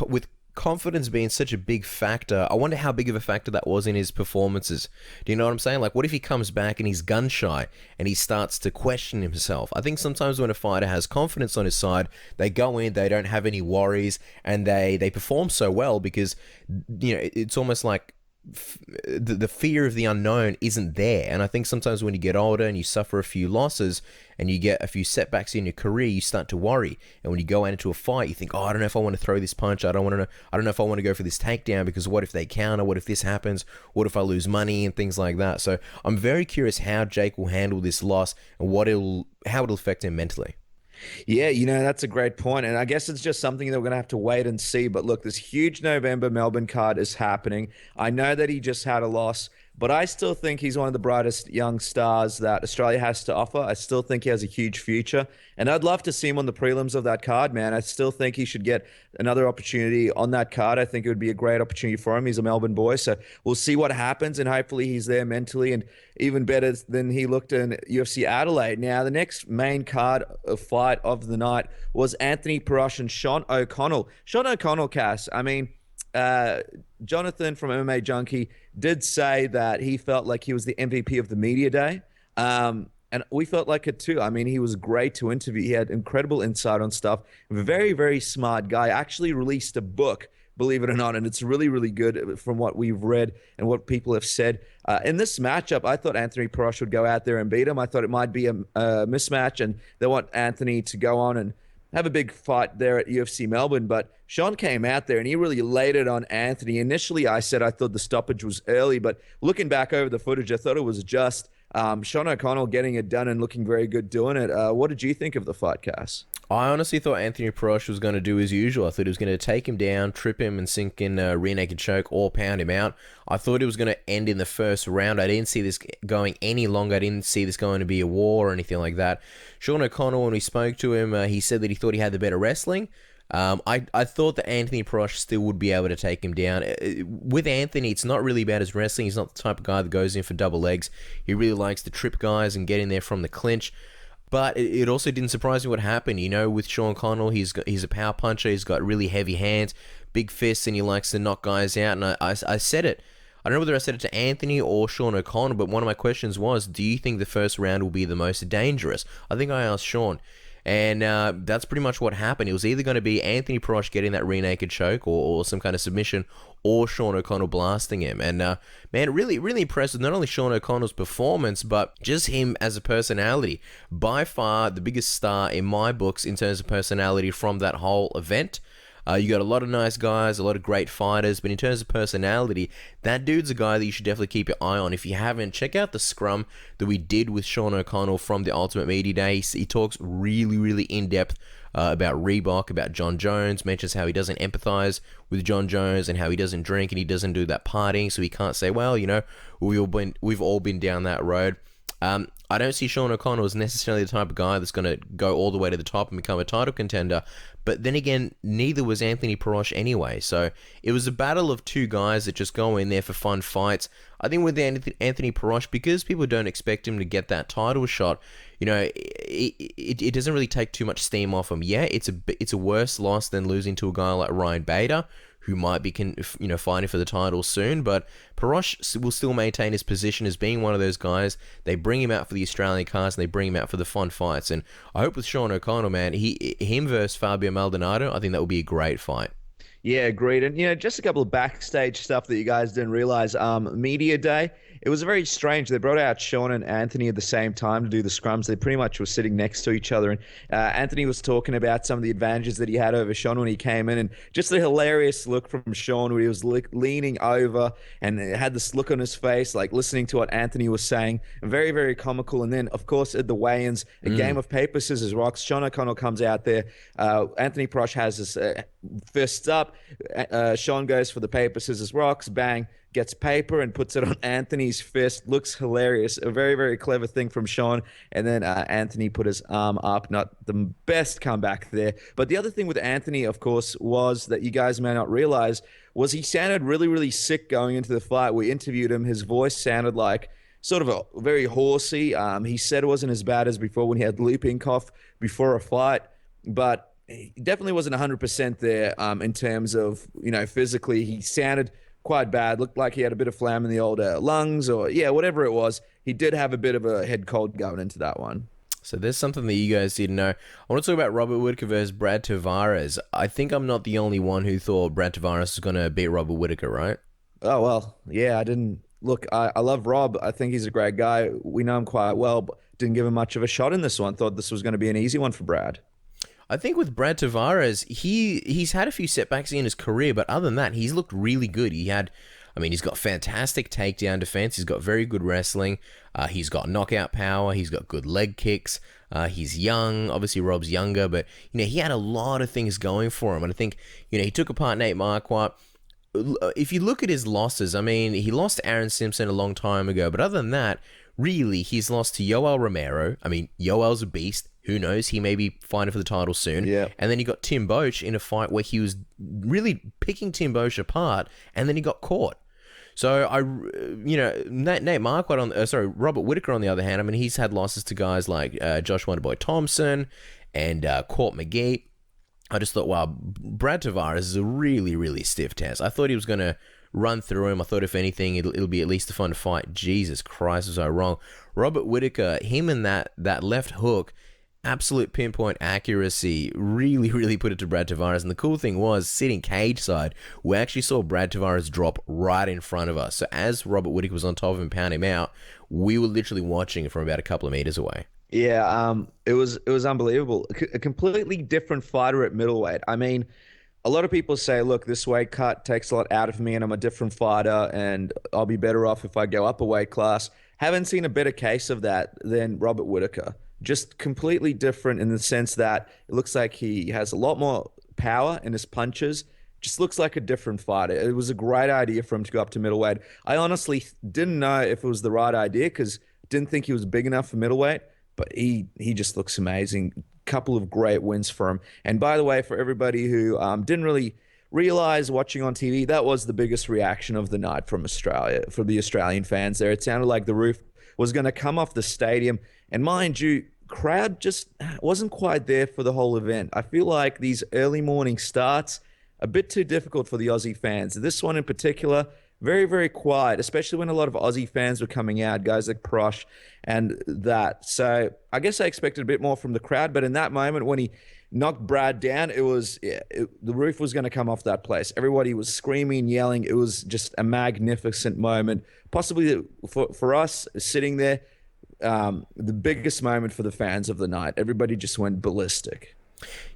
with confidence being such a big factor, I wonder how big of a factor that was in his performances. Do you know what I'm saying? Like, what if he comes back and he's gun shy and he starts to question himself? I think sometimes when a fighter has confidence on his side, they go in, they don't have any worries, and they perform so well because, it's almost like the fear of the unknown isn't there. And I think sometimes when you get older and you suffer a few losses and you get a few setbacks in your career, you start to worry. And when you go into a fight, you think, I don't know if I want to throw this punch. I don't know if I want to go for this takedown, because what if they counter? What if this happens? What if I lose money and things like that? So I'm very curious how Jake will handle this loss and how it'll affect him mentally. Yeah, that's a great point. And I guess it's just something that we're going to have to wait and see. But look, this huge November Melbourne card is happening. I know that he just had a loss, but I still think he's one of the brightest young stars that Australia has to offer. I still think he has a huge future. And I'd love to see him on the prelims of that card, man. I still think he should get another opportunity on that card. I think it would be a great opportunity for him. He's a Melbourne boy, so we'll see what happens, and hopefully he's there mentally and even better than he looked in UFC Adelaide. Now, the next main card of fight of the night was Anthony Perosh and Sean O'Connell. Sean O'Connell, Cass, I mean, Jonathan from MMA Junkie did say that he felt like he was the MVP of the media day. And we felt like it too. I mean, he was great to interview. He had incredible insight on stuff. Very, very smart guy. Actually released a book, believe it or not, and it's really, really good from what we've read and what people have said. In this matchup, I thought Anthony Perosh would go out there and beat him. I thought it might be a mismatch, and they want Anthony to go on and have a big fight there at UFC Melbourne, but Sean came out there and he really laid it on Anthony. Initially, I said I thought the stoppage was early, but looking back over the footage, I thought it was just Sean O'Connell getting it done and looking very good doing it. What did you think of the fight, Cass? I honestly thought Anthony Perosh was going to do his usual. I thought he was going to take him down, trip him, and sink in a rear naked choke or pound him out. I thought it was going to end in the first round. I didn't see this going any longer. I didn't see this going to be a war or anything like that. Sean O'Connell, when we spoke to him, he said that he thought he had the better wrestling. I thought that Anthony Perosh still would be able to take him down. With Anthony, it's not really about his wrestling. He's not the type of guy that goes in for double legs. He really likes to trip guys and get in there from the clinch. But it also didn't surprise me what happened. You know, with Sean O'Connell, he's a power puncher. He's got really heavy hands, big fists, and he likes to knock guys out. And I said it. I don't know whether I said it to Anthony or Sean O'Connell, but one of my questions was, do you think the first round will be the most dangerous? I think I asked Sean. And that's pretty much what happened. It was either going to be Anthony Perosh getting that rear naked choke or some kind of submission, or Sean O'Connell blasting him. And man, really, really impressed with not only Sean O'Connell's performance, but just him as a personality. By far the biggest star in my books in terms of personality from that whole event. You got a lot of nice guys, a lot of great fighters, but in terms of personality, that dude's a guy that you should definitely keep your eye on. If you haven't, check out the scrum that we did with Sean O'Connell from the Ultimate Media Day. He talks really, really in-depth about Reebok, about John Jones, mentions how he doesn't empathize with John Jones and how he doesn't drink and he doesn't do that partying, so he can't say, well, you know, we've all been down that road. I don't see Sean O'Connell as necessarily the type of guy that's going to go all the way to the top and become a title contender. But then again, neither was Anthony Perosh anyway. So it was a battle of two guys that just go in there for fun fights. I think with Anthony Perosh, because people don't expect him to get that title shot, you know, it doesn't really take too much steam off him. Yeah, it's a worse loss than losing to a guy like Ryan Bader, who might be fighting for the title soon, but Perosh will still maintain his position as being one of those guys. They bring him out for the Australian cards and they bring him out for the fun fights. And I hope with Sean O'Connell, man, him versus Fabio Maldonado, I think that will be a great fight. Yeah, agreed. And, you know, just a couple of backstage stuff that you guys didn't realize. Media Day, it was very strange. They brought out Sean and Anthony at the same time to do the scrums. They pretty much were sitting next to each other. And Anthony was talking about some of the advantages that he had over Sean when he came in. And just the hilarious look from Sean where he was leaning over and had this look on his face, like listening to what Anthony was saying. Very, very comical. And then, of course, at the weigh-ins, a game of paper, scissors, rocks. Sean O'Connell comes out there. Anthony Perosh has his fists up. Sean goes for the paper, scissors, rocks. Bang. Gets paper and puts it on Anthony's fist. Looks hilarious. A very, very clever thing from Sean. And then Anthony put his arm up. Not the best comeback there. But the other thing with Anthony, of course, was that you guys may not realize was he sounded really, really sick going into the fight. We interviewed him. His voice sounded like sort of a very horsey. He said it wasn't as bad as before when he had looping cough before a fight. But he definitely wasn't 100% there in terms of, you know, physically. He sounded quite bad. Looked like he had a bit of phlegm in the old lungs or, yeah, whatever it was. He did have a bit of a head cold going into that one. So there's something that you guys didn't know. I want to talk about Robert Whittaker versus Brad Tavares. I think I'm not the only one who thought Brad Tavares was going to beat Robert Whittaker, right? Oh, well, yeah, I didn't. Look, I love Rob. I think he's a great guy. We know him quite well, but didn't give him much of a shot in this one. Thought this was going to be an easy one for Brad. I think with Brad Tavares, he's had a few setbacks in his career, but other than that, he's looked really good. He's got fantastic takedown defense. He's got very good wrestling. He's got knockout power. He's got good leg kicks. He's young. Obviously, Rob's younger, but you know he had a lot of things going for him. And I think he took apart Nate Marquardt. If you look at his losses, I mean, he lost to Aaron Simpson a long time ago, but other than that, really, he's lost to Yoel Romero. I mean, Yoel's a beast. Who knows? He may be fighting for the title soon. Yeah. And then you got Tim Boetsch in a fight where he was really picking Tim Boetsch apart, and then he got caught. So Nate Marquardt Robert Whittaker on the other hand, I mean, he's had losses to guys like Josh Wonderboy Thompson and Court McGee. I just thought, wow, Brad Tavares is a really, really stiff test. I thought he was going to run through him. I thought if anything, it'll be at least a fun fight. Jesus Christ, was I wrong. Robert Whittaker, him and that left hook, absolute pinpoint accuracy, really, really put it to Brad Tavares. And the cool thing was, sitting cage side, we actually saw Brad Tavares drop right in front of us. So as Robert Whittaker was on top of him, pound him out, we were literally watching it from about a couple of meters away. Yeah, it was unbelievable. A completely different fighter at middleweight. I mean, a lot of people say, look, this weight cut takes a lot out of me and I'm a different fighter and I'll be better off if I go up a weight class. Haven't seen a better case of that than Robert Whittaker. Just completely different in the sense that it looks like he has a lot more power in his punches. Just looks like a different fighter. It was a great idea for him to go up to middleweight. I honestly didn't know if it was the right idea because didn't think he was big enough for middleweight, but he just looks amazing. Couple of great wins for him. And by the way, for everybody who didn't really realize watching on TV, that was the biggest reaction of the night from Australia, for the Australian fans there. It sounded like the roof was going to come off the stadium. And mind you, crowd just wasn't quite there for the whole event. I feel like these early morning starts, a bit too difficult for the Aussie fans. This one in particular, very, very quiet, especially when a lot of Aussie fans were coming out, guys like Prosh and that. So I guess I expected a bit more from the crowd, but in that moment when he knocked Brad down, the roof was going to come off that place. Everybody was screaming, yelling. It was just a magnificent moment. Possibly for us sitting there, the biggest moment for the fans of the night. Everybody just went ballistic.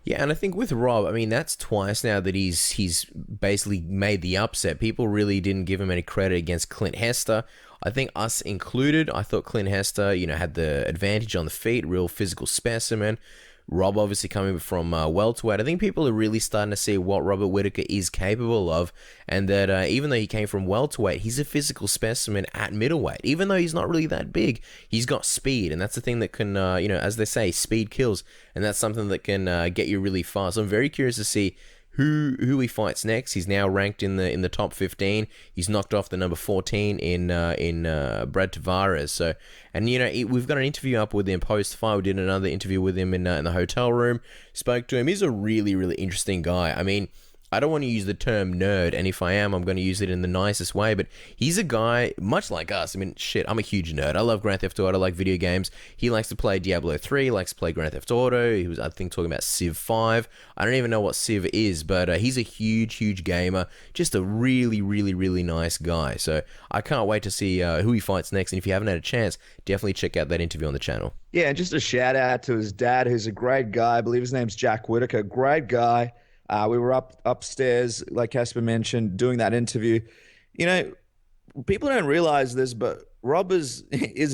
Yeah, and I think with Rob, I mean, that's twice now that he's basically made the upset. People really didn't give him any credit against Clint Hester. I think us included. I thought Clint Hester, had the advantage on the feet, real physical specimen. Rob obviously coming from welterweight. I think people are really starting to see what Robert Whittaker is capable of, and that even though he came from welterweight, he's a physical specimen at middleweight. Even though he's not really that big, he's got speed, and that's the thing that can, as they say, speed kills, and that's something that can get you really fast. So I'm very curious to see who he fights next. He's now ranked in the top 15. He's knocked off the number 14 in Brad Tavares. So, and we've got an interview up with him post fight. We did another interview with him in the hotel room. Spoke to him. He's a really, really interesting guy. I mean, I don't want to use the term nerd, and if I am, I'm going to use it in the nicest way, but he's a guy much like us. I mean, shit, I'm a huge nerd. I love Grand Theft Auto, I like video games. He likes to play Diablo 3, likes to play Grand Theft Auto. He was, I think, talking about Civ 5. I don't even know what Civ is, but he's a huge, huge gamer. Just a really, really, really nice guy. So I can't wait to see who he fights next, and if you haven't had a chance, definitely check out that interview on the channel. Yeah, and just a shout out to his dad, who's a great guy. I believe his name's Jack Whittaker. Great guy. We were upstairs, like Casper mentioned, doing that interview. People don't realize this, but Rob is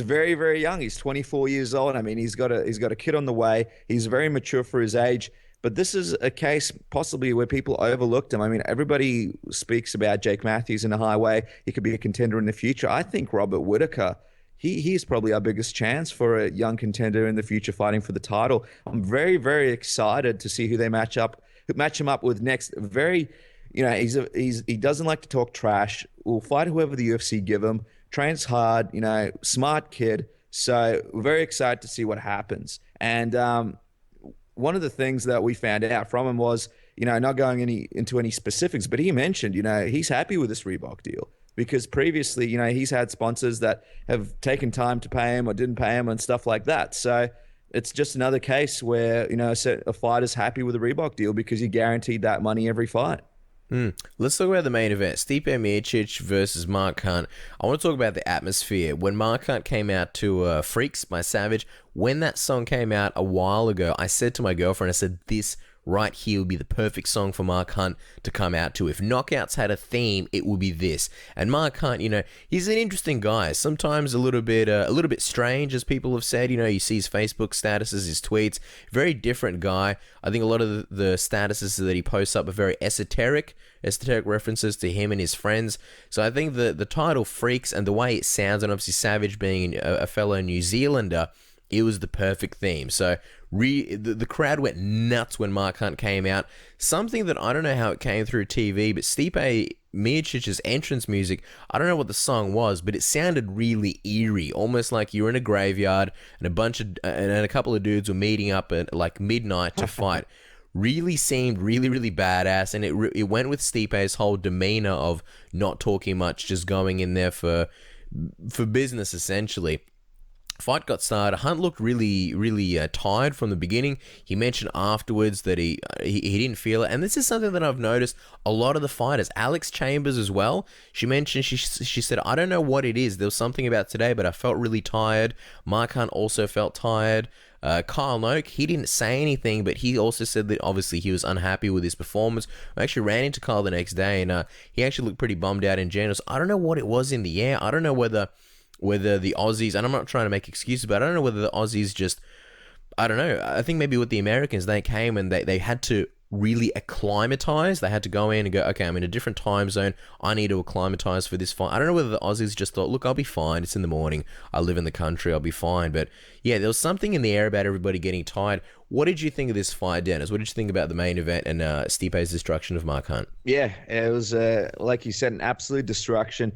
very, very young. He's 24 years old. I mean, he's got a kid on the way. He's very mature for his age. But this is a case possibly where people overlooked him. I mean, everybody speaks about Jake Matthews in a highway. He could be a contender in the future. I think Robert Whittaker, he's probably our biggest chance for a young contender in the future fighting for the title. I'm very, very excited to see who they match him up with next. Very, he doesn't like to talk trash. Will fight whoever the UFC give him. Trains hard, smart kid. So we're very excited to see what happens. And one of the things that we found out from him was, not going into any specifics, but he mentioned, he's happy with this Reebok deal because previously, he's had sponsors that have taken time to pay him or didn't pay him and stuff like that. So it's just another case where, a fighter's happy with a Reebok deal because he guaranteed that money every fight. Let's talk about the main event. Stipe Miocic versus Mark Hunt. I want to talk about the atmosphere. When Mark Hunt came out to Freaks by Savage, when that song came out a while ago, I said to my girlfriend, I said, this right here would be the perfect song for Mark Hunt to come out to. If Knockouts had a theme, it would be this. And Mark Hunt, he's an interesting guy. Sometimes a little bit strange, as people have said. You see his Facebook statuses, his tweets. Very different guy. I think a lot of the statuses that he posts up are very esoteric references to him and his friends. So I think the title Freaks and the way it sounds, and obviously Savage being a fellow New Zealander, it was the perfect theme. So the crowd went nuts when Mark Hunt came out. Something that I don't know how it came through TV, but Stipe Miocic's entrance music, I don't know what the song was, but it sounded really eerie, almost like you were in a graveyard and a couple of dudes were meeting up at like midnight to fight. Really seemed really, really badass, and it went with Stipe's whole demeanor of not talking much, just going in there for business essentially. fight got started, Hunt looked really tired from the beginning. He mentioned afterwards that he didn't feel it, and this is something that I've noticed a lot of the fighters. Alex Chambers as well. She mentioned she said, I don't know what it is. There was something about today, but I felt really tired. Mark Hunt also felt tired. Kyle Noak, he didn't say anything, but he also said that obviously he was unhappy with his performance. I actually ran into Kyle the next day, and he actually looked pretty bummed out in general. So I don't know what it was in the air. I don't know whether the Aussies, and I'm not trying to make excuses, but I don't know whether the Aussies just, I don't know. I think maybe with the Americans, they came and they had to really acclimatize. They had to go in and go, okay, I'm in a different time zone. I need to acclimatize for this fight. I don't know whether the Aussies just thought, look, I'll be fine. It's in the morning. I live in the country. I'll be fine. But yeah, there was something in the air about everybody getting tired. What did you think of this fight, Dennis? What did you think about the main event and Stipe's destruction of Mark Hunt? Yeah, it was, like you said, an absolute destruction.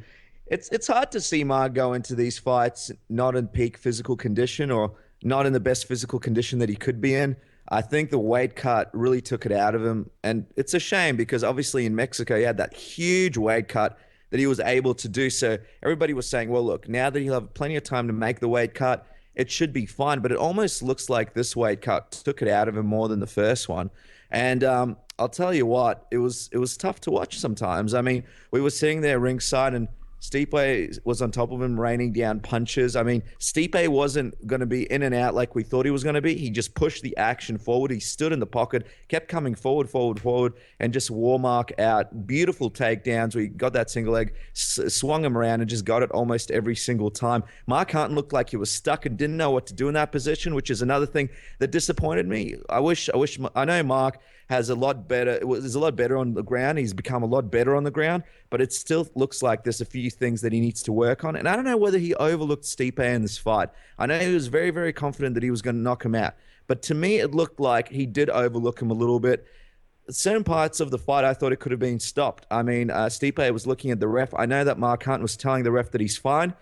It's hard to see Mark go into these fights not in peak physical condition or not in the best physical condition that he could be in. I think the weight cut really took it out of him. And it's a shame because obviously in Mexico, he had that huge weight cut that he was able to do. So everybody was saying, well, look, now that he'll have plenty of time to make the weight cut, it should be fine. But it almost looks like this weight cut took it out of him more than the first one. And I'll tell you what, it was tough to watch sometimes. I mean, we were sitting there ringside and Stipe was on top of him, raining down punches. I mean, Stipe wasn't going to be in and out like we thought he was going to be. He just pushed the action forward. He stood in the pocket, kept coming forward, and just wore Mark out. Beautiful takedowns. We got that single leg, swung him around, and just got it almost every single time. Mark Hunt looked like he was stuck and didn't know what to do in that position, which is another thing that disappointed me. I know Mark is a lot better on the ground. He's become a lot better on the ground, but it still looks like there's a few things that he needs to work on. And I don't know whether he overlooked Stipe in this fight. I know he was very, very confident that he was going to knock him out, but to me, it looked like he did overlook him a little bit. Certain parts of the fight, I thought it could have been stopped. I mean, Stipe was looking at the ref. I know that Mark Hunt was telling the ref that he's fine,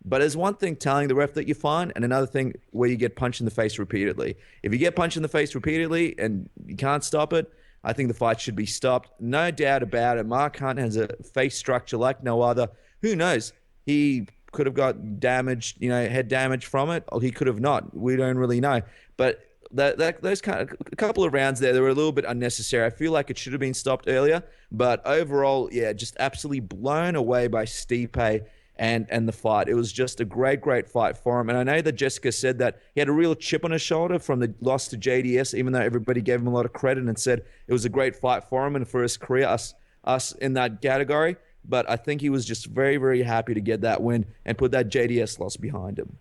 but there's one thing telling the ref that you're fine, and another thing where you get punched in the face repeatedly. If you get punched in the face repeatedly and you can't stop it, I think the fight should be stopped. No doubt about it. Mark Hunt has a face structure like no other. Who knows? He could have got damaged, head damage from it, or he could have not. We don't really know. But those kind of a couple of rounds there, they were a little bit unnecessary. I feel like it should have been stopped earlier. But overall, yeah, just absolutely blown away by Stipe and the fight. It was just a great fight for him. And I know that Jessica said that he had a real chip on his shoulder from the loss to JDS, even though everybody gave him a lot of credit and said it was a great fight for him and for his career, us in that category. But I think he was just very, very happy to get that win and put that JDS loss behind him.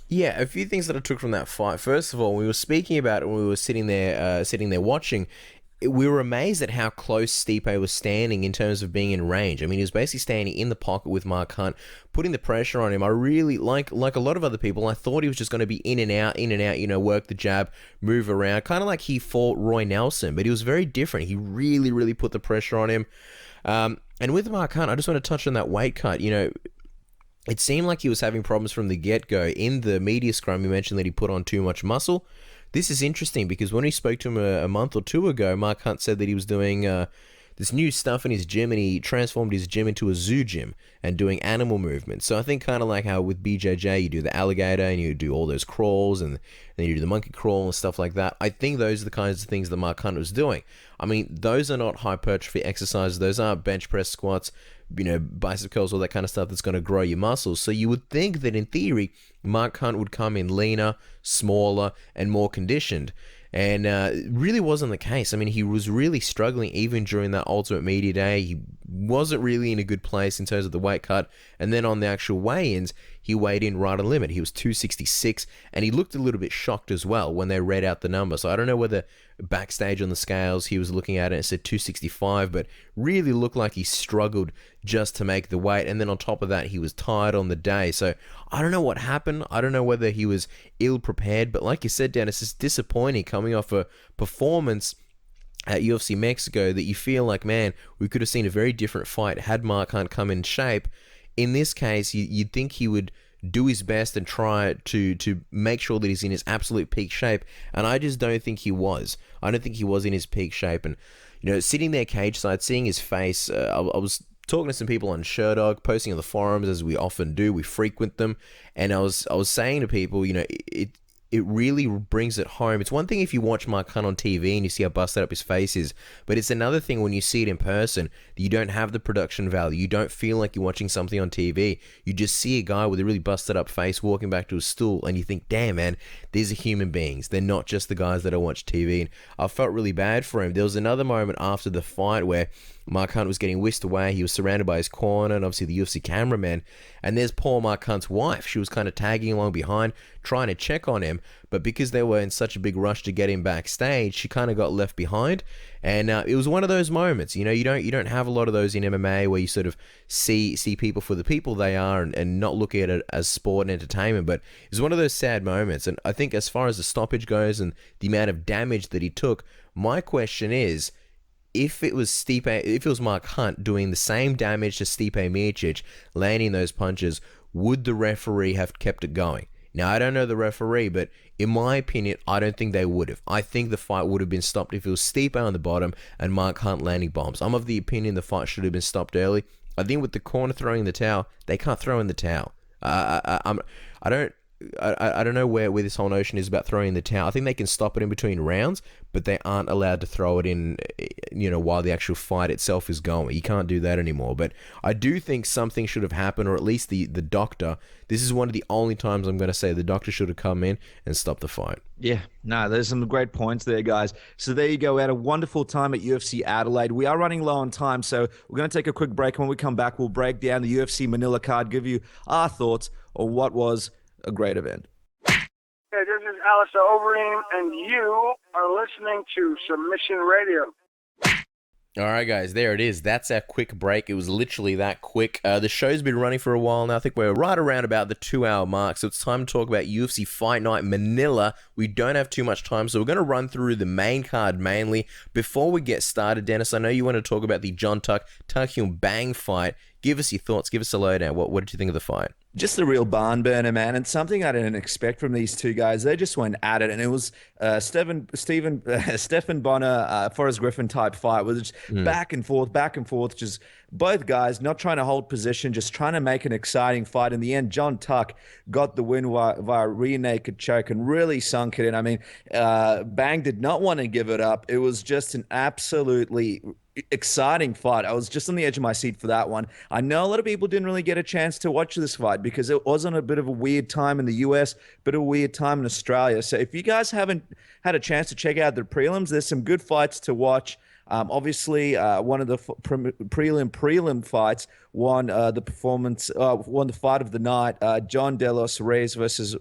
Yeah, a few things that I took from that fight. First of all, we were speaking about it when we were sitting there watching. We were amazed at how close Stipe was standing in terms of being in range. I mean, he was basically standing in the pocket with Mark Hunt, putting the pressure on him. I really, like a lot of other people, I thought he was just going to be in and out, work the jab, move around, kind of like he fought Roy Nelson, but he was very different. He really, really put the pressure on him. And with Mark Hunt, I just want to touch on that weight cut. It seemed like he was having problems from the get-go. In the media scrum, he mentioned that he put on too much muscle. This is interesting because when we spoke to him a month or two ago, Mark Hunt said that he was doing this new stuff in his gym, and he transformed his gym into a zoo gym and doing animal movements. So I think kind of like how with BJJ, you do the alligator and you do all those crawls and then you do the monkey crawl and stuff like that. I think those are the kinds of things that Mark Hunt was doing. I mean, those are not hypertrophy exercises. Those aren't bench press, squats, bicep curls, all that kind of stuff that's going to grow your muscles. So you would think that in theory, Mark Hunt would come in leaner, smaller, and more conditioned. And it really wasn't the case. I mean, he was really struggling even during that Ultimate Media Day. He wasn't really in a good place in terms of the weight cut. And then on the actual weigh-ins, he weighed in right on limit. He was 266, and he looked a little bit shocked as well when they read out the number. So I don't know whether backstage on the scales he was looking at it and said 265, but really looked like he struggled just to make the weight. And then on top of that, he was tired on the day. So I don't know what happened. I don't know whether he was ill-prepared, but like you said, Dennis, it's disappointing coming off a performance at UFC Mexico that you feel like, man, we could have seen a very different fight had Mark Hunt come in shape. In this case, you'd think he would do his best and try to make sure that he's in his absolute peak shape, and I just don't think he was. I don't think he was in his peak shape, and sitting there cage side, seeing his face, I was talking to some people on Sherdog, posting on the forums as we often do. We frequent them, and I was saying to people, it really brings it home. It's one thing if you watch Mark Hunt on TV and you see how busted up his face is, but it's another thing when you see it in person that you don't have the production value. You don't feel like you're watching something on TV. You just see a guy with a really busted up face walking back to his stool, and you think, damn, man, these are human beings. They're not just the guys that I watch TV. And I felt really bad for him. There was another moment after the fight where Mark Hunt was getting whisked away. He was surrounded by his corner and obviously the UFC cameraman. And there's poor Mark Hunt's wife. She was kind of tagging along behind, trying to check on him. But because they were in such a big rush to get him backstage, she kind of got left behind. And it was one of those moments. You don't have a lot of those in MMA where you sort of see people for the people they are and not look at it as sport and entertainment. But it was one of those sad moments. And I think as far as the stoppage goes and the amount of damage that he took, my question is, if it was Mark Hunt doing the same damage to Stipe Miocic, landing those punches, would the referee have kept it going? Now, I don't know the referee, but in my opinion, I don't think they would have. I think the fight would have been stopped if it was Stipe on the bottom and Mark Hunt landing bombs. I'm of the opinion the fight should have been stopped early. I think with the corner throwing the towel, they can't throw in the towel. I don't know where this whole notion is about throwing the towel. I think they can stop it in between rounds, but they aren't allowed to throw it in, while the actual fight itself is going. You can't do that anymore. But I do think something should have happened, or at least the doctor. This is one of the only times I'm going to say the doctor should have come in and stopped the fight. Yeah, no, there's some great points there, guys. So there you go. We had a wonderful time at UFC Adelaide. We are running low on time, so we're going to take a quick break. When we come back, we'll break down the UFC Manila card, give you our thoughts on what was a great event. Hey, this is Alistair Overeem, and you are listening to Submission Radio. All right, guys, there it is. That's our quick break. It was literally that quick. The show's been running for a while now. I think we're right around about the 2-hour mark, so it's time to talk about UFC Fight Night Manila. We don't have too much time, so we're going to run through the main card mainly. Before we get started, Dennis, I know you want to talk about the John Taehyung Bang fight. Give us your thoughts. Give us a lowdown. What did you think of the fight? Just a real barn burner, man, and something I didn't expect from these two guys. They just went at it, and it was Stephen Bonner, Forrest Griffin type fight, with just back and forth, just both guys not trying to hold position, just trying to make an exciting fight. In the end, John Tuck got the win via rear naked choke and really sunk it in. I mean, Bang did not want to give it up. It was just an absolutely exciting fight. I was just on the edge of my seat for that one. I know a lot of people didn't really get a chance to watch this fight because it wasn't a bit of a weird time in the US, but a weird time in Australia. So if you guys haven't had a chance to check out the prelims, there's some good fights to watch. Obviously, one of the prelim fights won the fight of the night. John De Los Reyes versus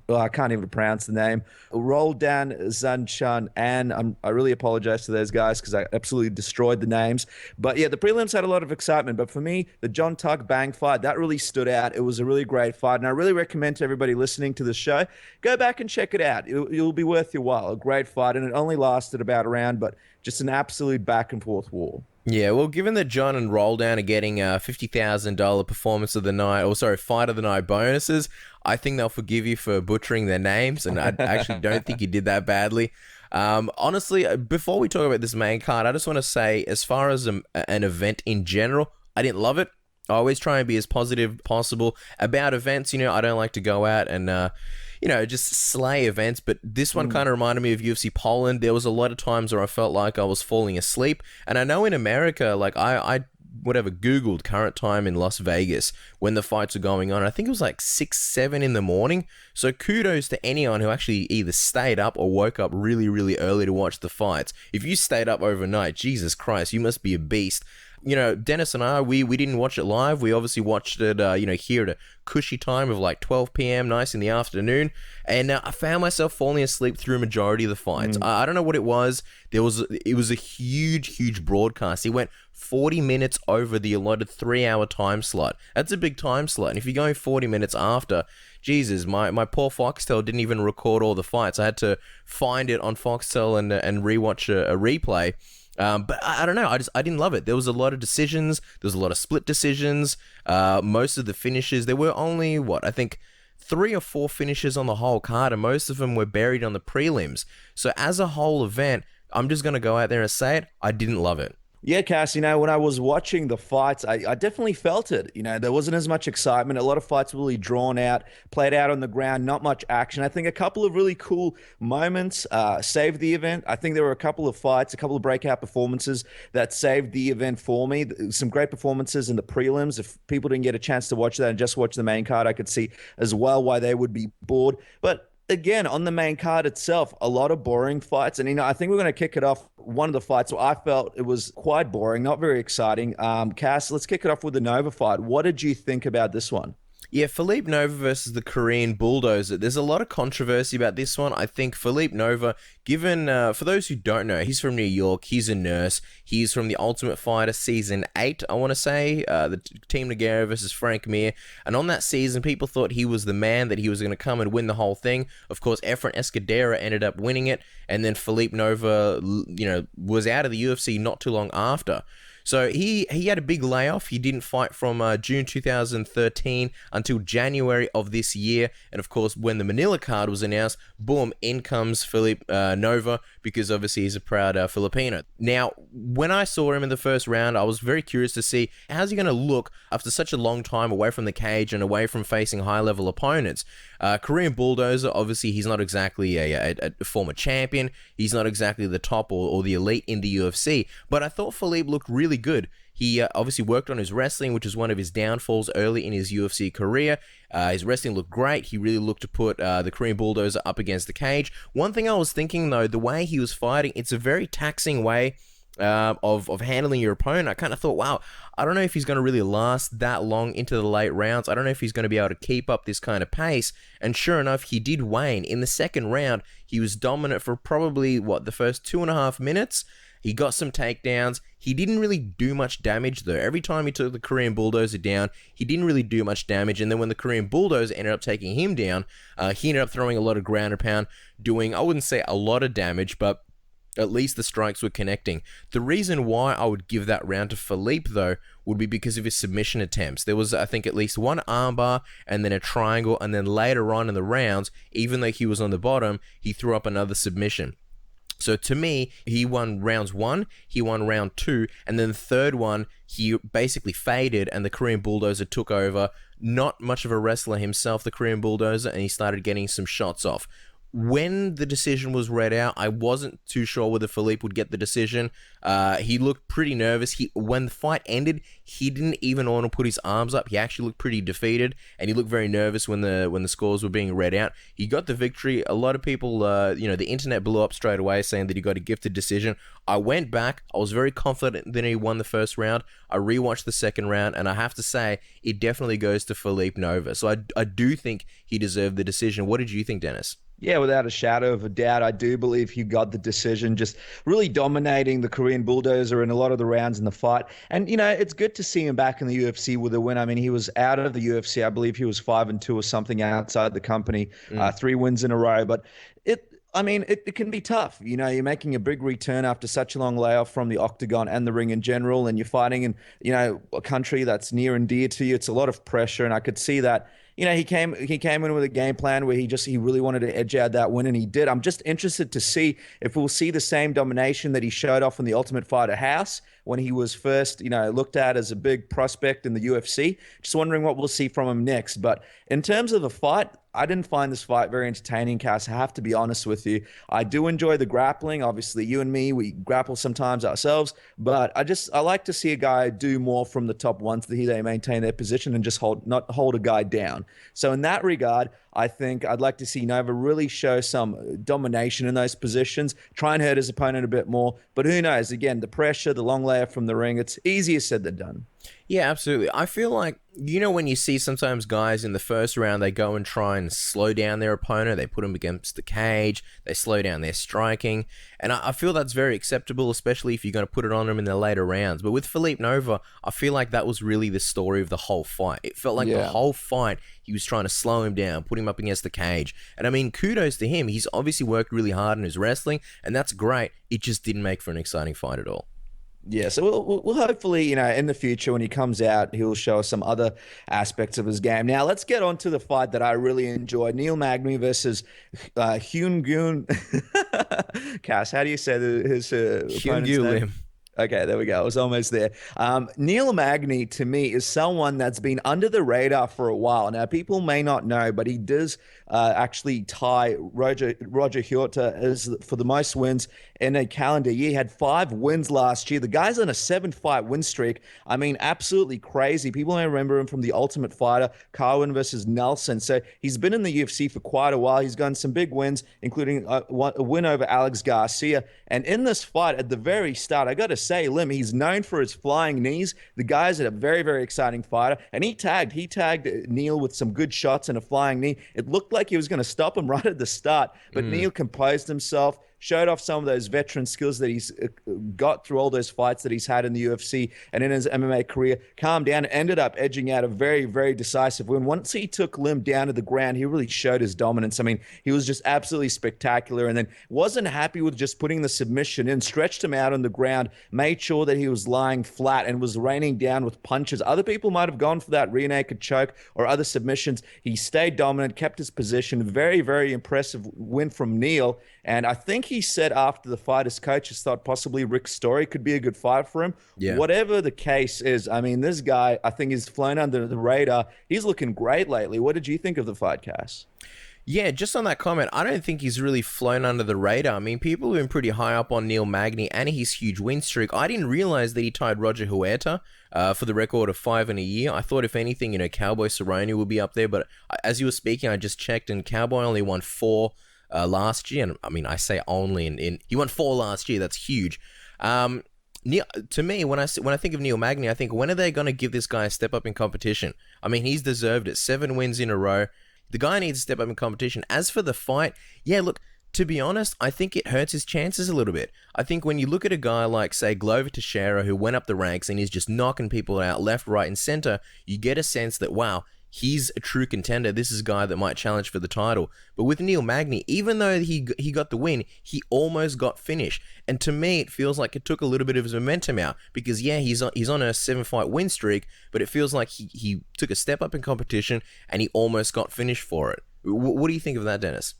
I can't even pronounce the name. Roldan Zanchan, and I really apologize to those guys because I absolutely destroyed the names. But yeah, the prelims had a lot of excitement. But for me, the John Tuck Bang fight, that really stood out. It was a really great fight, and I really recommend to everybody listening to the show, go back and check it out. It'll be worth your while. A great fight, and it only lasted about a round, but just an absolute back and forth war. Yeah, well, given that John and Roldan are getting $50,000 performance of the night, fight of the night bonuses, I think they'll forgive you for butchering their names, and I actually don't think you did that badly. Honestly, before we talk about this main card, I just want to say, as far as an event in general, I didn't love it. I always try and be as positive as possible about events. I don't like to go out and just slay events, but this one kind of reminded me of UFC Poland. There was a lot of times where I felt like I was falling asleep, and I know in America, like I Googled current time in Las Vegas when the fights are going on. I think it was like 6, 7 in the morning. So kudos to anyone who actually either stayed up or woke up really, really early to watch the fights. If you stayed up overnight, Jesus Christ, you must be a beast. Dennis and I, we didn't watch it live. We obviously watched it, here at a cushy time of like 12 p.m., nice in the afternoon. And I found myself falling asleep through a majority of the fights. I don't know what it was. It was a huge, huge broadcast. It went 40 minutes over the allotted 3-hour time slot. That's a big time slot. And if you're going 40 minutes after, Jesus, my poor Foxtel didn't even record all the fights. I had to find it on Foxtel and rewatch a replay. But I don't know. I didn't love it. There was a lot of decisions. There was a lot of split decisions. Most of the finishes, there were only, I think 3 or 4 finishes on the whole card, and most of them were buried on the prelims. So as a whole event, I'm just going to go out there and say it, I didn't love it. Yeah, Cass, when I was watching the fights, I definitely felt it. There wasn't as much excitement. A lot of fights were really drawn out, played out on the ground, not much action. I think a couple of really cool moments saved the event. I think there were a couple of fights, a couple of breakout performances that saved the event for me. Some great performances in the prelims. If people didn't get a chance to watch that and just watch the main card, I could see as well why they would be bored. But again, on the main card itself, a lot of boring fights. And, I think we're going to kick it off. One of the fights where I felt it was quite boring, not very exciting. Cass, let's kick it off with the Nova fight. What did you think about this one? Yeah, Philippe Nova versus the Korean Bulldozer. There's a lot of controversy about this one. I think Philippe Nova, given, for those who don't know, he's from New York. He's a nurse. He's from The Ultimate Fighter Season 8, I want to say. The Team Nagaro versus Frank Mir. And on that season, people thought he was the man, that he was going to come and win the whole thing. Of course, Efren Escudero ended up winning it. And then Philippe Nova, was out of the UFC not too long after. So he had a big layoff. He didn't fight from June 2013 until January of this year. And of course, when the Manila card was announced, boom, in comes Philippe Nova, because obviously he's a proud Filipino. Now, when I saw him in the first round, I was very curious to see how's he going to look after such a long time away from the cage and away from facing high-level opponents. Korean Bulldozer, obviously, he's not exactly a former champion. He's not exactly the top or the elite in the UFC. But I thought Philippe looked really good. He obviously worked on his wrestling, which was one of his downfalls early in his UFC career. His wrestling looked great. He really looked to put the Korean Bulldozer up against the cage. One thing I was thinking, though, the way he was fighting, it's a very taxing way of handling your opponent. I kind of thought, wow, I don't know if he's going to really last that long into the late rounds. I don't know if he's going to be able to keep up this kind of pace. And sure enough, he did wane. In the second round, he was dominant for probably, the first 2.5 minutes. He got some takedowns. He didn't really do much damage, though. Every time he took the Korean Bulldozer down, he didn't really do much damage. And then when the Korean Bulldozer ended up taking him down, he ended up throwing a lot of ground and pound, doing, I wouldn't say a lot of damage, but at least the strikes were connecting. The reason why I would give that round to Philippe, though, would be because of his submission attempts. There was, I think, at least one armbar and then a triangle, and then later on in the rounds, even though he was on the bottom, he threw up another submission. So to me, he won rounds 1, he won round 2, and then the third one, he basically faded and the Korean Bulldozer took over. Not much of a wrestler himself, the Korean Bulldozer, and he started getting some shots off. When the decision was read out, I wasn't too sure whether Philippe would get the decision. He looked pretty nervous. When the fight ended, he didn't even want to put his arms up. He actually looked pretty defeated, and he looked very nervous when the scores were being read out. He got the victory. A lot of people, the internet blew up straight away saying that he got a gifted decision. I went back. I was very confident that he won the first round. I rewatched the second round, and I have to say, it definitely goes to Philippe Nova. So I do think he deserved the decision. What did you think, Dennis? Yeah, without a shadow of a doubt, I do believe he got the decision, just really dominating the Korean Bulldozer in a lot of the rounds in the fight. And, it's good to see him back in the UFC with a win. I mean, he was out of the UFC. I believe he was 5-2 or something outside the company, 3 wins in a row. But it can be tough. You're making a big return after such a long layoff from the octagon and the ring in general, and you're fighting in, a country that's near and dear to you. It's a lot of pressure, and I could see that. He came in with a game plan where he really wanted to edge out that win, and he did. I'm just interested to see if we'll see the same domination that he showed off in the Ultimate Fighter house when he was first, looked at as a big prospect in the UFC. Just wondering what we'll see from him next. But in terms of the fight, I didn't find this fight very entertaining, Cass. I have to be honest with you. I do enjoy the grappling. Obviously, you and me, we grapple sometimes ourselves. But I like to see a guy do more from the top once they maintain their position and just not hold a guy down. So in that regard, I think I'd like to see Nova really show some domination in those positions, try and hurt his opponent a bit more. But who knows? Again, the pressure, the long layoff from the ring, it's easier said than done. Yeah, absolutely. I feel like, when you see sometimes guys in the first round, they go and try and slow down their opponent. They put them against the cage. They slow down their striking. And I feel that's very acceptable, especially if you're going to put it on them in the later rounds. But with Philippe Nova, I feel like that was really the story of the whole fight. It felt like the whole fight, he was trying to slow him down, put him up against the cage. And I mean, kudos to him. He's obviously worked really hard in his wrestling, and that's great. It just didn't make for an exciting fight at all. Yeah, so we'll hopefully, in the future when he comes out, he'll show us some other aspects of his game. Now, let's get on to the fight that I really enjoyed. Neil Magny versus Hyun Gun. Cass, how do you say his opponent's name? Okay, there we go. I was almost there. Neil Magny, to me, is someone that's been under the radar for a while. Now, people may not know, but he does actually tie Roger Huerta as for the most wins in a calendar year. He had 5 wins last year. The guy's on a 7-fight win streak. I mean, absolutely crazy. People may remember him from The Ultimate Fighter, Carwin versus Nelson. So he's been in the UFC for quite a while. He's gotten some big wins, including a win over Alex Garcia. And in this fight, at the very start, I got to say, Lim, he's known for his flying knees. The guy's a very, very exciting fighter. And he tagged Neil with some good shots and a flying knee. It looked like he was going to stop him right at the start, but Neil composed himself, showed off some of those veteran skills that he's got through all those fights that he's had in the UFC and in his MMA career, calmed down, and ended up edging out a very, very decisive win. Once he took Lim down to the ground, he really showed his dominance. I mean, he was just absolutely spectacular, and then wasn't happy with just putting the submission in, stretched him out on the ground, made sure that he was lying flat and was raining down with punches. Other people might have gone for that rear naked choke or other submissions. He stayed dominant, kept his position. Very, very impressive win from Neil. And I think he said after the fight, his coaches thought possibly Rick Story could be a good fight for him. Yeah. Whatever the case is, I mean, this guy, I think he's flown under the radar. He's looking great lately. What did you think of the fight, Cass? Yeah, just on that comment, I don't think he's really flown under the radar. I mean, people have been pretty high up on Neil Magny and his huge win streak. I didn't realize that he tied Roger Huerta for the record of 5 in a year. I thought, if anything, Cowboy Cerrone would be up there. But as you were speaking, I just checked, and Cowboy only won 4 last year. And I mean, I say only, and he won 4 last year. That's huge. To me, when I think of Neil Magny, I think, when are they going to give this guy a step up in competition? I mean, he's deserved it. 7 wins in a row. The guy needs to step up in competition. As for the fight, yeah, look, to be honest, I think it hurts his chances a little bit. I think when you look at a guy like, say, Glover Teixeira, who went up the ranks and is just knocking people out left, right, and center, you get a sense that, wow, he's a true contender. This is a guy that might challenge for the title. But with Neil Magny, even though he got the win, he almost got finished. And to me, it feels like it took a little bit of his momentum out. Because, yeah, he's on a 7-fight win streak, but it feels like he took a step up in competition and he almost got finished for it. What do you think of that, Dennis?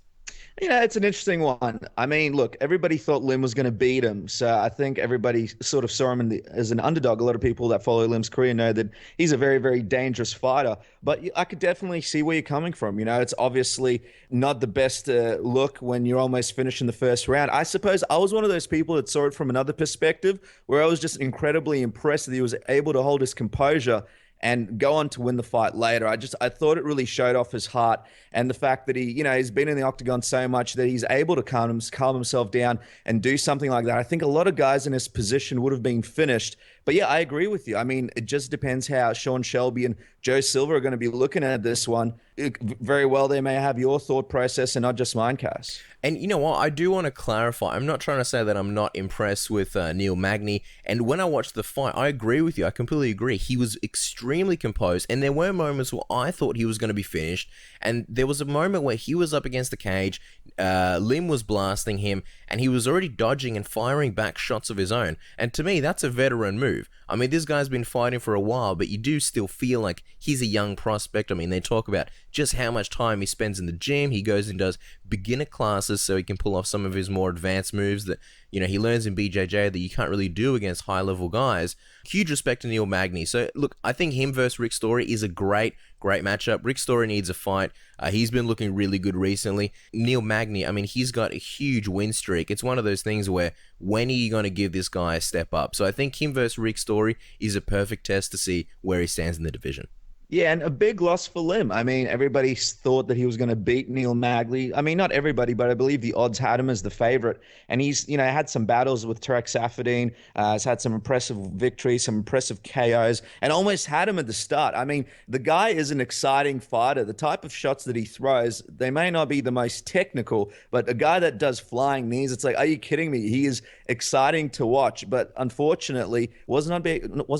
It's an interesting one. I mean, look, everybody thought Lim was going to beat him. So I think everybody sort of saw him as an underdog. A lot of people that follow Lim's career know that he's a very, very dangerous fighter. But I could definitely see where you're coming from. It's obviously not the best look when you're almost finished in the first round. I suppose I was one of those people that saw it from another perspective, where I was just incredibly impressed that he was able to hold his composure and go on to win the fight later. I thought it really showed off his heart, and the fact that he's been in the octagon so much that he's able to calm himself down and do something like that. I think a lot of guys in his position would have been finished. But yeah, I agree with you. I mean, it just depends how Sean Shelby and Joe Silva are going to be looking at this one. Very well, they may have your thought process and not just mine, Cass. And you know what? I do want to clarify. I'm not trying to say that I'm not impressed with Neil Magny. And when I watched the fight, I agree with you. I completely agree. He was extremely composed. And there were moments where I thought he was going to be finished. And there was a moment where he was up against the cage. Lim was blasting him. And he was already dodging and firing back shots of his own. And to me, that's a veteran move. I mean, this guy's been fighting for a while, but you do still feel like he's a young prospect. I mean, they talk about just how much time he spends in the gym. He goes and does beginner classes so he can pull off some of his more advanced moves that, he learns in BJJ that you can't really do against high-level guys. Huge respect to Neil Magny. So, look, I think him versus Rick Story is a great matchup. Rick Story needs a fight. He's been looking really good recently. Neil Magny, I mean, he's got a huge win streak. It's one of those things where, when are you going to give this guy a step up? So I think him versus Rick Story is a perfect test to see where he stands in the division. Yeah, and a big loss for Lim. I mean, everybody thought that he was going to beat Neil Magny. I mean, not everybody, but I believe the odds had him as the favorite. And he's, had some battles with Tarek Saffiedine, has had some impressive victories, some impressive KOs, and almost had him at the start. I mean, the guy is an exciting fighter. The type of shots that he throws, they may not be the most technical, but a guy that does flying knees, it's like, are you kidding me? He is exciting to watch, but unfortunately wasn't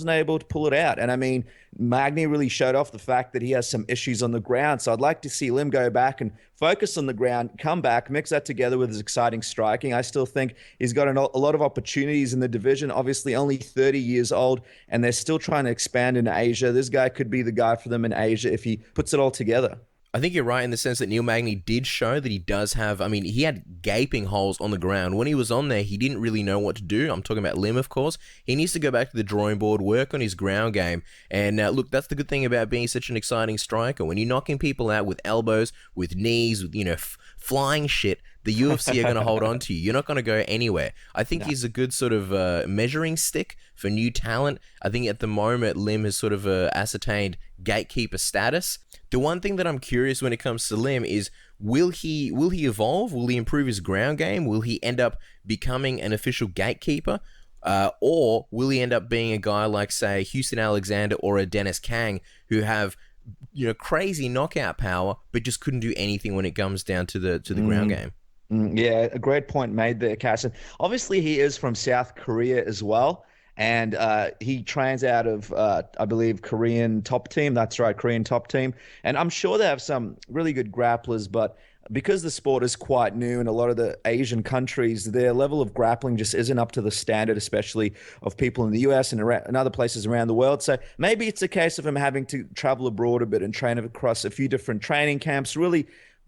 able to pull it out. And I mean, Magny really showed off the fact that he has some issues on the ground. So I'd like to see Lim go back and focus on the ground, come back, mix that together with his exciting striking. I still think he's got a lot of opportunities in the division, obviously only 30 years old, and they're still trying to expand in Asia. This guy could be the guy for them in Asia if he puts it all together. I think you're right in the sense that Neil Magny did show that he does have, I mean, he had gaping holes on the ground. When he was on there, he didn't really know what to do. I'm talking about Lim, of course. He needs to go back to the drawing board, work on his ground game. And look, that's the good thing about being such an exciting striker. When you're knocking people out with elbows, with knees, with, flying shit, the UFC are going to hold on to you. You're not going to go anywhere. I think he's a good sort of measuring stick for new talent. I think at the moment, Lim has sort of ascertained gatekeeper status. The one thing that I'm curious when it comes to Lim is, will he evolve? Will he improve his ground game? Will he end up becoming an official gatekeeper? Or will he end up being a guy like, say, Houston Alexander or a Dennis Kang, who have crazy knockout power, but just couldn't do anything when it comes down to the ground game? Yeah, a great point made there, Cass. And obviously, he is from South Korea as well. And he trains out of, I believe, Korean top team. That's right, Korean top team. And I'm sure they have some really good grapplers, but because the sport is quite new in a lot of the Asian countries, their level of grappling just isn't up to the standard, especially of people in the US and other places around the world. So maybe it's a case of him having to travel abroad a bit and train across a few different training camps, really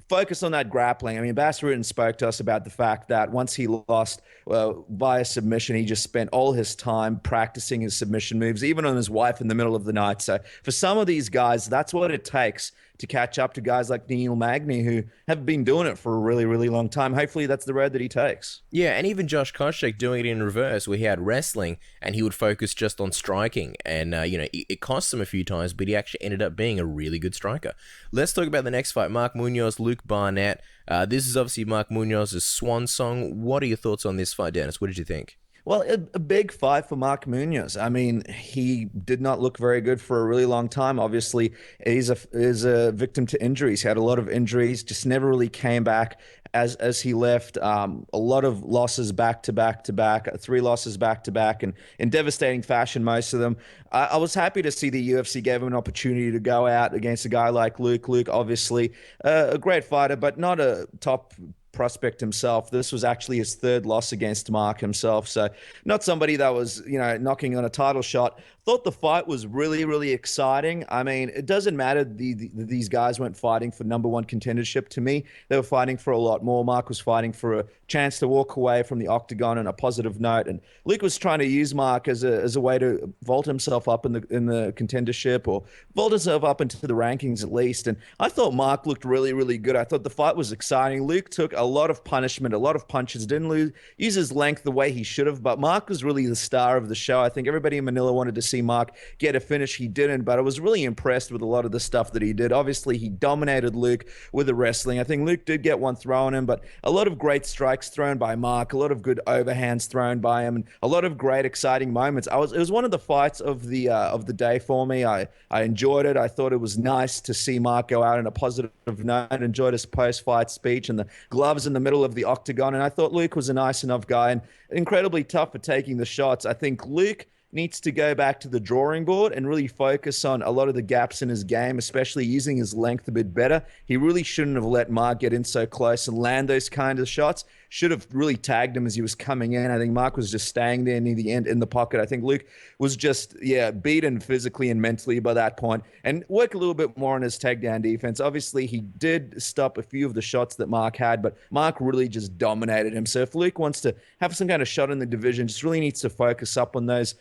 focus on that grappling. I mean, Bassarutin spoke to us about the fact that once he lost via submission, he just spent all his time practicing his submission moves, even on his wife in the middle of the night. So for some of these guys, that's what it takes to catch up to guys like Neil Magny, who have been doing it for a really, really long time. Hopefully that's the road that he takes. Yeah, and even Josh Koscheck doing it in reverse, where he had wrestling and he would focus just on striking. And, it cost him a few times, but he actually ended up being a really good striker. Let's talk about the next fight. Mark Munoz, Luke Barnett. This is obviously Mark Munoz's swan song. What are your thoughts on this fight, Dennis? What did you think? Well, a big fight for Mark Munoz. I mean, he did not look very good for a really long time. Obviously, he's a victim to injuries. He had a lot of injuries, just never really came back as he left. A lot of losses back to back to back, 3 losses back to back, and in devastating fashion, most of them. I was happy to see the UFC gave him an opportunity to go out against a guy like Luke. Luke, obviously, a great fighter, but not a top prospect himself. This was actually his 3rd loss against Mark himself. So not somebody that was, knocking on a title shot. Thought the fight was really, really exciting. I mean, it doesn't matter these guys weren't fighting for number 1 contendership. To me, they were fighting for a lot more. Mark was fighting for a chance to walk away from the octagon on a positive note, and Luke was trying to use Mark as a way to vault himself up in the contendership, or vault himself up into the rankings at least. And I thought Mark looked really, really good. I thought the fight was exciting. Luke took a lot of punishment, a lot of punches, didn't use his length the way he should have, but Mark was really the star of the show. I think everybody in Manila wanted to see Mark get a finish. He didn't, but I was really impressed with a lot of the stuff that he did. Obviously, he dominated Luke with the wrestling. I think Luke did get one throw on him, but a lot of great strikes thrown by Mark, a lot of good overhands thrown by him, and a lot of great, exciting moments. It was one of the fights of the day for me. I enjoyed it. I thought it was nice to see Mark go out on a positive note. Enjoyed his post-fight speech and the gloves in the middle of the octagon, and I thought Luke was a nice enough guy and incredibly tough at taking the shots. I think Luke needs to go back to the drawing board and really focus on a lot of the gaps in his game, especially using his length a bit better. He really shouldn't have let Mark get in so close and land those kind of shots. Should have really tagged him as he was coming in. I think Mark was just staying there near the end in the pocket. I think Luke was just, beaten physically and mentally by that point, and work a little bit more on his takedown defense. Obviously, he did stop a few of the shots that Mark had, but Mark really just dominated him. So if Luke wants to have some kind of shot in the division, just really needs to focus up on those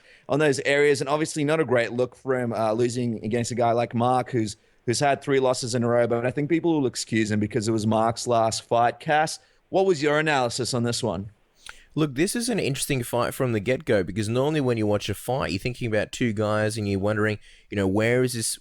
areas. And obviously not a great look for him losing against a guy like Mark, who's had 3 losses in a row, but I think people will excuse him because it was Mark's last fight. Cass, what was your analysis on this one? Look, this is an interesting fight from the get-go, because normally when you watch a fight, you're thinking about 2 guys and you're wondering, where is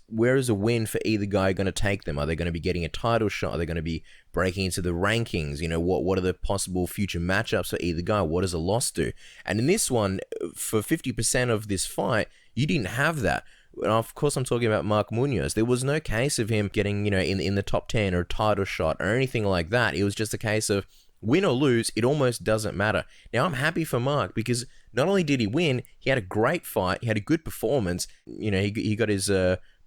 a win for either guy going to take them? Are they going to be getting a title shot? Are they going to be breaking into the rankings? What are the possible future matchups for either guy? What does a loss do? And in this one, for 50% of this fight, you didn't have that. And of course, I'm talking about Mark Munoz. There was no case of him getting, in the top 10 or a title shot or anything like that. It was just a case of win or lose, it almost doesn't matter. Now, I'm happy for Mark because not only did he win, he had a great fight. He had a good performance. He got his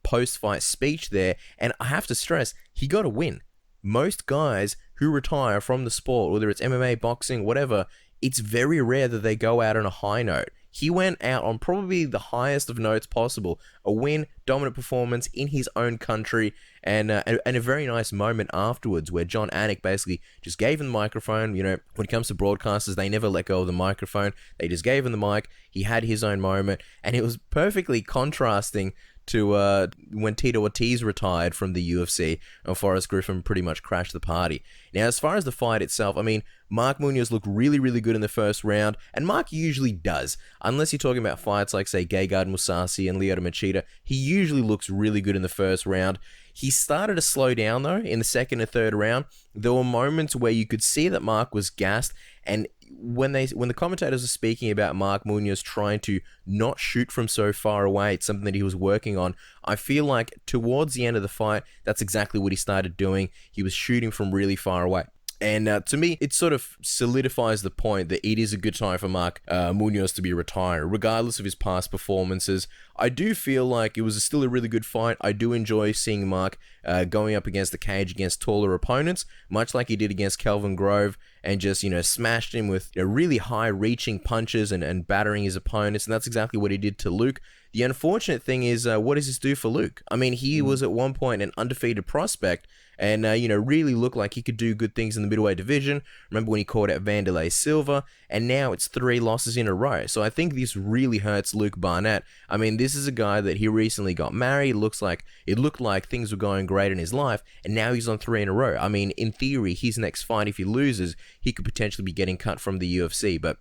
post-fight speech there. And I have to stress, he got a win. Most guys who retire from the sport, whether it's MMA, boxing, whatever, it's very rare that they go out on a high note. he went out on probably the highest of notes possible. A win, dominant performance in his own country, and a very nice moment afterwards where John Anik basically just gave him the microphone. You know, when it comes to broadcasters, they never let go of the microphone. They just gave him the mic. He had his own moment, and it was perfectly contrasting to when Tito Ortiz retired from the UFC and Forrest Griffin pretty much crashed the party. Now, as far as the fight itself, I mean, Mark Munoz looked really, really good in the first round, and Mark usually does. Unless you're talking about fights like, say, Gegard Mousasi and Lyoto Machida, he usually looks really good in the first round. He started to slow down, though, in the second and third round. There were moments where you could see that Mark was gassed, and when the commentators were speaking about Mark Munoz trying to not shoot from so far away, it's something that he was working on. I feel like towards the end of the fight, that's exactly what he started doing. He was shooting from really far away. And to me, it sort of solidifies the point that it is a good time for Mark Munoz to be retired, regardless of his past performances. I do feel like it was still a really good fight. I do enjoy seeing Mark going up against the cage against taller opponents, much like he did against Kelvin Grove, and just, smashed him with really high-reaching punches and battering his opponents, and that's exactly what he did to Luke. The unfortunate thing is, what does this do for Luke? I mean, he was at one point an undefeated prospect, and, really looked like he could do good things in the middleweight division. Remember when he caught out Vanderlei Silva, and now it's 3 losses in a row. So I think this really hurts Luke Barnett. I mean, this is a guy that he recently got married. It looked like things were going great in his life, and now he's on 3 in a row. I mean, in theory, his next fight, if he loses, he could potentially be getting cut from the UFC, but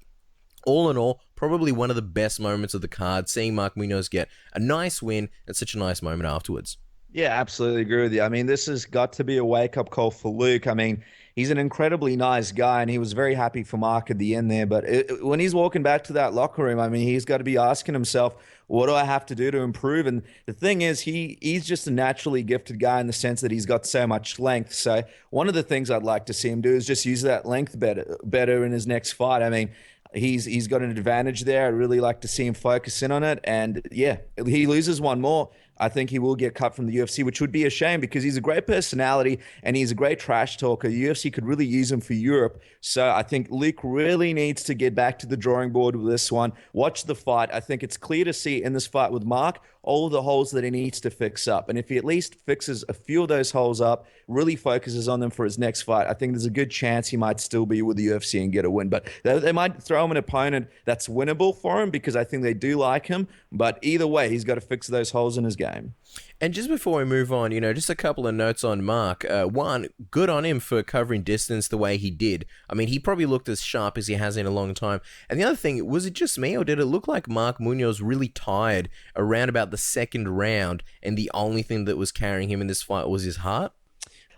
all in all, probably one of the best moments of the card, seeing Mark Munoz get a nice win and such a nice moment afterwards. Yeah, absolutely agree with you. I mean, this has got to be a wake-up call for Luke. I mean, he's an incredibly nice guy, and he was very happy for Mark at the end there. But when he's walking back to that locker room, I mean, he's got to be asking himself, what do I have to do to improve? And the thing is, he's just a naturally gifted guy in the sense that he's got so much length. So one of the things I'd like to see him do is just use that length better in his next fight. I mean, he's got an advantage there. I'd really like to see him focus in on it. And yeah, he loses one more, I think he will get cut from the UFC, which would be a shame because he's a great personality and he's a great trash talker. The UFC could really use him for Europe. So I think Luke really needs to get back to the drawing board with this one. Watch the fight. I think it's clear to see in this fight with Mark all of the holes that he needs to fix up. And if he at least fixes a few of those holes up, really focuses on them for his next fight, I think there's a good chance he might still be with the UFC and get a win. But they might throw him an opponent that's winnable for him because I think they do like him. But either way, he's got to fix those holes in his game. And just before we move on, just a couple of notes on Mark. One, good on him for covering distance the way he did. I mean, he probably looked as sharp as he has in a long time. And the other thing, was it just me or did it look like Mark Munoz really tired around about the second round and the only thing that was carrying him in this fight was his heart?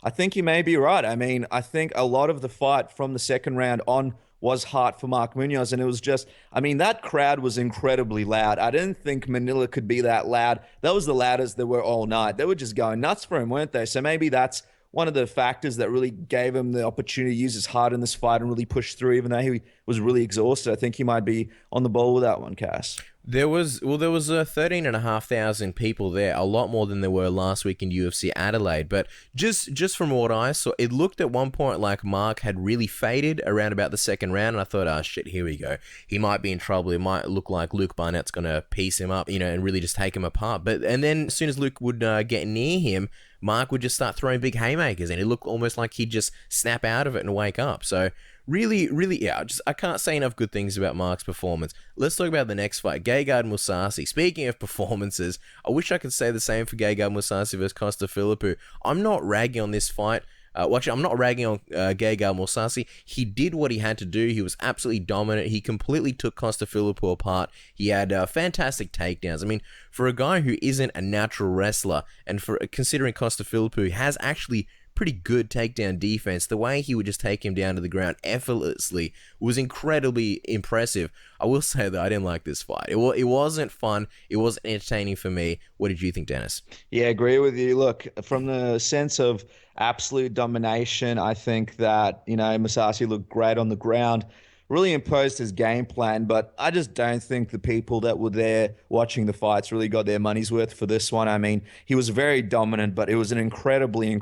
I think you may be right. I mean, I think a lot of the fight from the second round on was hard for Mark Munoz, and it was just, I mean, that crowd was incredibly loud. I didn't think Manila could be that loud. That was the loudest they were all night. They were just going nuts for him, weren't they? So maybe that's one of the factors that really gave him the opportunity to use his heart in this fight and really push through, even though he was really exhausted. I think he might be on the ball with that one, Cass. There was 13,500 people there, a lot more than there were last week in UFC Adelaide. But just from what I saw, it looked at one point like Mark had really faded around about the second round, and I thought, oh shit, here we go. He might be in trouble. It might look like Luke Barnett's gonna piece him up, and really just take him apart. And then as soon as Luke would get near him, Mark would just start throwing big haymakers, and it looked almost like he'd just snap out of it and wake up. So really, yeah, I can't say enough good things about Mark's performance. Let's talk about the next fight, Gegard Mousasi. Speaking of performances, I wish I could say the same for Gegard Mousasi versus Costa Philippou. I'm not ragging on this fight. Actually, I'm not ragging on Gegard Mousasi. He did what he had to do. He was absolutely dominant. He completely took Costa Philippou apart. He had fantastic takedowns. I mean, for a guy who isn't a natural wrestler, and for considering Costa Philippou has actually pretty good takedown defense, the way he would just take him down to the ground effortlessly was incredibly impressive. I will say that I didn't like this fight. It wasn't fun. It wasn't entertaining for me. What did you think, Dennis? Yeah, agree with you. Look, from the sense of absolute domination, I think that, Mousasi looked great on the ground. really imposed his game plan, but I just don't think the people that were there watching the fights really got their money's worth for this one. I mean, he was very dominant, but it was an incredibly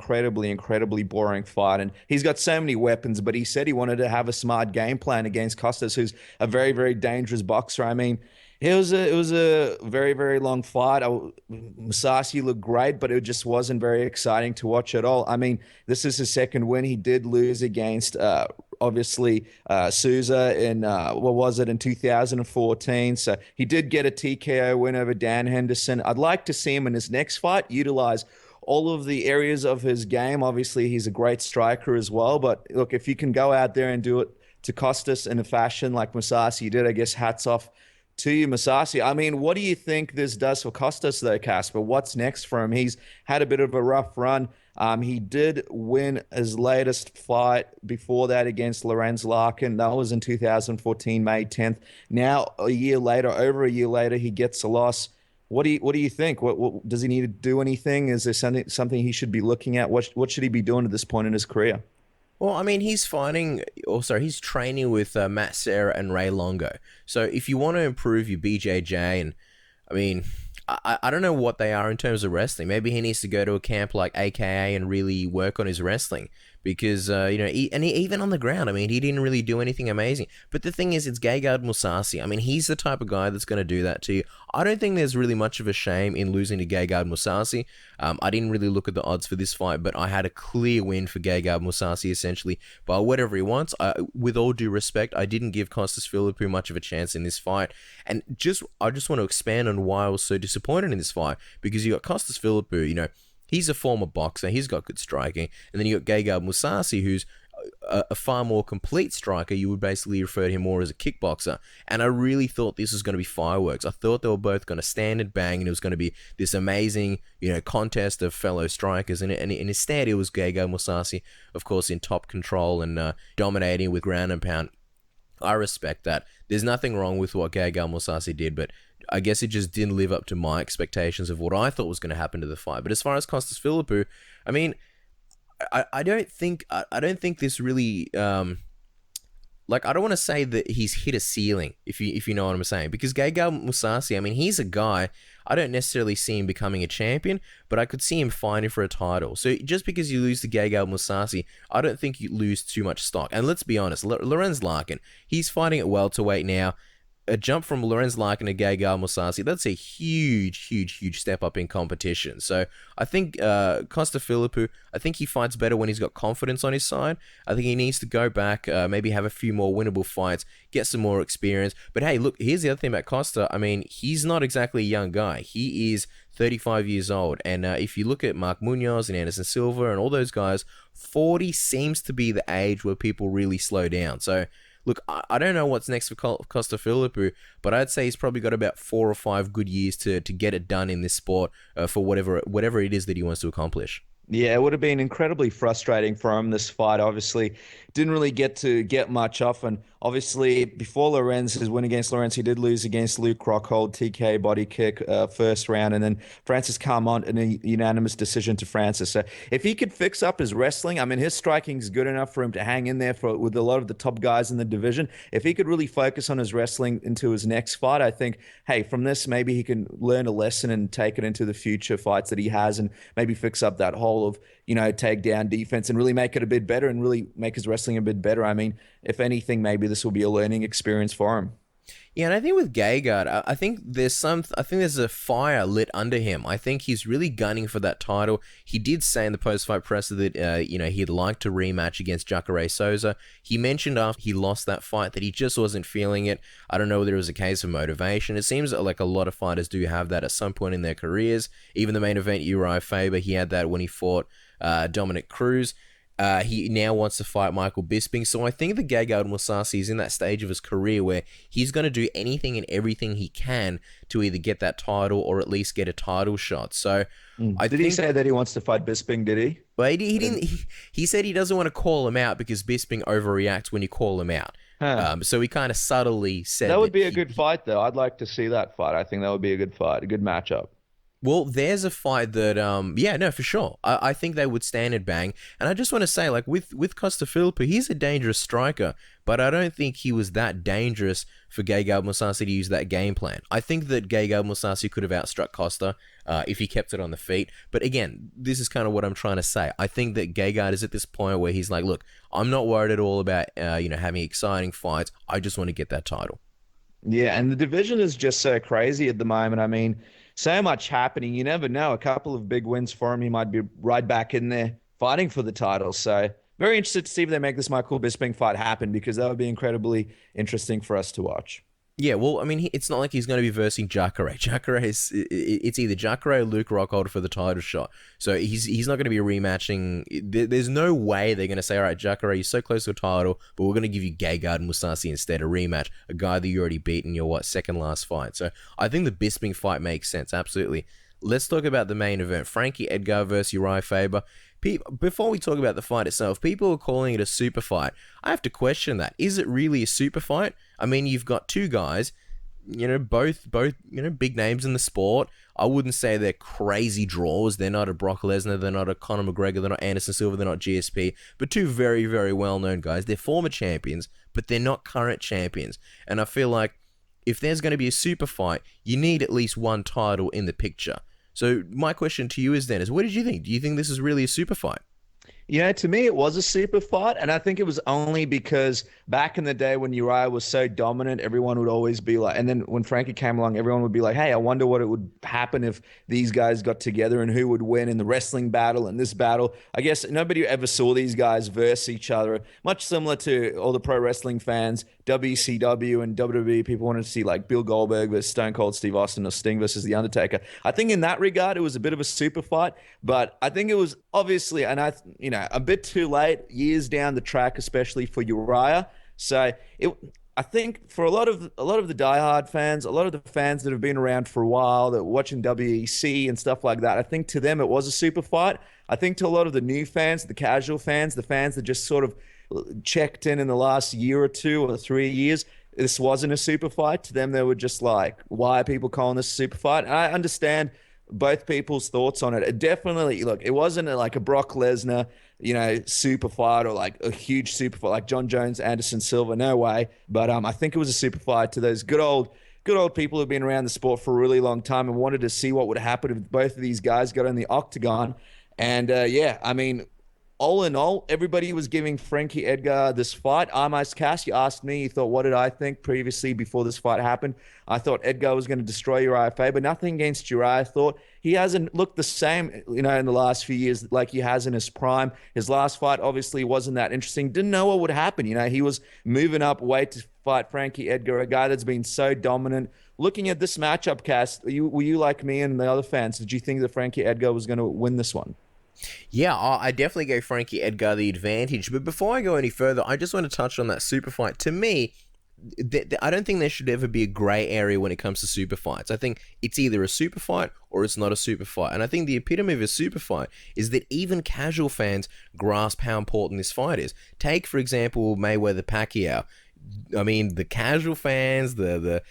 boring fight. And he's got so many weapons, but he said he wanted to have a smart game plan against Costas, who's a very dangerous boxer. I mean, it was a very long fight. Musashi looked great, but it just wasn't very exciting to watch at all. I mean, this is his second win. He did lose against obviously Souza in what was it in 2014. So he did get a TKO win over Dan Henderson. I'd like to see him in his next fight utilize all of the areas of his game. Obviously, he's a great striker as well. But look, if you can go out there and do it to Costas in a fashion like Musashi did, I guess hats off to you, Musashi. I mean, what do you think this does for Costas, though, Casper? What's next for him? He's had a bit of a rough run. He did win his latest fight before that against Lorenz Larkin. That was in 2014, May 10th. Now, over a year later, he gets a loss. What do you think? What does he need to do anything? Is there something he should be looking at? What should he be doing at this point in his career? Well, I mean, he's training with Matt Serra and Ray Longo. So if you want to improve your BJJ, and I mean, I don't know what they are in terms of wrestling. Maybe he needs to go to a camp like AKA and really work on his wrestling. Because, even on the ground, I mean, he didn't really do anything amazing. But the thing is, it's Gegard Mousasi. I mean, he's the type of guy that's going to do that to you. I don't think there's really much of a shame in losing to Gegard Mousasi. I didn't really look at the odds for this fight, but I had a clear win for Gegard Mousasi, essentially, by whatever he wants. With all due respect, I didn't give Costas Philippou much of a chance in this fight. And I just want to expand on why I was so disappointed in this fight. Because you got Costas Philippou, he's a former boxer. He's got good striking. And then you got Gegard Mousasi, who's a far more complete striker. You would basically refer to him more as a kickboxer. And I really thought this was going to be fireworks. I thought they were both going to stand and bang, and it was going to be this amazing, contest of fellow strikers. And instead, it was Gegard Mousasi, of course, in top control and dominating with ground and pound. I respect that. There's nothing wrong with what Gegard Mousasi did, but I guess it just didn't live up to my expectations of what I thought was going to happen to the fight. But as far as Costas Philippou, I mean, I don't think this really I don't want to say that he's hit a ceiling, if you know what I'm saying, because Gegard Mousasi, I mean, he's a guy, I don't necessarily see him becoming a champion, but I could see him fighting for a title. So just because you lose to Gegard Mousasi, I don't think you lose too much stock. And let's be honest, Lorenz Larkin, he's fighting at welterweight now. A jump from Lorenz Larkin to Gegard Mousasi, that's a huge step up in competition. So I think Costas Philippou, I think he fights better when he's got confidence on his side. I think he needs to go back, maybe have a few more winnable fights, get some more experience. But hey, look, here's the other thing about Costa. I mean, he's not exactly a young guy. He is 35 years old. And if you look at Mark Munoz and Anderson Silva and all those guys, 40 seems to be the age where people really slow down. So look, I don't know what's next for Costas Philippou, but I'd say he's probably got about 4 or 5 good years to get it done in this sport for whatever it is that he wants to accomplish. Yeah, it would have been incredibly frustrating for him, this fight. Obviously, didn't really get much off. And obviously, before Lorenz's win against Lorenz, he did lose against Luke Rockhold, TK body kick, first round. And then Francis Carmont in a unanimous decision to Francis. So if he could fix up his wrestling, I mean, his striking is good enough for him to hang in there with a lot of the top guys in the division. If he could really focus on his wrestling into his next fight, I think, hey, from this, maybe he can learn a lesson and take it into the future fights that he has and maybe fix up that whole of takedown defense and really make it a bit better and really make his wrestling a bit better. I mean, if anything, maybe this will be a learning experience for him. Yeah, and I think with Gegard, I think there's a fire lit under him. I think he's really gunning for that title. He did say in the post-fight presser that he'd like to rematch against Jacare Souza. He mentioned after he lost that fight that he just wasn't feeling it. I don't know whether it was a case of motivation. It seems like a lot of fighters do have that at some point in their careers. Even the main event, Uriah Faber, he had that when he fought Dominic Cruz. He now wants to fight Michael Bisping. So I think that Gegard Mousasi is in that stage of his career where he's going to do anything and everything he can to either get that title or at least get a title shot. So Did he say that he wants to fight Bisping, did he? But he didn't. He said he doesn't want to call him out because Bisping overreacts when you call him out. So he kind of subtly said that would be a good fight, though. I'd like to see that fight. I think that would be a good fight, a good matchup. Well, there's a fight that, yeah, no, for sure. I think they would stand and bang. And I just want to say, like, with Costa Philippa, he's a dangerous striker, but I don't think he was that dangerous for Gegard Mousasi to use that game plan. I think that Gegard Mousasi could have outstruck Costa if he kept it on the feet. But again, this is kind of what I'm trying to say. I think that Gegard is at this point where he's like, look, I'm not worried at all about, having exciting fights. I just want to get that title. Yeah, and the division is just so crazy at the moment. I mean, so much happening. You never know. A couple of big wins for him. He might be right back in there fighting for the title. So very interested to see if they make this Michael Bisping fight happen, because that would be incredibly interesting for us to watch. Yeah, well, I mean, it's not like he's going to be versing Jacare. Jacare is, it's either Jacare or Luke Rockholder for the title shot. So he's not going to be rematching. There's no way they're going to say, all right, Jacare, you're so close to a title, but we're going to give you Gegard Mousasi instead, a rematch, a guy that you already beat in your, second last fight. So I think the Bisping fight makes sense, absolutely. Let's talk about the main event, Frankie Edgar versus Uriah Faber. Before we talk about the fight itself, people are calling it a super fight. I have to question that. Is it really a super fight? I mean, you've got two guys, both big names in the sport. I wouldn't say they're crazy draws. They're not a Brock Lesnar, they're not a Conor McGregor, they're not Anderson Silva, they're not GSP, but two very, very well-known guys. They're former champions, but they're not current champions. And I feel like if there's going to be a super fight, you need at least one title in the picture. So my question to you is, Dennis, what did you think? Do you think this is really a super fight? To me, it was a super fight, and I think it was only because back in the day when Uriah was so dominant, everyone would always be like, and then when Frankie came along, everyone would be like, hey, I wonder what it would happen if these guys got together and who would win in the wrestling battle and this battle. I guess nobody ever saw these guys verse each other, much similar to all the pro wrestling fans, WCW and WWE. People wanted to see like Bill Goldberg versus Stone Cold Steve Austin or Sting versus The Undertaker. I think in that regard, it was a bit of a super fight, but I think it was obviously, and a bit too late, years down the track, especially for Uriah. So I think for a lot of the diehard fans, a lot of the fans that have been around for a while, that were watching WEC and stuff like that, I think to them it was a super fight. I think to a lot of the new fans, the casual fans, the fans that just sort of checked in the last year or 2 or 3 years, this wasn't a super fight. To them, they were just like, why are people calling this a super fight? And I understand both people's thoughts on it. It definitely, look, it wasn't like a Brock Lesnar, super fight, or like a huge super fight like John Jones, Anderson Silva. No way. But I think it was a super fight to those good old people who've been around the sport for a really long time and wanted to see what would happen if both of these guys got in the octagon. And all in all, everybody was giving Frankie Edgar this fight. Armais Cass, you asked me, you thought, what did I think previously before this fight happened? I thought Edgar was going to destroy Uriah Faber. Nothing against Uriah. I thought he hasn't looked the same, in the last few years like he has in his prime. His last fight obviously wasn't that interesting. Didn't know what would happen. He was moving up weight to fight Frankie Edgar, a guy that's been so dominant. Looking at this matchup, Cass, were you like me and the other fans? Did you think that Frankie Edgar was going to win this one? Yeah, I definitely gave Frankie Edgar the advantage. But before I go any further, I just want to touch on that super fight. To me, I don't think there should ever be a grey area when it comes to super fights. I think it's either a super fight or it's not a super fight. And I think the epitome of a super fight is that even casual fans grasp how important this fight is. Take, for example, Mayweather-Pacquiao. I mean, the casual fans, the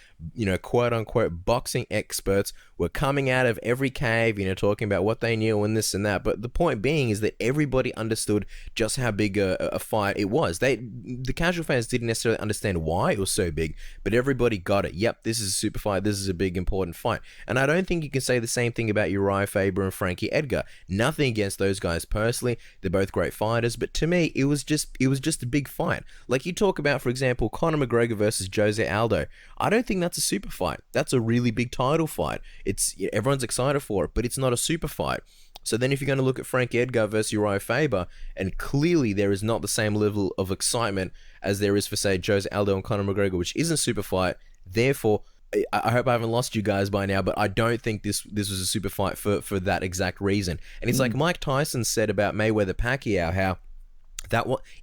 quote-unquote boxing experts were coming out of every cave, talking about what they knew and this and that. But the point being is that everybody understood just how big a fight it was. The casual fans didn't necessarily understand why it was so big, but everybody got it. Yep, this is a super fight. This is a big, important fight. And I don't think you can say the same thing about Uriah Faber and Frankie Edgar. Nothing against those guys personally. They're both great fighters. But to me, it was just a big fight. Like you talk about, for example, Conor McGregor versus Jose Aldo. I don't think that's a super fight. That's a really big title fight. Everyone's excited for it, but it's not a super fight. So then if you're going to look at Frankie Edgar versus Uriah Faber, and clearly there is not the same level of excitement as there is for, say, Jose Aldo and Conor McGregor, which isn't a super fight. Therefore, I hope I haven't lost you guys by now, but I don't think this was a super fight for that exact reason. And it's like Mike Tyson said about Mayweather-Pacquiao, how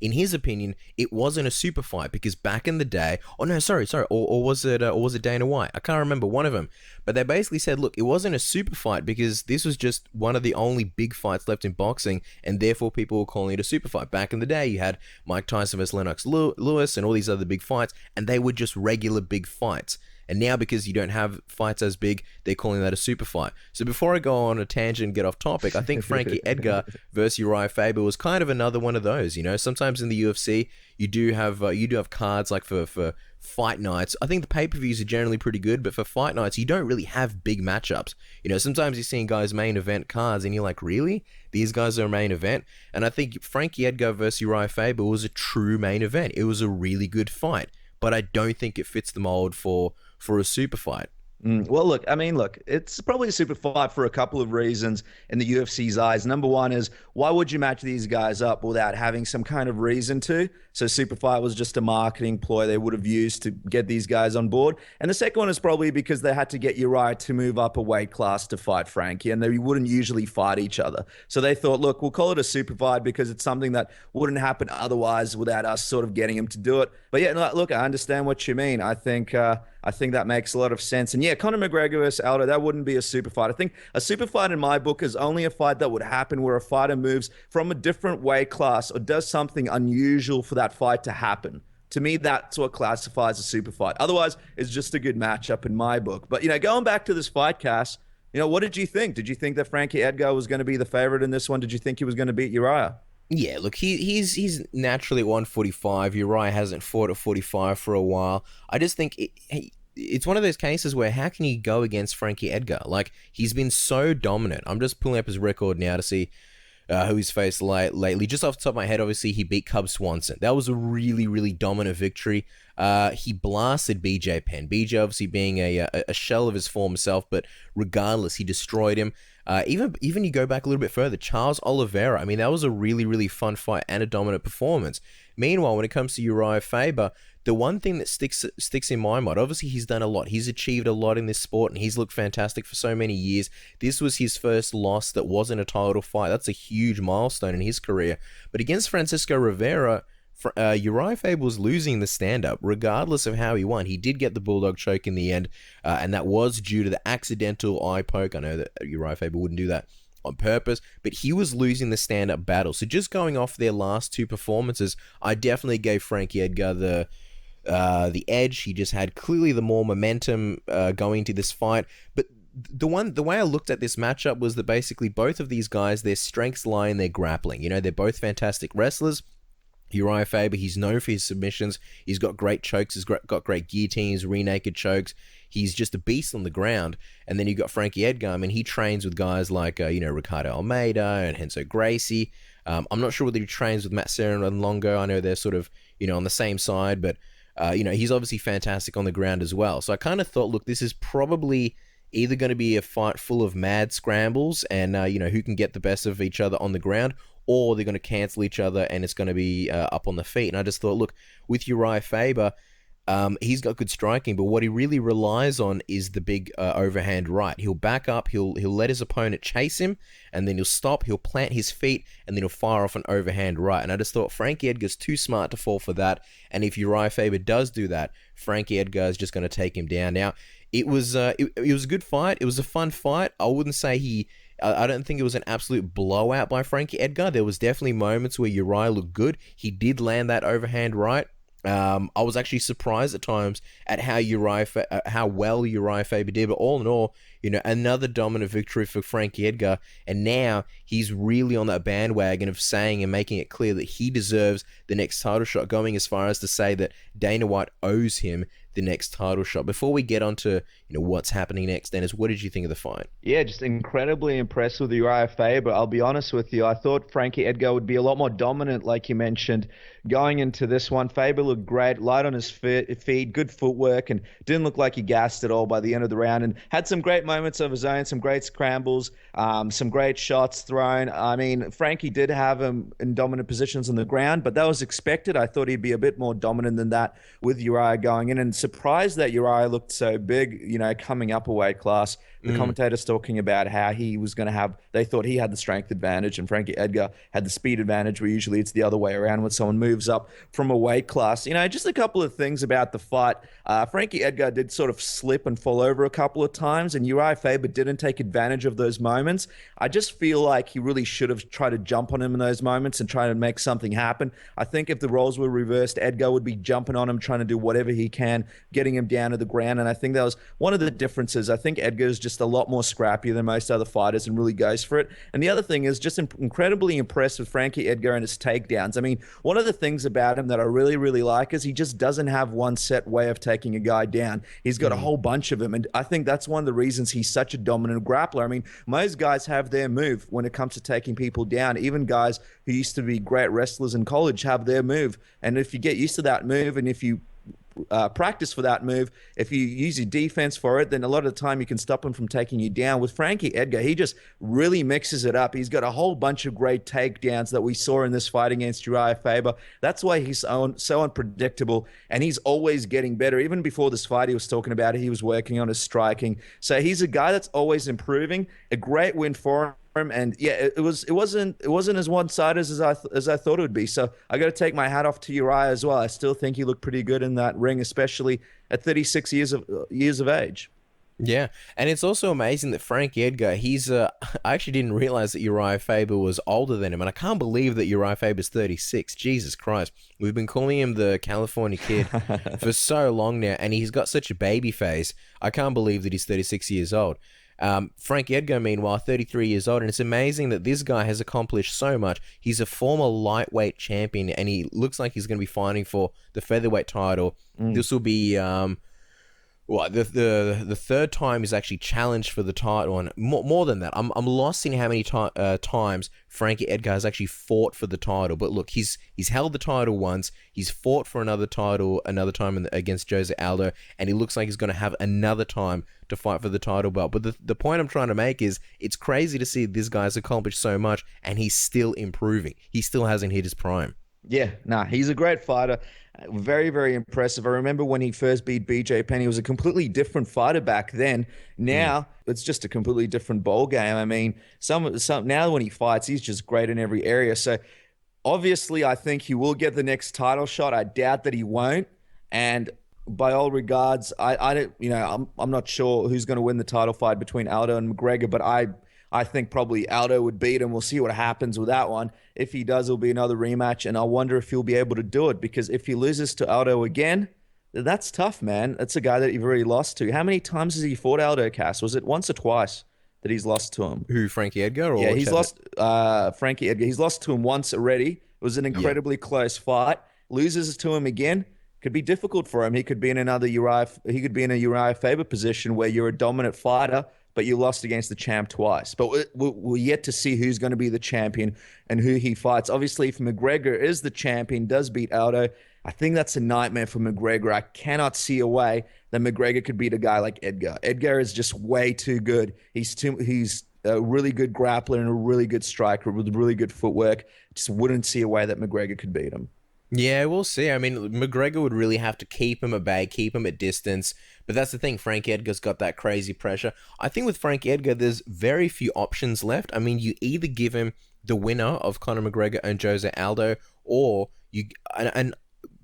in his opinion, it wasn't a super fight because back in the day, or was it Dana White? I can't remember, one of them. But they basically said, look, it wasn't a super fight because this was just one of the only big fights left in boxing, and therefore people were calling it a super fight. Back in the day, you had Mike Tyson versus Lennox Lewis and all these other big fights, and they were just regular big fights. And now because you don't have fights as big, they're calling that a super fight. So before I go on a tangent and get off topic, I think Frankie Edgar versus Uriah Faber was kind of another one of those. You know, sometimes in the UFC you do have cards like for fight nights. I think the pay-per-views are generally pretty good, but for fight nights you don't really have big matchups. You know, sometimes you're seeing guys main event cards and you're like, really? These guys are a main event? And I think Frankie Edgar versus Uriah Faber was a true main event. It was a really good fight, but I don't think it fits the mold for a super fight. Well, look, it's probably a super fight for a couple of reasons in the UFC's eyes. Number one is, why would you match these guys up without having some kind of reason to? So super fight was just a marketing ploy they would have used to get these guys on board. And the second one is probably because they had to get Uriah to move up a weight class to fight Frankie, and they wouldn't usually fight each other. So they thought, look, we'll call it a super fight because it's something that wouldn't happen otherwise without us sort of getting him to do it. But yeah, look, I understand what you mean. I think that makes a lot of sense. And yeah, Conor McGregor versus Aldo, that wouldn't be a super fight. I think a super fight in my book is only a fight that would happen where a fighter moves from a different weight class or does something unusual for that fight to happen. To me, that's what classifies a super fight. Otherwise, it's just a good matchup in my book. But, going back to this fight, Cass, what did you think? Did you think that Frankie Edgar was going to be the favorite in this one? Did you think he was going to beat Uriah? Yeah, look, he's naturally at 145. Uriah hasn't fought at 45 for a while. I just think it's one of those cases where how can you go against Frankie Edgar? Like, he's been so dominant. I'm just pulling up his record now to see who he's faced lately. Just off the top of my head, obviously, he beat Cub Swanson. That was a really, really dominant victory. He blasted BJ Penn. BJ obviously being a shell of his former self, but regardless, he destroyed him. Even you go back a little bit further, Charles Oliveira. I mean, that was a really, really fun fight and a dominant performance. Meanwhile, when it comes to Uriah Faber, the one thing that sticks in my mind, obviously he's done a lot. He's achieved a lot in this sport, and he's looked fantastic for so many years. This was his first loss that wasn't a title fight. That's a huge milestone in his career. But against Francisco Rivera, Uriah Faber was losing the stand-up, regardless of how he won. He did get the bulldog choke in the end, and that was due to the accidental eye poke. I know that Uriah Faber wouldn't do that on purpose, but he was losing the stand-up battle. So just going off their last two performances, I definitely gave Frankie Edgar the edge. He just had clearly the more momentum going into this fight. But the way I looked at this matchup was that basically both of these guys, their strengths lie in their grappling. They're both fantastic wrestlers. Uriah Faber, he's known for his submissions. He's got great chokes. He's got great guillotines, rear-naked chokes. He's just a beast on the ground. And then you've got Frankie Edgar. I mean, he trains with guys like, Ricardo Almeida and Renzo Gracie. I'm not sure whether he trains with Matt Serra and Longo. I know they're sort of, on the same side, but, he's obviously fantastic on the ground as well. So I kind of thought, look, this is probably either going to be a fight full of mad scrambles and, who can get the best of each other on the ground, or they're going to cancel each other and it's going to be up on the feet. And I just thought, look, with Uriah Faber, he's got good striking, but what he really relies on is the big overhand right. He'll back up, he'll let his opponent chase him, and then he'll stop, he'll plant his feet, and then he'll fire off an overhand right. And I just thought Frankie Edgar's too smart to fall for that, and if Uriah Faber does do that, Frankie Edgar is just going to take him down. Now, it was a good fight. It was a fun fight. I wouldn't say I don't think it was an absolute blowout by Frankie Edgar. There was definitely moments where Uriah looked good. He did land that overhand right. I was actually surprised at times at how well Uriah Faber did, but all in all, another dominant victory for Frankie Edgar, and now he's really on that bandwagon of saying and making it clear that he deserves the next title shot, going as far as to say that Dana White owes him the next title shot. Before we get on to what's happening next, Dennis, what did you think of the fight? Yeah, just incredibly impressed with Uriah Faber. I'll be honest with you. I thought Frankie Edgar would be a lot more dominant, like you mentioned, going into this one. Faber looked great, light on his feet, good footwork, and didn't look like he gassed at all by the end of the round, and had some great moments of his own, some great scrambles, some great shots thrown. I mean, Frankie did have him in dominant positions on the ground, but that was expected. I thought he'd be a bit more dominant than that with Uriah going in, and surprised that Uriah looked so big, coming up a weight class. The commentators talking about how he was going to they thought he had the strength advantage and Frankie Edgar had the speed advantage, where usually it's the other way around when someone moves moves up from a weight class. Just a couple of things about the fight. Frankie Edgar did sort of slip and fall over a couple of times, and Uriah Faber didn't take advantage of those moments. I just feel like he really should have tried to jump on him in those moments and try to make something happen. I think if the roles were reversed, Edgar would be jumping on him, trying to do whatever he can, getting him down to the ground, and I think that was one of the differences. I think Edgar is just a lot more scrappy than most other fighters and really goes for it. And the other thing is just incredibly impressed with Frankie Edgar and his takedowns. I mean, one of the things about him that I really, really like is he just doesn't have one set way of taking a guy down. He's got a whole bunch of them, and I think that's one of the reasons he's such a dominant grappler. I mean, most guys have their move when it comes to taking people down. Even guys who used to be great wrestlers in college have their move, and if you get used to that move and if you practice for that move, if you use your defense for it, then a lot of the time you can stop him from taking you down. With Frankie Edgar, he just really mixes it up. He's got a whole bunch of great takedowns that we saw in this fight against Uriah Faber. That's why he's so unpredictable, and he's always getting better. Even before this fight, he was talking about it. He was working on his striking. So he's a guy that's always improving. A great win for him. And yeah, it wasn't as one-sided as I thought it would be. So I got to take my hat off to Uriah as well. I still think he looked pretty good in that ring, especially at 36 years of age. Yeah, and it's also amazing that Frankie Edgar, I actually didn't realize that Uriah Faber was older than him, and I can't believe that Uriah Faber's 36. Jesus Christ. We've been calling him the California Kid for so long now, and he's got such a baby face. I can't believe that he's 36 years old. Frankie Edgar, meanwhile, 33 years old, and it's amazing that this guy has accomplished so much. He's a former lightweight champion, and he looks like he's going to be fighting for the featherweight title. This will be the third time he's actually challenged for the title, and more than that, I'm lost in how many times Frankie Edgar has actually fought for the title. But look, he's held the title once, he's fought for another title another time against Jose Aldo, and he looks like he's going to have another time to fight for the title belt. But the point I'm trying to make is, it's crazy to see this guy's accomplished so much, and he's still improving. He still hasn't hit his prime. Yeah, he's a great fighter. Very, very impressive. I remember when he first beat BJ Penn, he was a completely different fighter back then. Now, it's just a completely different ball game. I mean, now when he fights, he's just great in every area. So, obviously, I think he will get the next title shot. I doubt that he won't. And by all regards, I'm not sure who's going to win the title fight between Aldo and McGregor, but I think probably Aldo would beat him. We'll see what happens with that one. If he does, it'll be another rematch, and I wonder if he'll be able to do it, because if he loses to Aldo again, that's tough, man. That's a guy that you've already lost to. How many times has he fought Aldo, Cass? Was it once or twice that he's lost to him? Who, Frankie Edgar? Or yeah, he's lost Frankie Edgar. He's lost to him once already. It was an incredibly close fight. Loses to him again. Could be difficult for him. He could be in a Uriah Faber position where you're a dominant fighter, but you lost against the champ twice. But we're yet to see who's going to be the champion and who he fights. Obviously, if McGregor is the champion, does beat Aldo, I think that's a nightmare for McGregor. I cannot see a way that McGregor could beat a guy like Edgar. Edgar is just way too good. He's a really good grappler and a really good striker with really good footwork. Just wouldn't see a way that McGregor could beat him. Yeah, we'll see. I mean, McGregor would really have to keep him at bay, keep him at distance. But that's the thing. Frankie Edgar's got that crazy pressure. I think with Frankie Edgar, there's very few options left. I mean, you either give him the winner of Conor McGregor and Jose Aldo, or you... And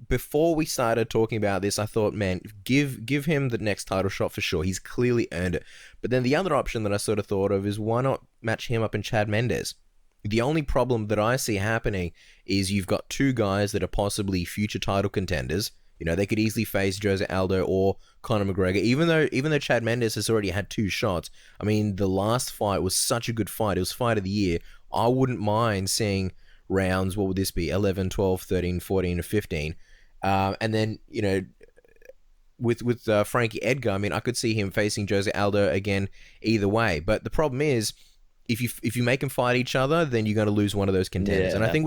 before we started talking about this, I thought, man, give him the next title shot for sure. He's clearly earned it. But then the other option that I sort of thought of is, why not match him up in Chad Mendes? The only problem that I see happening is you've got two guys that are possibly future title contenders. You know, they could easily face Jose Aldo or Conor McGregor, even though Chad Mendes has already had two shots. I mean, the last fight was such a good fight. It was fight of the year. I wouldn't mind seeing rounds, what would this be, 11, 12, 13, 14, or 15. And then, you know, with Frankie Edgar, I mean, I could see him facing Jose Aldo again either way. But the problem is, if you make them fight each other, then you're going to lose one of those contenders. Yeah. And I think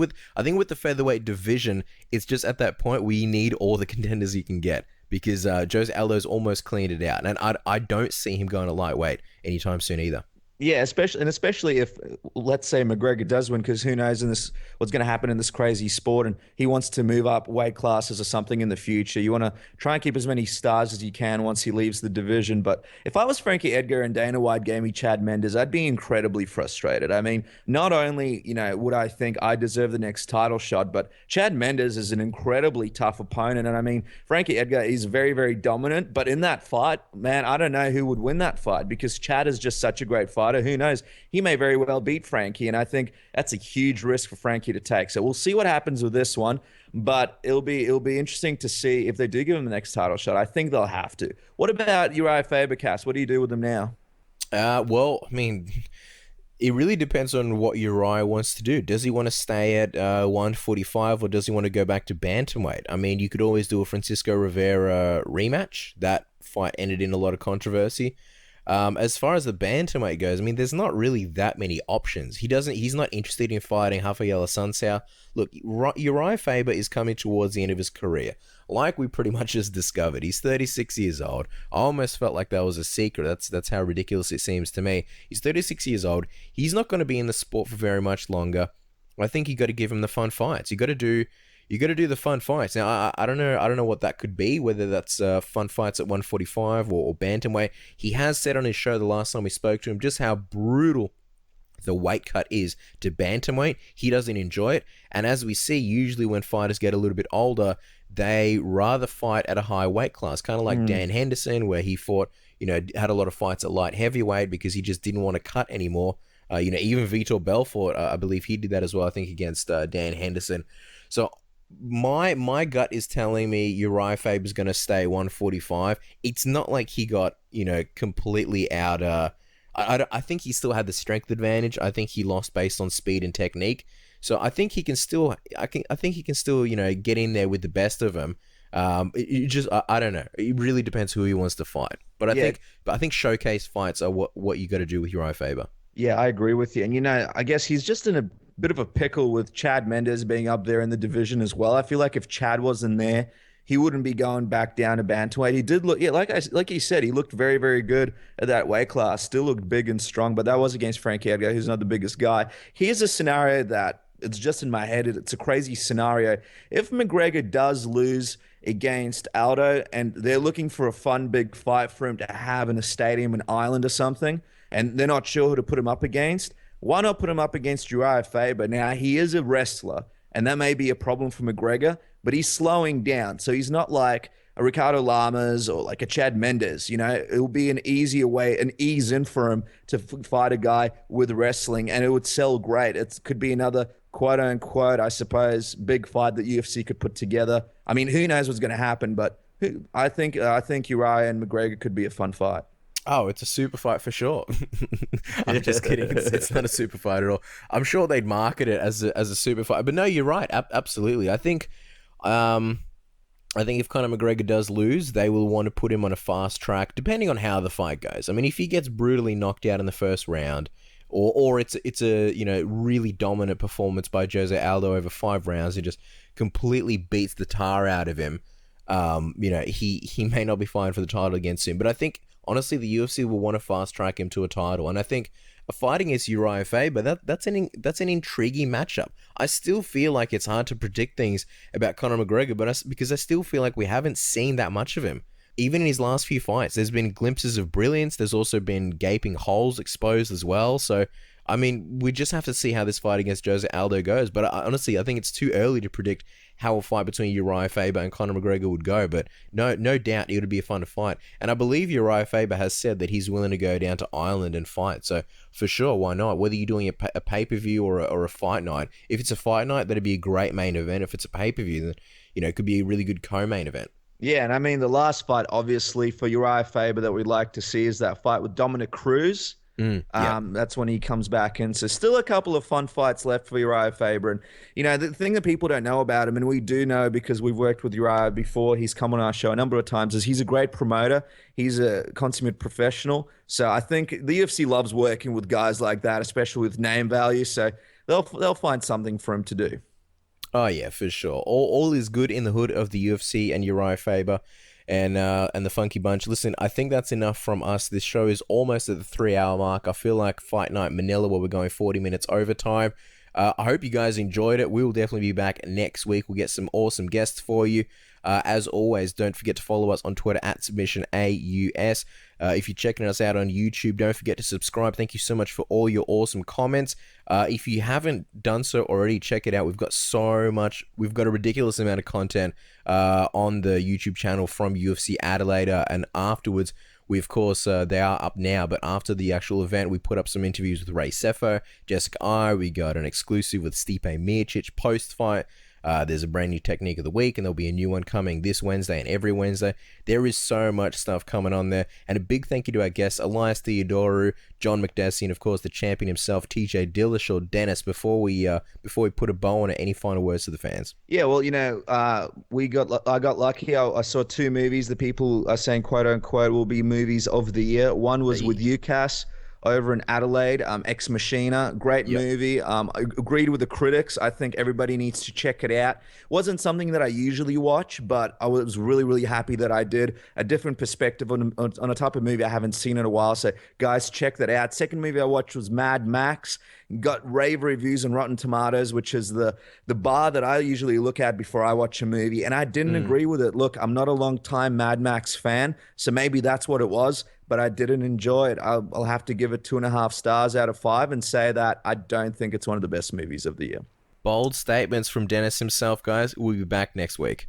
with the featherweight division, it's just at that point where you need all the contenders you can get, because Jose Aldo's almost cleaned it out, and I don't see him going to lightweight anytime soon either. Yeah, especially if, let's say, McGregor does win, because who knows what's going to happen in this crazy sport, and he wants to move up weight classes or something in the future. You want to try and keep as many stars as you can once he leaves the division. But if I was Frankie Edgar and Dana White gave me Chad Mendes, I'd be incredibly frustrated. I mean, not only would I think I deserve the next title shot, but Chad Mendes is an incredibly tough opponent, and I mean, Frankie Edgar is very, very dominant. But in that fight, man, I don't know who would win that fight, because Chad is just such a great fighter. Who knows? He may very well beat Frankie, and I think that's a huge risk for Frankie to take. So we'll see what happens with this one, but it'll be interesting to see if they do give him the next title shot. I think they'll have to. What about Uriah Faber, Cass? What do you do with him now? Well, I mean, it really depends on what Uriah wants to do. Does he want to stay at 145, or does he want to go back to bantamweight? I mean, you could always do a Francisco Rivera rematch. That fight ended in a lot of controversy. As far as the bantamweight goes, I mean, there's not really that many options. He's not interested in fighting Rafael Assunção. Look, Uriah Faber is coming towards the end of his career. Like we pretty much just discovered, he's 36 years old. I almost felt like that was a secret. That's how ridiculous it seems to me. He's 36 years old. He's not going to be in the sport for very much longer. I think you got to give him the fun fights. You got to do the fun fights. Now, I don't know what that could be, whether that's fun fights at 145 or bantamweight. He has said on his show the last time we spoke to him just how brutal the weight cut is to bantamweight. He doesn't enjoy it. And as we see, usually when fighters get a little bit older, they rather fight at a high weight class, kind of like Dan Henderson, where he fought, had a lot of fights at light heavyweight because he just didn't want to cut anymore. Even Vitor Belfort, I believe he did that as well, I think, against Dan Henderson. So my gut is telling me Uriah Faber's going to stay 145. It's not like he got, completely out. I think he still had the strength advantage. I think he lost based on speed and technique. So I think he can still, I think he can still, get in there with the best of them. I don't know. It really depends who he wants to fight. But I think showcase fights are what you got to do with Uriah Faber. Yeah, I agree with you. And, I guess he's just in a bit of a pickle with Chad Mendes being up there in the division as well. I feel like if Chad wasn't there, he wouldn't be going back down to bantamweight. He did look, like he said, he looked very, very good at that weight class. Still looked big and strong, but that was against Frankie Edgar, who's not the biggest guy. Here's a scenario that it's just in my head. It's a crazy scenario. If McGregor does lose against Aldo and they're looking for a fun big fight for him to have in a stadium, an island or something, and they're not sure who to put him up against, why not put him up against Uriah Faber? Now, he is a wrestler, and that may be a problem for McGregor, but he's slowing down. So he's not like a Ricardo Lamas or like a Chad Mendes. It'll be an easier way, an ease in for him to fight a guy with wrestling, and it would sell great. It could be another quote unquote, I suppose, big fight that UFC could put together. I mean, who knows what's going to happen, but I think Uriah and McGregor could be a fun fight. Oh, it's a super fight for sure. I'm just kidding. It's not a super fight at all. I'm sure they'd market it as a super fight. But no, you're right. Absolutely. I think if Conor McGregor does lose, they will want to put him on a fast track, depending on how the fight goes. I mean, if he gets brutally knocked out in the first round, or it's a really dominant performance by Jose Aldo over 5 rounds and just completely beats the tar out of him, he may not be fighting for the title against him. But I think, honestly, the UFC will want to fast track him to a title, and I think a fight against Uriah Faber, that's an intriguing matchup. I still feel like it's hard to predict things about Conor McGregor, because I still feel like we haven't seen that much of him. Even in his last few fights, there's been glimpses of brilliance. There's also been gaping holes exposed as well. So, I mean, we just have to see how this fight against Jose Aldo goes. But honestly, I think it's too early to predict how a fight between Uriah Faber and Conor McGregor would go. But no doubt it would be a fun fight. And I believe Uriah Faber has said that he's willing to go down to Ireland and fight. So for sure, why not? Whether you're doing a pay-per-view or a fight night. If it's a fight night, that'd be a great main event. If it's a pay-per-view, then it could be a really good co-main event. Yeah, and I mean, the last fight, obviously, for Uriah Faber that we'd like to see is that fight with Dominic Cruz. That's when he comes back in. So still a couple of fun fights left for Uriah Faber. And, the thing that people don't know about him, and we do know because we've worked with Uriah before, he's come on our show a number of times, is he's a great promoter. He's a consummate professional. So I think the UFC loves working with guys like that, especially with name value. So they'll find something for him to do. Oh, yeah, for sure. All is good in the hood of the UFC and Uriah Faber. and the Funky Bunch. Listen, I think that's enough from us. This show is almost at the 3-hour mark. I feel like Fight Night Manila, where we're going 40 minutes overtime. I hope you guys enjoyed it. We will definitely be back next week. We'll get some awesome guests for you. As always, don't forget to follow us on Twitter at SubmissionAUS. If you're checking us out on YouTube, don't forget to subscribe. Thank you so much for all your awesome comments. If you haven't done so already, check it out. We've got so much. We've got a ridiculous amount of content on the YouTube channel from UFC Adelaide, and afterwards, we, of course, they are up now, but after the actual event, we put up some interviews with Ray Sefo, Jessica I. We got an exclusive with Stipe Miocic post-fight. There's a brand new technique of the week, and there'll be a new one coming this Wednesday and every Wednesday. There is so much stuff coming on there. And a big thank you to our guests, Elias Theodorou, John Makdessi, and of course the champion himself, TJ Dillashaw. Dennis, before we put a bow on it, any final words to the fans? Yeah, well, I got lucky. I saw two movies that people are saying, quote unquote, will be movies of the year. One was with UCAS over in Adelaide, Ex Machina. Great movie. I agreed with the critics. I think everybody needs to check it out. Wasn't something that I usually watch, but I was really, really happy that I did. A different perspective on a type of movie I haven't seen in a while. So, guys, check that out. Second movie I watched was Mad Max. Got rave reviews on Rotten Tomatoes, which is the bar that I usually look at before I watch a movie. And I didn't agree with it. Look, I'm not a long-time Mad Max fan, so maybe that's what it was. But I didn't enjoy it. I'll have to give it 2.5 stars out of 5 and say that I don't think it's one of the best movies of the year. Bold statements from Dennis himself, guys. We'll be back next week.